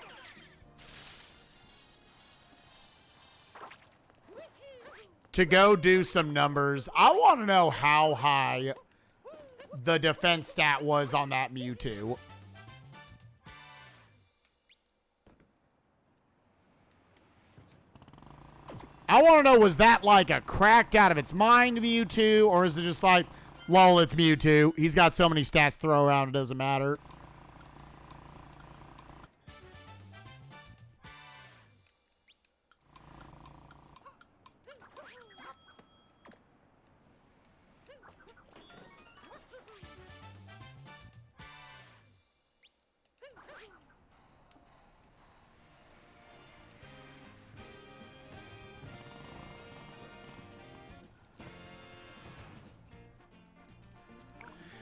to go do some numbers. I want to know how high the defense stat was on that Mewtwo. I want to know, was that like a cracked out of its mind Mewtwo, or is it just like, Lol, it's Mewtwo. He's got so many stats to throw around, it doesn't matter.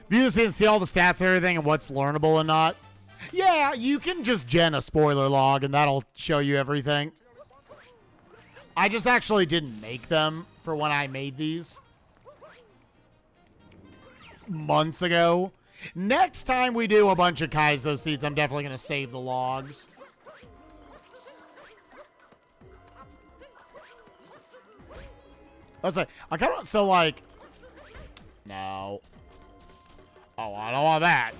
You just see all the stats and everything and what's learnable and not. Yeah, you can just gen a spoiler log and that'll show you everything. I just actually didn't make them for when I made these months ago. Next time we do a bunch of Kaizo seeds, I'm definitely going to save the logs. I was like, I kind of, so like, no. Oh, I don't want that.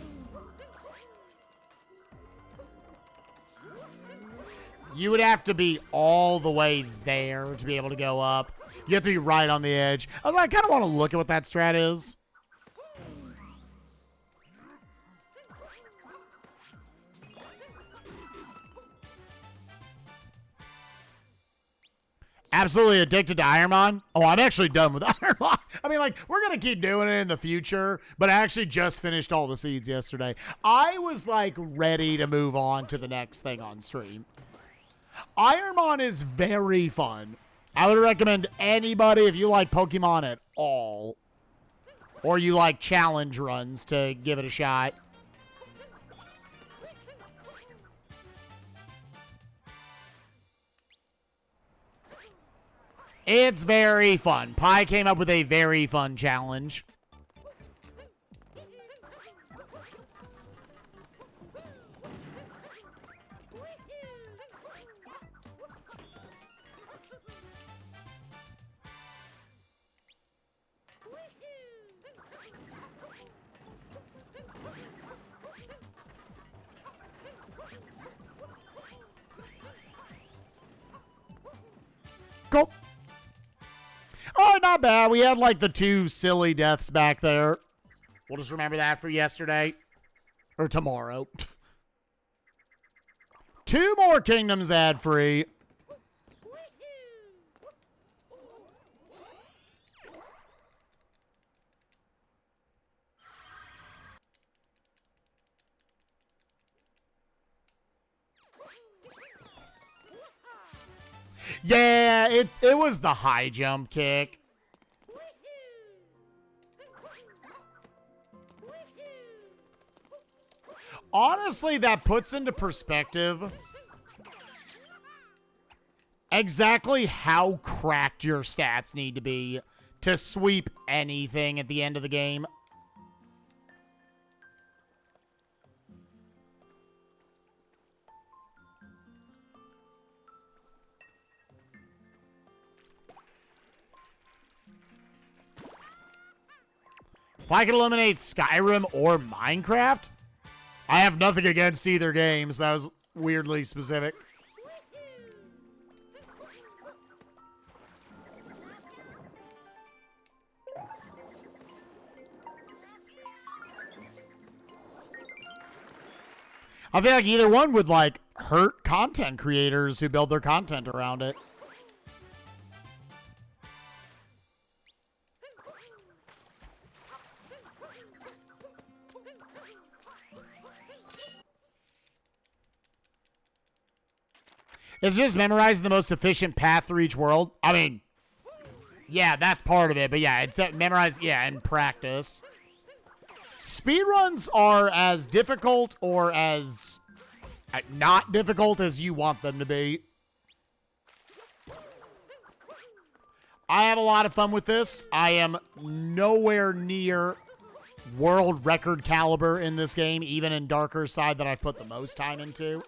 You would have to be all the way there to be able to go up. You have to be right on the edge. I was like, I kind of want to look at what that strat is. Absolutely addicted to Ironmon. Oh, I'm actually done with Ironmon. I mean, like, we're going to keep doing it in the future, but I actually just finished all the seeds yesterday. I was, like, ready to move on to the next thing on stream. Ironmon is very fun. I would recommend anybody, if you like Pokemon at all, or you like challenge runs, to give it a shot. It's very fun. Pi came up with a very fun challenge. Cool. Oh, not bad. We had like the 2 silly deaths back there. We'll just remember that for yesterday. Or tomorrow. 2 more kingdoms ad-free. Yeah, it was the high jump kick. Honestly, that puts into perspective exactly how cracked your stats need to be to sweep anything at the end of the game. If I could eliminate Skyrim or Minecraft, I have nothing against either games. That was weirdly specific. I feel like either one would, like, hurt content creators who build their content around it. It's just memorizing the most efficient path through each world. I mean, yeah, that's part of it. But yeah, it's memorize, yeah, and practice. Speedruns are as difficult or as not difficult as you want them to be. I have a lot of fun with this. I am nowhere near world record caliber in this game, even in Darker Side that I've put the most time into.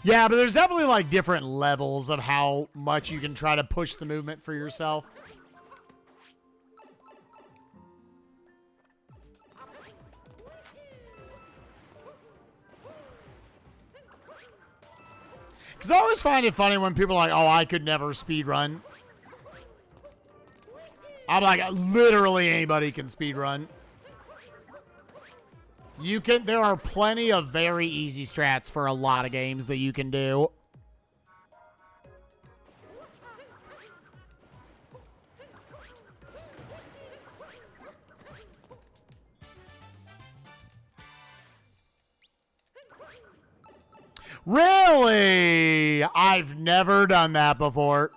Yeah, but there's definitely like different levels of how much you can try to push the movement for yourself. Because I always find it funny when people are like, oh, I could never speedrun. I'm like, literally anybody can speedrun. You can, there are plenty of very easy strats for a lot of games that you can do. Really? I've never done that before.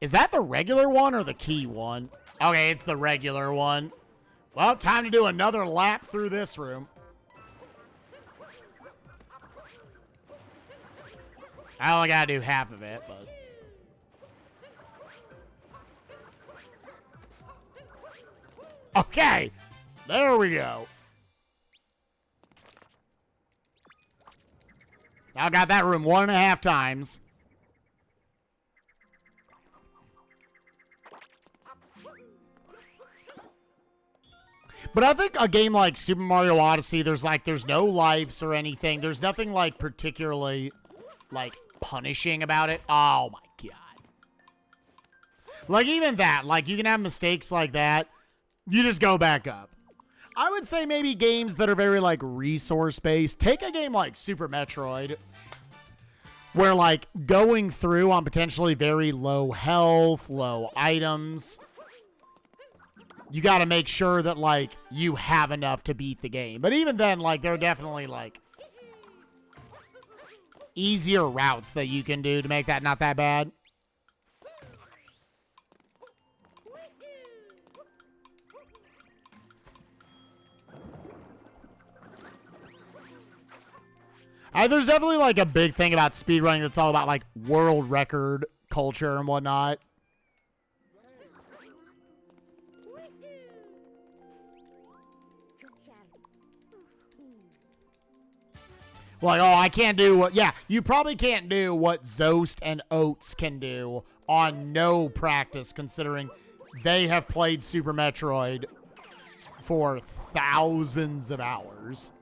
Is that the regular one or the key one? Okay, it's the regular one. Well, time to do another lap through this room. I only gotta do half of it, but... Okay, there we go. I got that room 1.5 times. But I think a game like Super Mario Odyssey, there's no lives or anything. There's nothing like particularly like punishing about it. Oh my god. Like even that, like you can have mistakes like that. You just go back up. I would say maybe games that are very like resource based. Take a game like Super Metroid, where like going through on potentially very low health, low items, you got to make sure that like you have enough to beat the game. But even then, like there are definitely like easier routes that you can do to make that not that bad. There's definitely like a big thing about speedrunning that's all about like world record culture and whatnot. Like, oh, I can't do what... Yeah, you probably can't do what Zost and Oats can do on no practice, considering they have played Super Metroid for thousands of hours.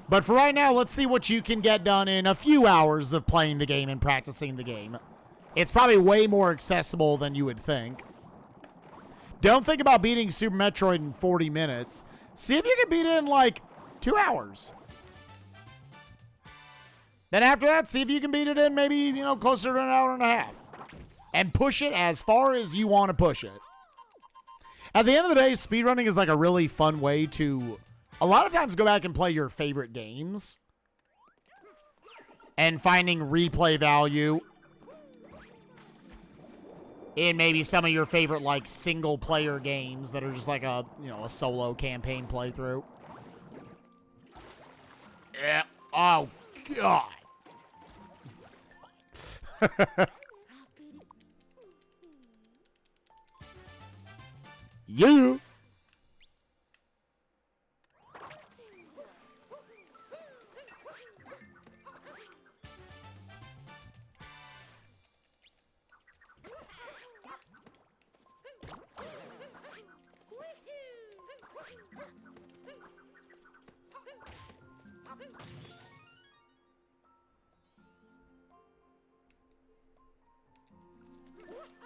But for right now, let's see what you can get done in a few hours of playing the game and practicing the game. It's probably way more accessible than you would think. Don't think about beating Super Metroid in 40 minutes. See if you can beat it in like 2 hours. Then after that, see if you can beat it in maybe, you know, closer to an hour and a half. And push it as far as you want to push it. At the end of the day, speedrunning is like a really fun way to... A lot of times go back and play your favorite games. And finding replay value in maybe some of your favorite like single player games that are just like a, you know, a solo campaign playthrough. Yeah. Oh god. It's fine. You.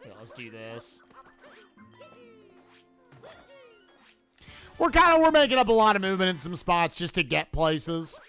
Here, let's do this. We're making up a lot of movement in some spots just to get places.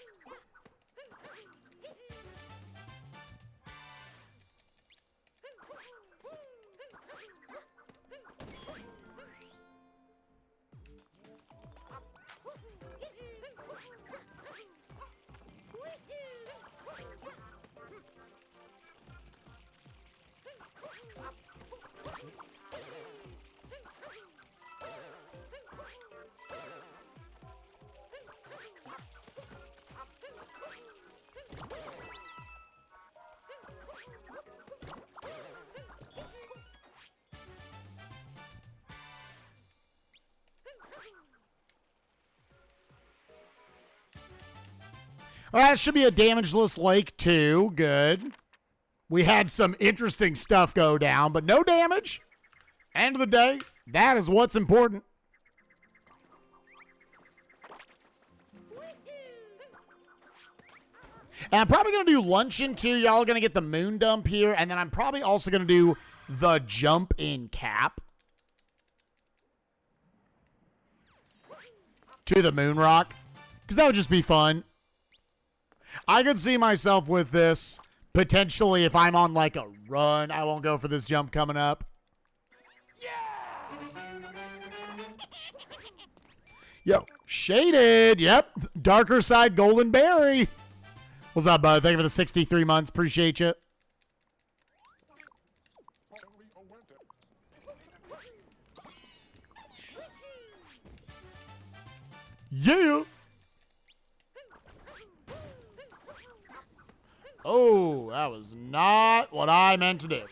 All right, it should be a damageless lake too. Good. We had some interesting stuff go down, but no damage. End of the day, that is what's important. And I'm probably going to do Luncheon too. Y'all are going to get the moon dump here. And then I'm probably also going to do the jump in cap to the moon rock. Because that would just be fun. I could see myself with this potentially if I'm on like a run. I won't go for this jump coming up. Yo, shaded. Yep. Darker side golden berry. What's up, bud? Thank you for the 63 months. Appreciate you. Yeah. Oh, that was not what I meant to do.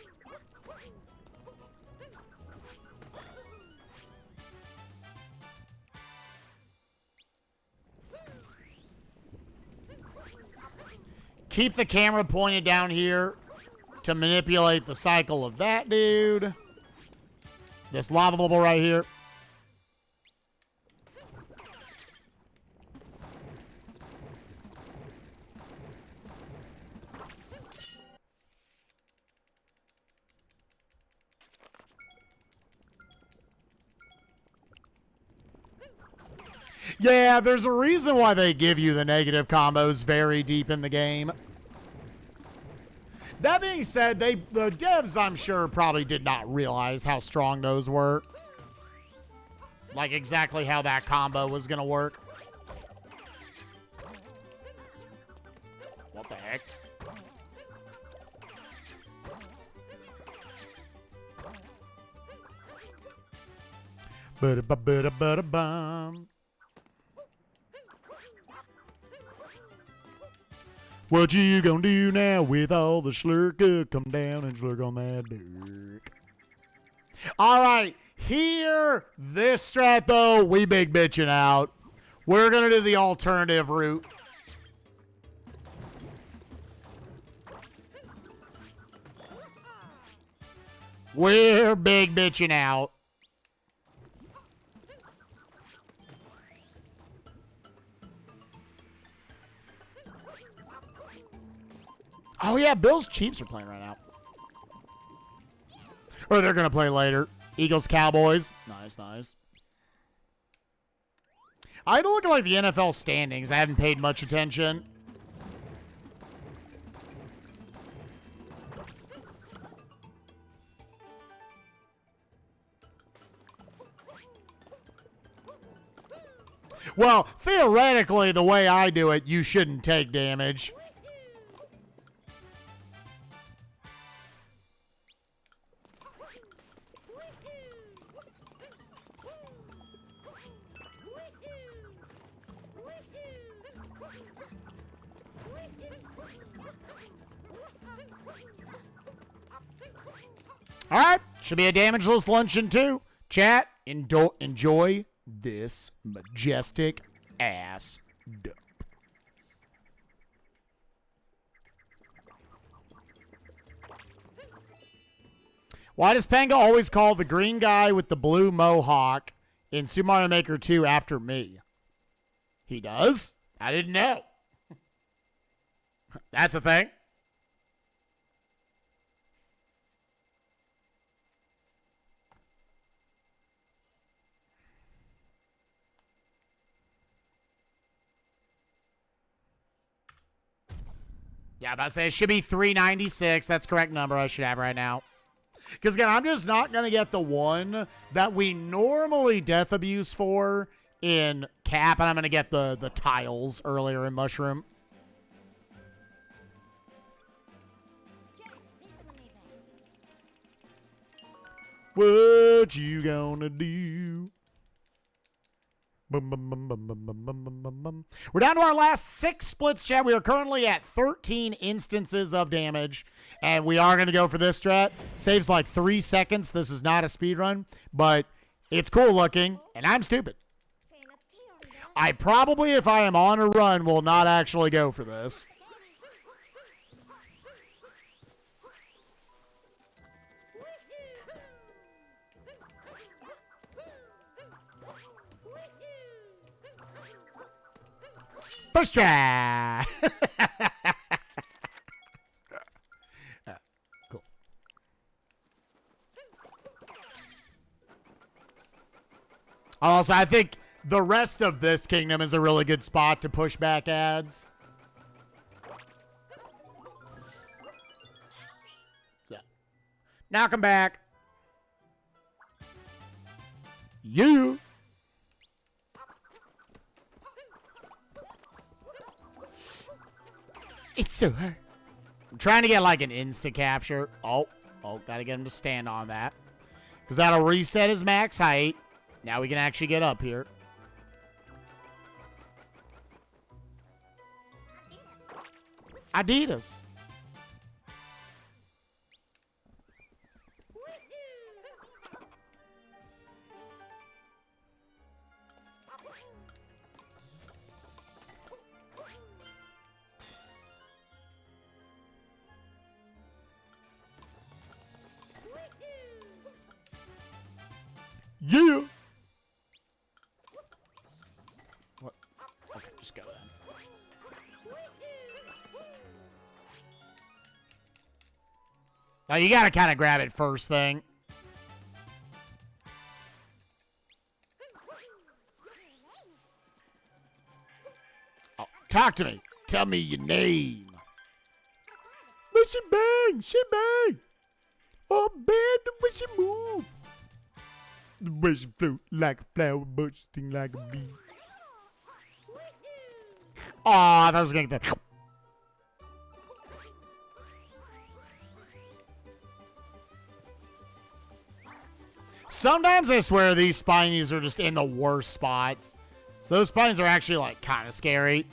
Keep the camera pointed down here to manipulate the cycle of that dude. This lava bubble right here. Yeah, there's a reason why they give you the negative combos very deep in the game. That being said, the devs, I'm sure, probably did not realize how strong those were. Like, exactly how that combo was going to work. What the heck? Ba-da-ba-ba-da-ba-da-bum. What you gonna do now with all the slurk? Come down and slurk on that dick. All right, here, this strat, though, we big bitching out. We're gonna do the alternative route. We're big bitching out. Oh, yeah, Bills Chiefs are playing right now. Or they're going to play later. Eagles Cowboys. Nice, nice. I had to look at like the NFL standings. I haven't paid much attention. Well, theoretically, the way I do it, you shouldn't take damage. All right, should be a damageless luncheon too. Chat, enjoy this majestic ass dump. Why does Panga always call the green guy with the blue mohawk in Super Mario Maker 2 after me? He does? I didn't know. That's a thing. Yeah, I'm about to say it should be 396. That's the correct number I should have right now. Because, again, I'm just not going to get the one that we normally death abuse for in Cap, and I'm going to get the tiles earlier in Mushroom. What you gonna do? Bum, bum, bum, bum, bum, bum, bum, bum, bum. We're down to our last 6 splits, chat. We are currently at 13 instances of damage, and we are going to go for this strat. Saves like 3 seconds. This is not a speed run, but it's cool looking, and I'm stupid. I probably, if I am on a run, will not actually go for this. First try. Cool. Also, I think the rest of this kingdom is a really good spot to push back ads. So, knock them back. You. It's so hard. I'm trying to get like an insta capture. Oh, gotta get him to stand on that. Because that'll reset his max height. Now we can actually get up here. Adidas. Yeah. What? Okay, just go then. Now you gotta kind of grab it first thing. Oh, talk to me. Tell me your name. Wishy bang, she bang. Oh, man, the way she move. The way she float like a flower, but sting like a bee. Oh, I thought I was gonna get that. Sometimes I swear these spinies are just in the worst spots. So those spines are actually like kind of scary.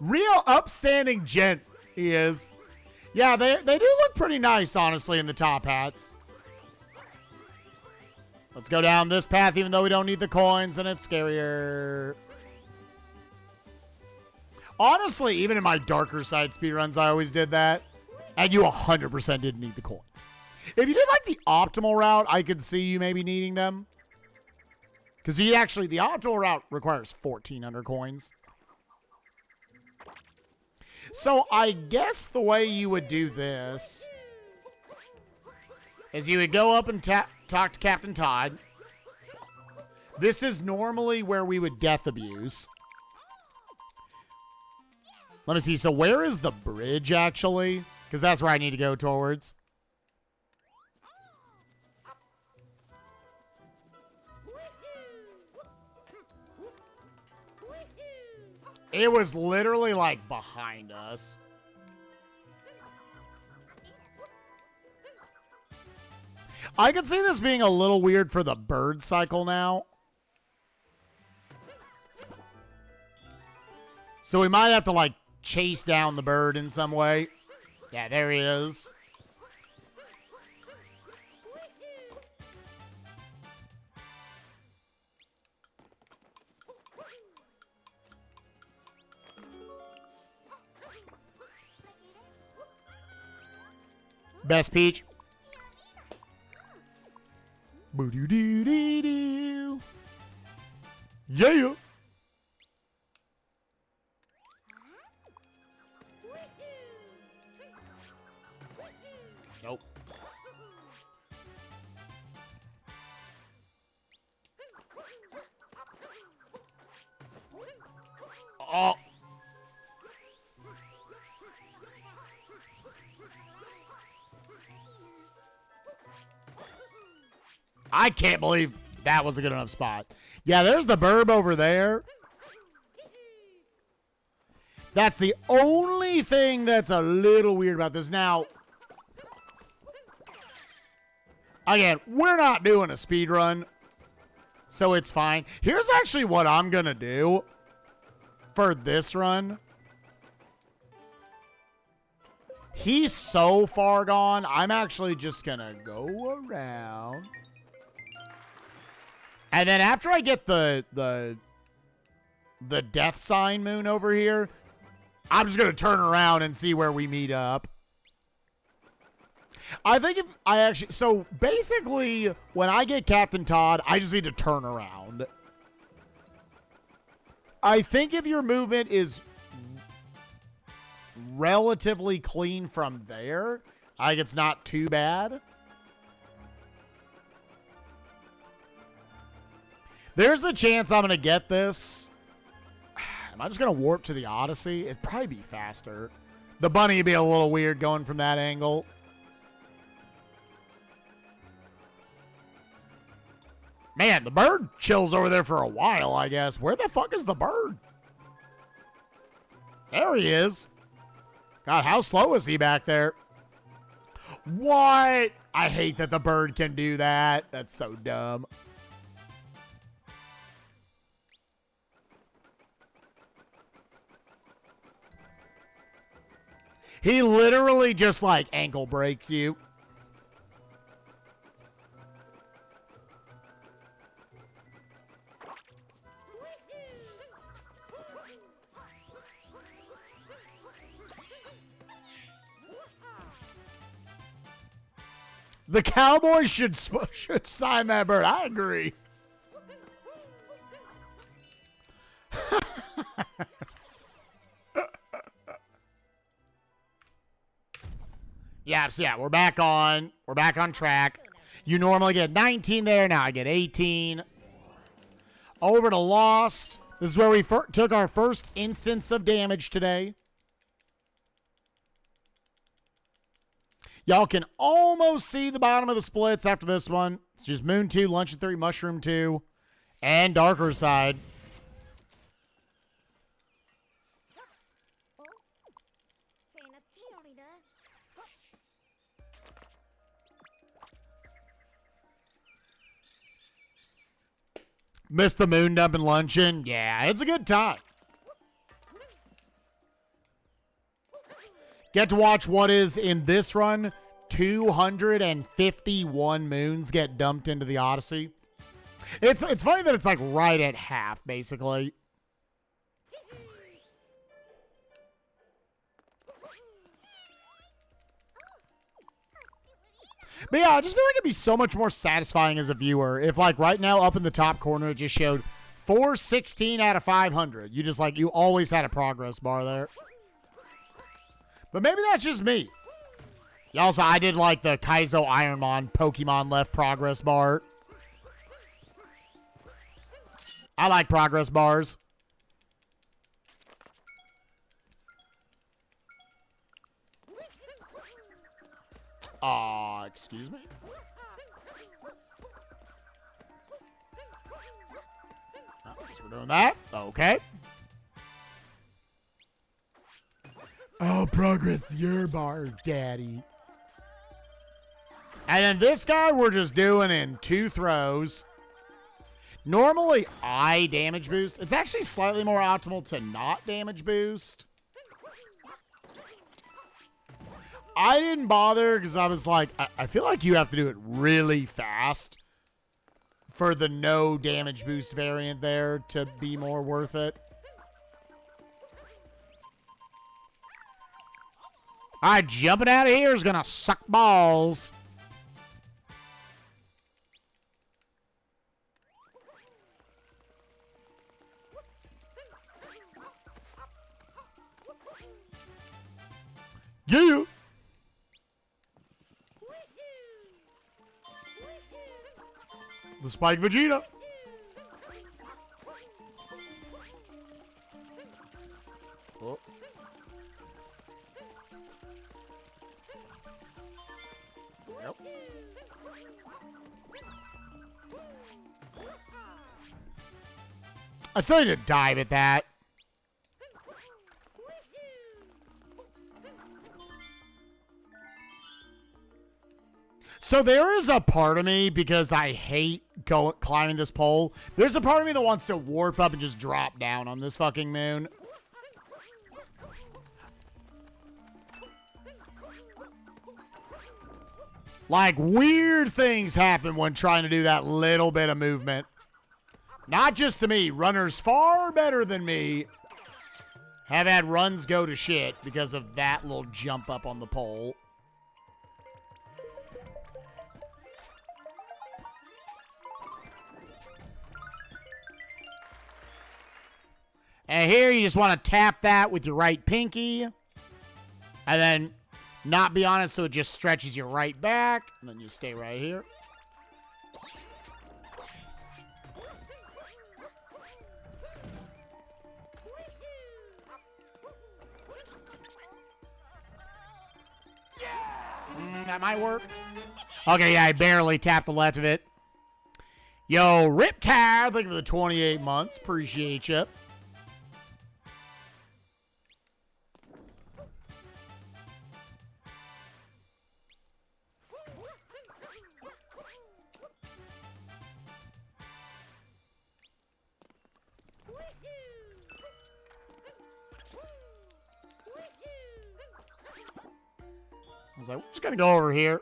Real upstanding gent he is. Yeah, they do look pretty nice, honestly, in the top hats. Let's go down this path, even though we don't need the coins, and it's scarier. Honestly, even in my darker side speedruns, I always did that. And you 100% didn't need the coins. If you did like the optimal route, I could see you maybe needing them. Because the optimal route requires 1,400 coins. So I guess the way you would do this is you would go up and talk to Captain Todd. This is normally where we would death abuse. Let me see. So where is the bridge, actually? Because that's where I need to go towards. It was literally, like, behind us. I can see this being a little weird for the bird cycle now. So we might have to, like, chase down the bird in some way. Yeah, there he is. Best Peach. Boo-doo-doo-doo-doo. Yeah. Nope. Oh. I can't believe that was a good enough spot. Yeah, there's the burb over there. That's the only thing that's a little weird about this. Now, again, we're not doing a speed run, so it's fine. Here's actually what I'm going to do for this run. He's so far gone, I'm actually just going to go around And then after I get the death sign moon over here, I'm just going to turn around and see where we meet up. I think if I actually... So, basically, when I get Captain Todd, I just need to turn around. I think if your movement is relatively clean from there, I think it's not too bad. There's a chance I'm going to get this. Am I just going to warp to the Odyssey? It'd probably be faster. The bunny would be a little weird going from that angle. Man, the bird chills over there for a while, I guess. Where the fuck is the bird? There he is. God, how slow is he back there? What? I hate that the bird can do that. That's so dumb. He literally just like ankle breaks you. The Cowboys should sign that bird. I agree. Yeah, so yeah, we're back on track. You normally get 19 there. Now I get 18. Over to Lost. This is where we took our first instance of damage today. Y'all can almost see the bottom of the splits after this one. It's just Moon 2, Luncheon 3, Mushroom 2, and Darker Side. Missed the moon dump and luncheon. Yeah, it's a good time. Get to watch what is, in this run, 251 moons get dumped into the Odyssey. It's funny that it's like right at half, basically. But yeah, I just feel like it'd be so much more satisfying as a viewer if, like, right now up in the top corner it just showed 416 out of 500. You just, like, you always had a progress bar there. But maybe that's just me. Also, I did like the Kaizo Ironmon Pokemon left progress bar. I like progress bars. Excuse me? I guess we're doing that. Okay. Oh, progress your bar, daddy. And then this guy we're just doing in 2 throws. Normally, I damage boost. It's actually slightly more optimal to not damage boost. I didn't bother because I was like, I feel like you have to do it really fast for the no damage boost variant there to be more worth it. All right, jumping out of here is going to suck balls. Yeah. The Spike Vegeta. Oh. Yep. I still need to dive at that. So there is a part of me, because I hate climbing this pole, there's a part of me that wants to warp up and just drop down on this fucking moon. Like, weird things happen when trying to do that little bit of movement. Not just to me. Runners far better than me have had runs go to shit because of that little jump up on the pole. And here you just want to tap that with your right pinky. And then not be on it so it just stretches you right back. And then you stay right here. That might work. Okay, yeah, I barely tapped the left of it. Yo, Riptire, thank you for the 28 months. Appreciate you. I was like, we're just going to go over here.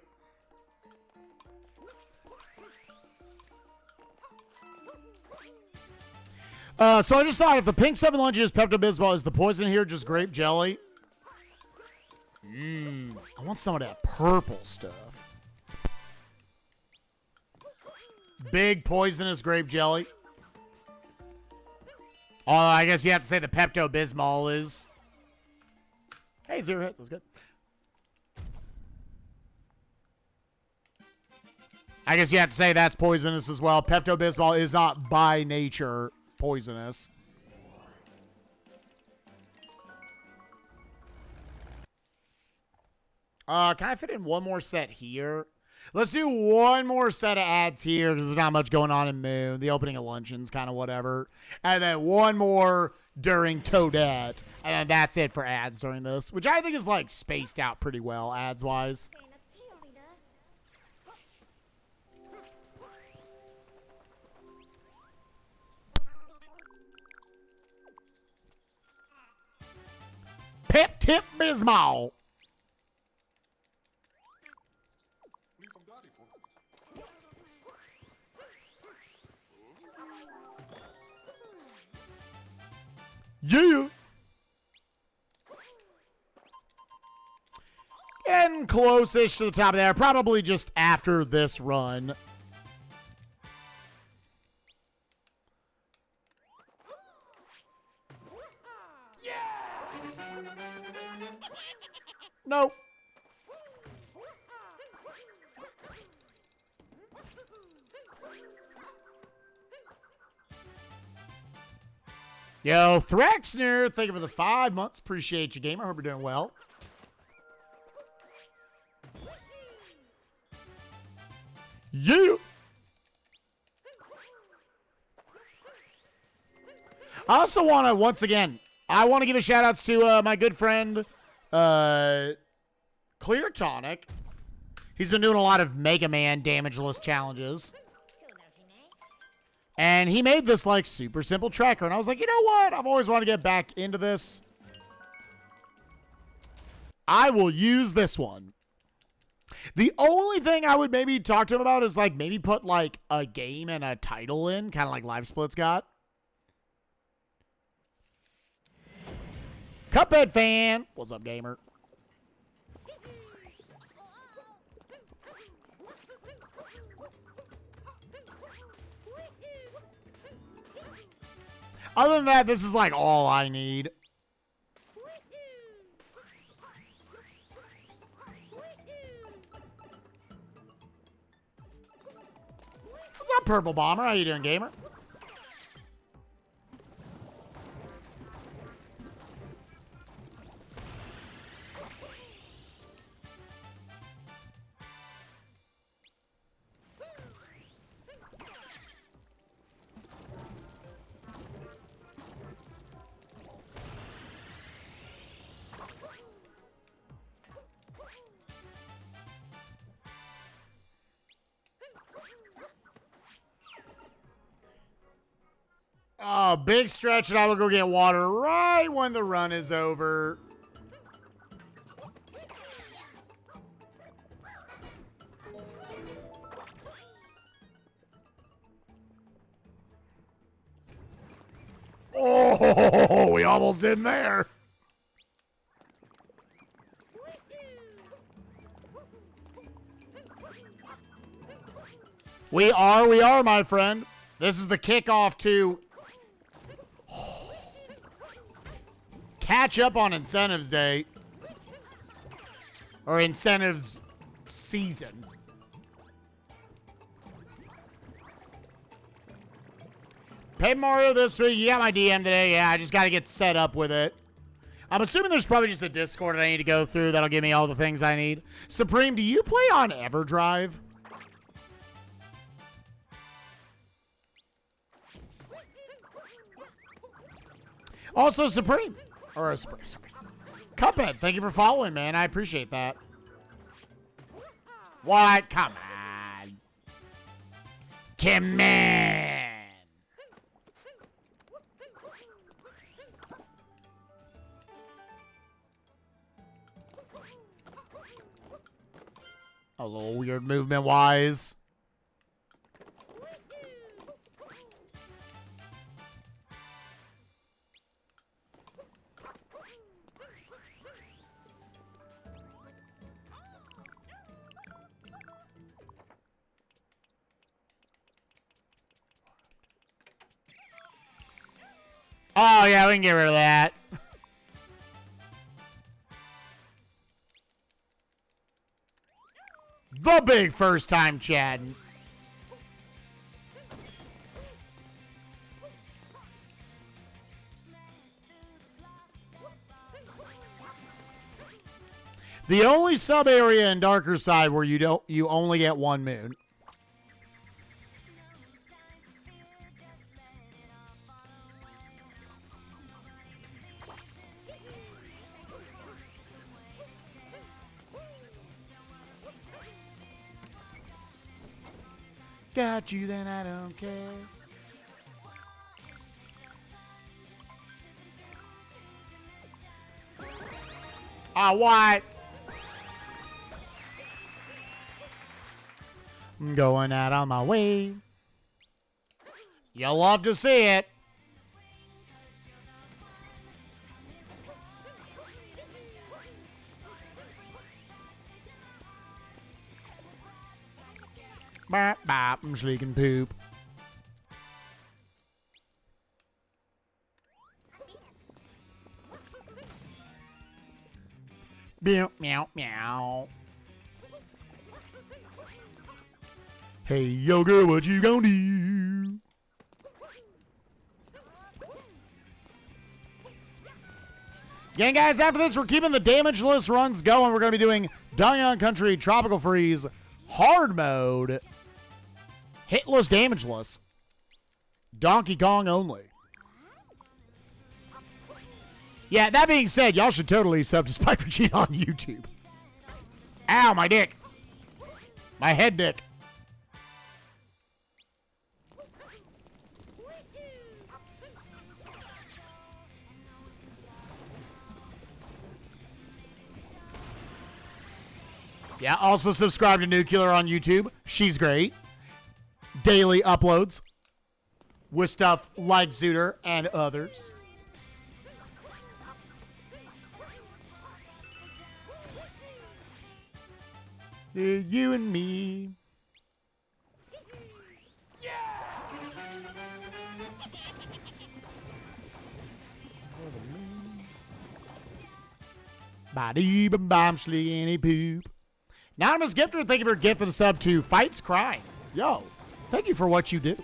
So I just thought if the pink 7 lunches Pepto-Bismol is the poison here, just grape jelly. I want some of that purple stuff. Big poisonous grape jelly. Oh, I guess you have to say the Pepto-Bismol is. Hey, 0 hits. That's good. I guess you have to say that's poisonous as well. Pepto-Bismol is not by nature poisonous. Can I fit in one more set here? Let's do one more set of ads here because there's not much going on in Moon. The opening of Luncheon's kind of whatever. And then one more during Toadette. And then that's it for ads during this, which I think is like spaced out pretty well ads-wise. Pep Tip Bismol. Yeah. Getting close-ish to the top of there. Probably just after this run. Nope. Yo, Thraxner, thank you for the 5 months. Appreciate you, gamer. Hope you're doing well. Yeah. I also want to, once again, I want to give a shout outs to my good friend, Clear Tonic. He's been doing a lot of Mega Man Damageless challenges. And he made this, like, super simple tracker. And I was like, you know what? I've always wanted to get back into this. I will use this one. The only thing I would maybe talk to him about is, like, maybe put, like, a game and a title in. Kind of like Live Split's got. Cuphead fan. What's up, gamer? Other than that, this is like all I need. What's up, Purple Bomber? How you doing, gamer? Oh, big stretch, and I will go get water right when the run is over. Oh, we almost in there. We are, my friend. This is the kickoff to catch up on incentives day. Or incentives season. Paper Mario this week. You got my DM today. Yeah, I just got to get set up with it. I'm assuming there's probably just a Discord that I need to go through that'll give me all the things I need. Supreme, do you play on EverDrive? Also, Supreme. Or Supreme. Cuphead, thank you for following, man. I appreciate that. What? Come on. Come on. A little weird movement-wise. Oh, yeah, we can get rid of that. The big first time chatting. The only sub area in Darker Side where you only get one moon. Got you, then I don't care. What? I'm going out on my way. You'll love to see it. Bop, bop, I'm sleeking poop. Meow, meow, meow. Hey, yo, girl, what you gonna do? Again, guys, after this, we're keeping the Damageless runs going. We're going to be doing Dungeon Country Tropical Freeze Hard Mode. Hitless, Damageless. Donkey Kong only. Yeah, that being said, y'all should totally sub to spikevegeta on YouTube. Ow, my dick. My head dick. Yeah, also subscribe to Nuclear on YouTube. She's great. Daily uploads with stuff like Zooter and others. You and me. Yeah. Body bam any poop. Anonymous Gifter, thank you for gifting a sub to Fights Crime. Yo, thank you for what you do.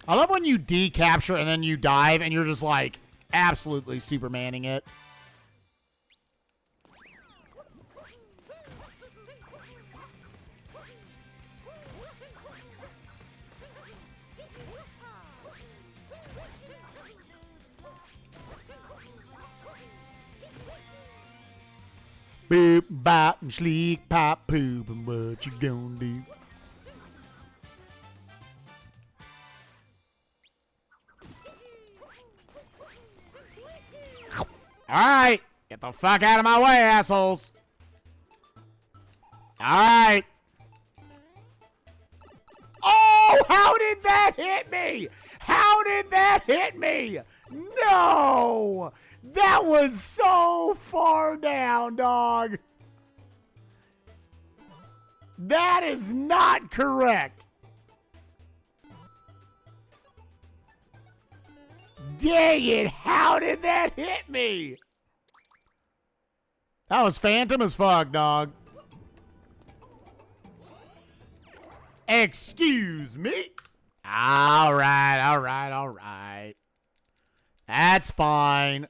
I love when you decapture and then you dive and you're just like absolutely Supermaning it. Boop, bop, and sleek, pop, poop, and what you gonna do? All right. Get the fuck out of my way, assholes. All right. Oh, how did that hit me? How did that hit me? No! That was so far down, dog. That is not correct. Dang it, how did that hit me? That was phantom as fuck, dog. Excuse me? All right. That's fine.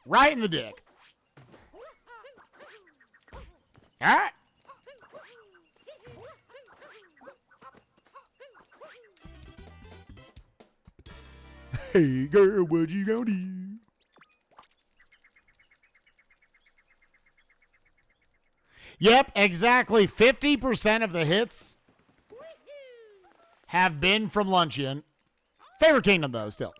Right in the dick. All right. Hey, girl, what you gonna do? Yep, exactly. 50% of the hits have been from Luncheon. Favorite kingdom, though, still.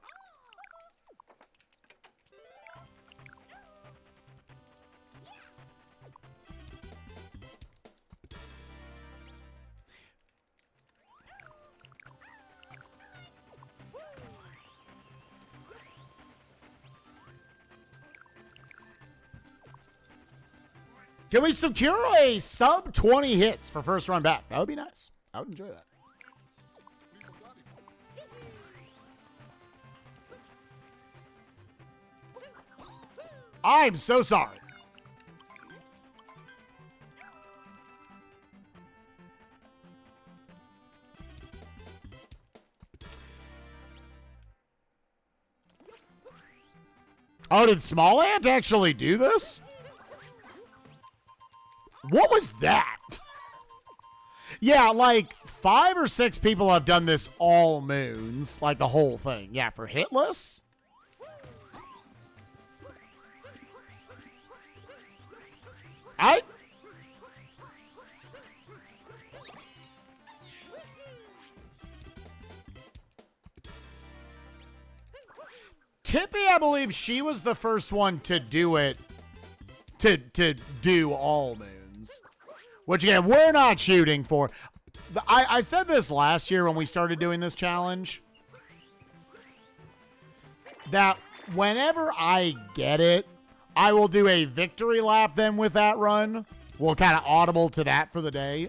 Can we secure a sub 20 hits for first run back? That would be nice. I would enjoy that. I'm so sorry. Oh, did Small Ant actually do this? What was that? Yeah, like 5 or 6 people have done this all moons, like the whole thing. Yeah, for hitless? Tippy, I believe she was the first one to do it, to do all moons. Which, again, we're not shooting for. I said this last year when we started doing this challenge, that whenever I get it, I will do a victory lap then with that run. We'll kind of audible to that for the day.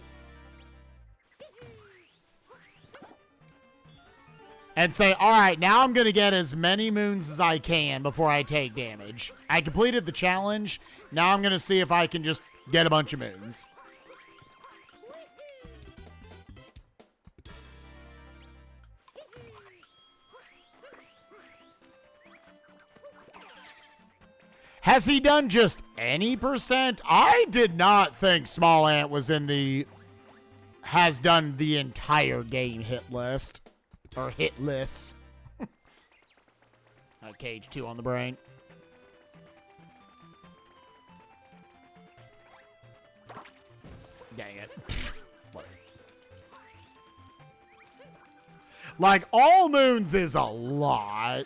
And say, all right, now I'm going to get as many moons as I can before I take damage. I completed the challenge. Now I'm going to see if I can just get a bunch of moons. Has he done just any percent? I did not think Small Ant was in the... has done the entire game hit list. Or hitless. Cage 2 on the brain. Dang it. Like, all moons is a lot.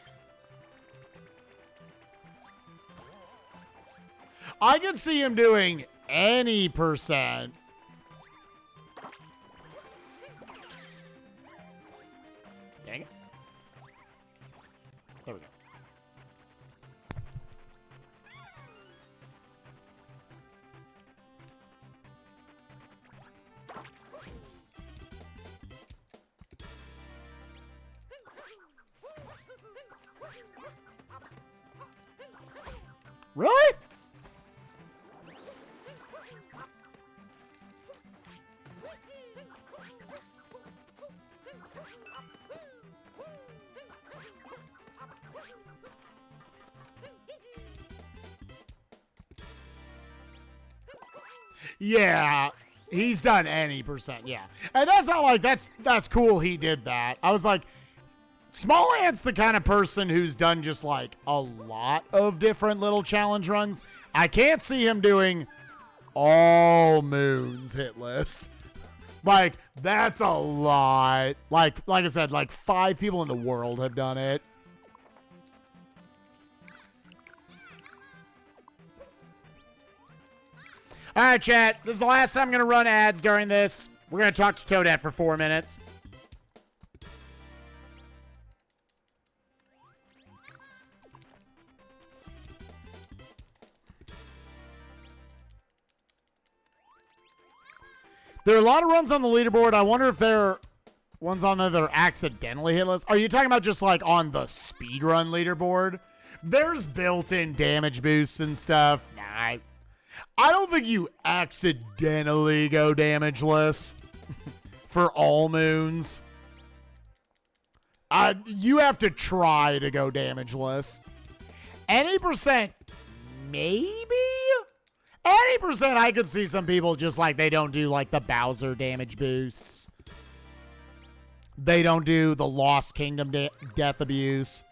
I could see him doing any percent. Dang it. There we go. Really? Yeah, he's done any percent, yeah. And that's not like, that's cool he did that. I was like, Small Ant's the kind of person who's done just like a lot of different little challenge runs. I can't see him doing all moons hit list. Like, that's a lot. Like I said, like 5 people in the world have done it. All right, chat. This is the last time I'm going to run ads during this. We're going to talk to Toadette for 4 minutes. There are a lot of runs on the leaderboard. I wonder if there are ones on there that are accidentally hitless. Are you talking about just like on the speedrun leaderboard? There's built-in damage boosts and stuff. Nah, I don't think you accidentally go damageless for all moons. You have to try to go damageless. Any percent, maybe? 80% I could see some people just like they don't do like the Bowser damage boosts. They don't do the Lost Kingdom death abuse.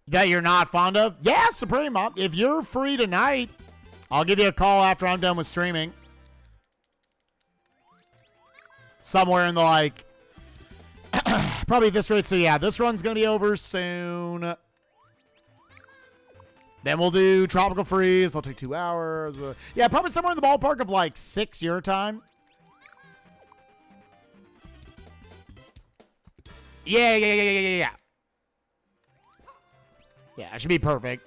That you're not fond of? Yeah, Supreme. If you're free tonight, I'll give you a call after I'm done with streaming. Somewhere in the like, probably this rate. So yeah, this run's going to be over soon. Then we'll do Tropical Freeze. They'll take 2 hours. Yeah, probably somewhere in the ballpark of like 6 your time. Yeah. Yeah, it should be perfect.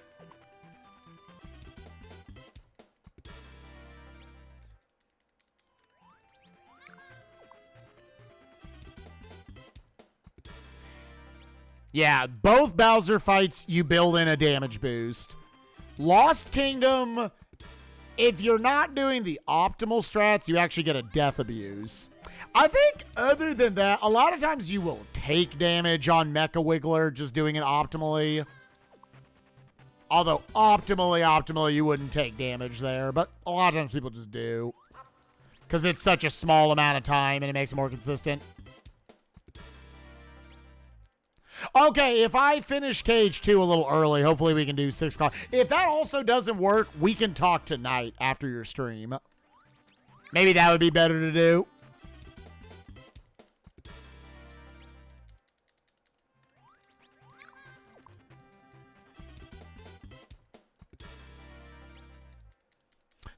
Yeah, both Bowser fights, you build in a damage boost. Lost Kingdom, if you're not doing the optimal strats, you actually get a death abuse. I think other than that, a lot of times you will take damage on Mecha Wiggler just doing it optimally. Although optimally, you wouldn't take damage there. But a lot of times people just do. Because it's such a small amount of time and it makes it more consistent. Okay, if I finish Cage 2 a little early, hopefully we can do 6 o'clock. If that also doesn't work, we can talk tonight after your stream. Maybe that would be better to do.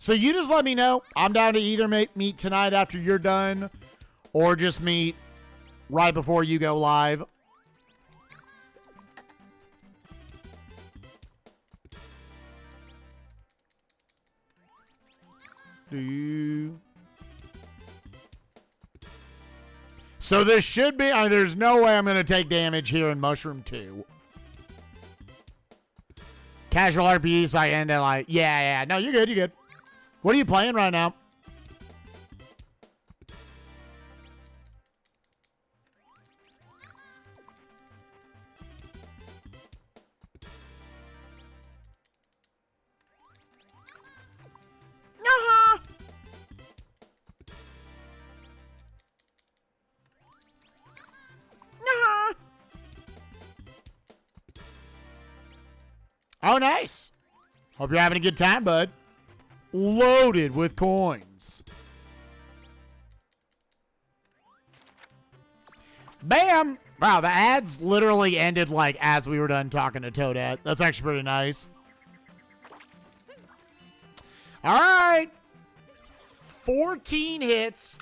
So you just let me know. I'm down to either meet tonight after you're done or just meet right before you go live. So this should be, there's no way I'm going to take damage here in Mushroom 2. Casual RPGs, I end at like, yeah. No, you're good. What are you playing right now? Oh, nice. Hope you're having a good time, bud. Loaded with coins. Bam! Wow, the ads literally ended like as we were done talking to Toadette. That's actually pretty nice. All right. 14 hits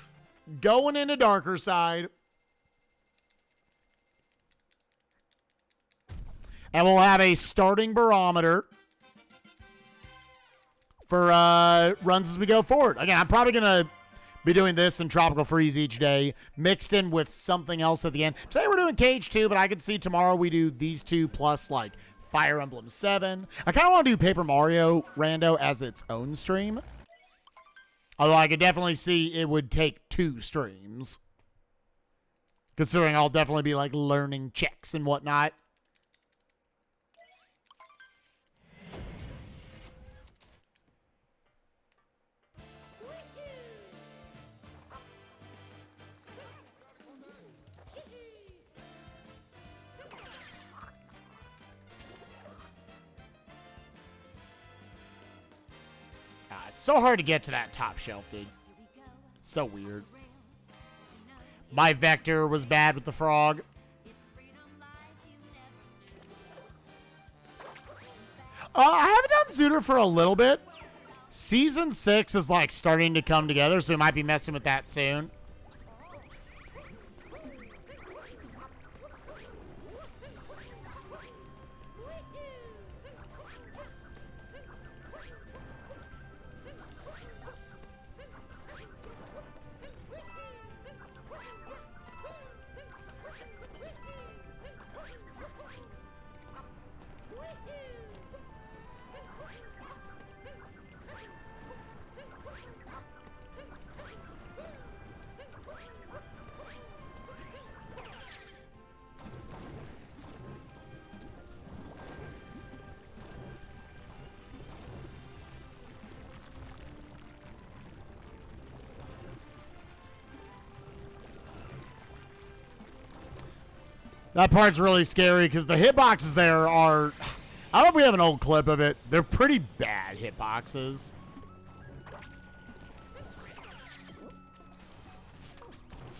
going into Darker Side. And we'll have a starting barometer for runs as we go forward. Again, I'm probably going to be doing this and Tropical Freeze each day, mixed in with something else at the end. Today we're doing Cage 2, but I can see tomorrow we do these two plus, like, Fire Emblem 7. I kind of want to do Paper Mario Rando as its own stream. Although I could definitely see it would take 2 streams. Considering I'll definitely be, like, learning checks and whatnot. It's so hard to get to that top shelf, dude. It's so weird. My vector was bad with the frog. I haven't done Zooter for a little bit. Season 6 is like starting to come together, so we might be messing with that soon. That part's really scary because the hitboxes there are... I don't know if we have an old clip of it. They're pretty bad hitboxes.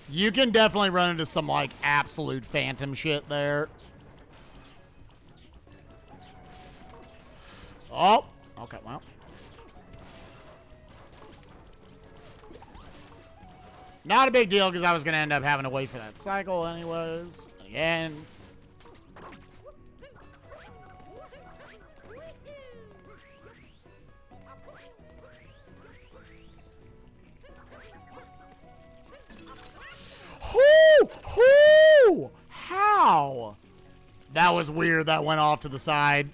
You can definitely run into some, like, absolute phantom shit there. Oh. Okay, well. Not a big deal because I was going to end up having to wait for that cycle anyways. Again. How? That was weird. That went off to the side.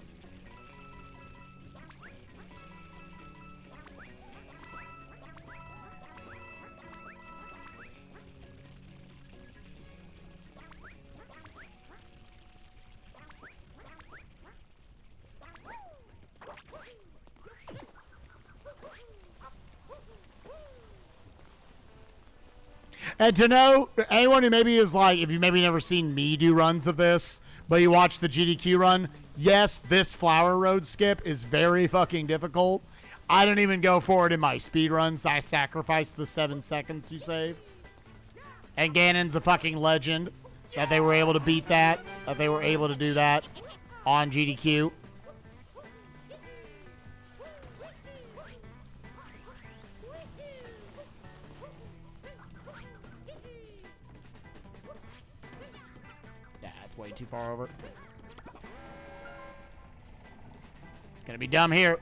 And to know, anyone who maybe is like, if you've maybe never seen me do runs of this, but you watch the GDQ run, yes, this Flower Road skip is very fucking difficult. I don't even go for it in my speed runs. I sacrifice the 7 seconds you save. And Ganon's a fucking legend that they were able to beat that they were able to do that on GDQ. Way too far over. Gonna be dumb here.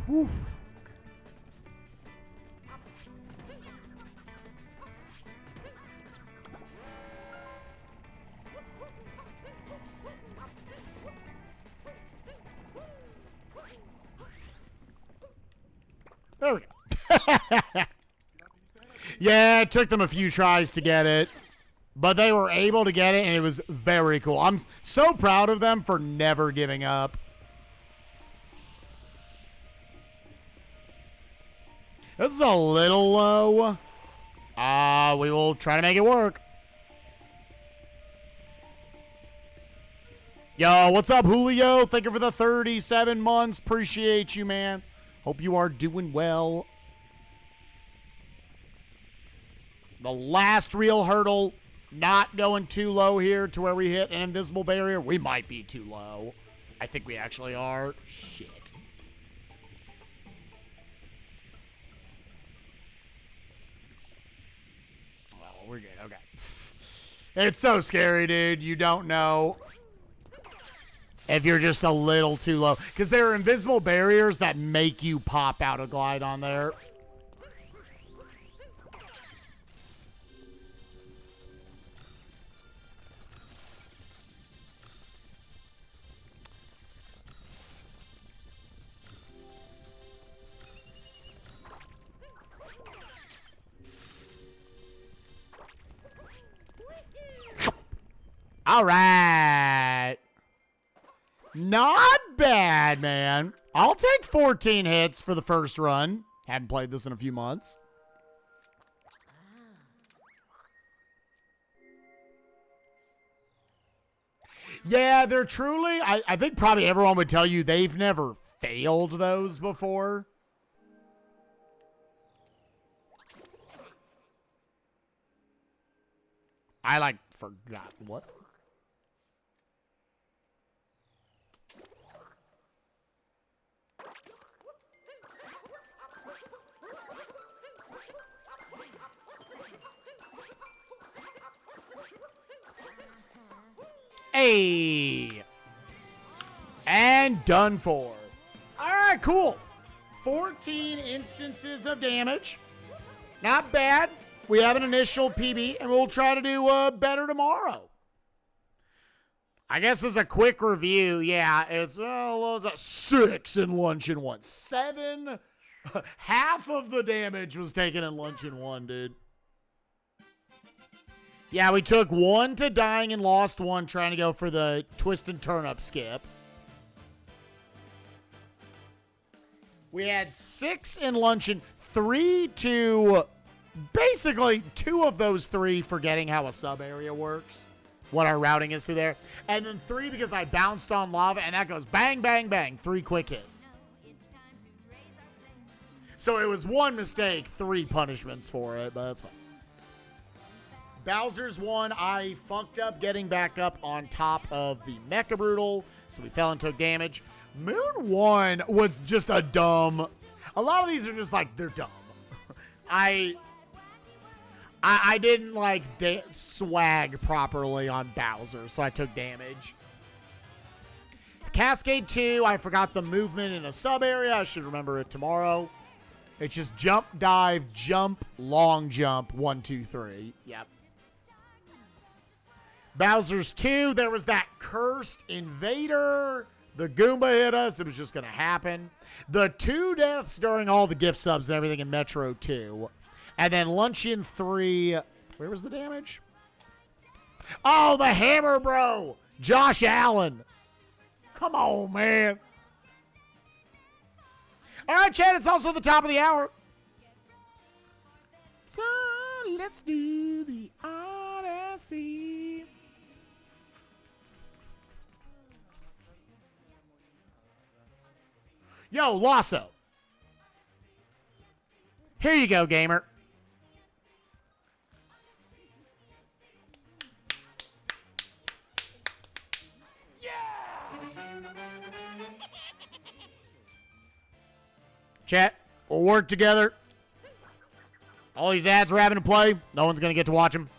Whew. There we go. Yeah, it took them a few tries to get it, but they were able to get it, and it was very cool. I'm so proud of them for never giving up. This is a little low. We will try to make it work. Yo, what's up, Julio? Thank you for the 37 months. Appreciate you, man. Hope you are doing well. The last real hurdle, not going too low here to where we hit an invisible barrier. We might be too low. I think we actually are. Shit. Well, we're good. Okay. It's so scary, dude. You don't know if you're just a little too low. Because there are invisible barriers that make you pop out a glide on there. All right. Not bad, man. I'll take 14 hits for the first run. Haven't played this in a few months. Yeah, they're truly, I think probably everyone would tell you they've never failed those before. I, like, forgot. What? Hey! And done for. All right, cool. 14 instances of damage. Not bad. We have an initial PB, and we'll try to do better tomorrow. I guess as a quick review, yeah, it's, well, what was that? 6 in Luncheon 1. 7. Half of the damage was taken in Luncheon 1, dude. Yeah, we took 1 to dying and lost 1 trying to go for the twist and turn up skip. We had 6 in Luncheon, 3 to basically 2 of those 3 forgetting how a sub area works, what our routing is through there. And then 3 because I bounced on lava, and that goes bang, bang, bang, 3 quick hits. So it was 1 mistake, 3 punishments for it, but that's fine. Bowser's 1, I fucked up getting back up on top of the Mecha Brutal, so we fell and took damage. Moon 1 was just a dumb. A lot of these are just like, they're dumb. I didn't like swag properly on Bowser, so I took damage. Cascade 2, I forgot the movement in a sub area. I should remember it tomorrow. It's just jump, dive, jump, long jump, 1, 2, 3. Yep. Bowser's 2, there was that cursed invader. The Goomba hit us. It was just going to happen. The 2 deaths during all the gift subs and everything in Metro 2. And then Luncheon 3. Where was the damage? Oh, the hammer, bro. Josh Allen. Come on, man. All right, Chad, it's also the top of the hour. So let's do the Odyssey. Yo, Lasso. Here you go, gamer. Yeah! Chat, we'll work together. All these ads we're having to play, no one's going to get to watch them.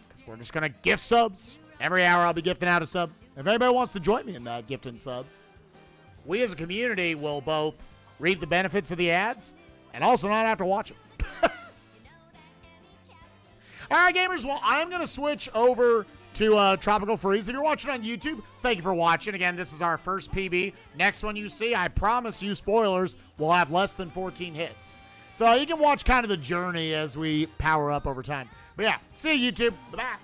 Because we're just going to gift subs. Every hour I'll be gifting out a sub. If anybody wants to join me in that, gifting subs, we as a community will both reap the benefits of the ads and also not have to watch them. All right, gamers. Well, I'm going to switch over to Tropical Freeze. If you're watching on YouTube, thank you for watching. Again, this is our first PB. Next one you see, I promise you, spoilers, will have less than 14 hits. So you can watch kind of the journey as we power up over time. But yeah, see you, YouTube. Bye-bye.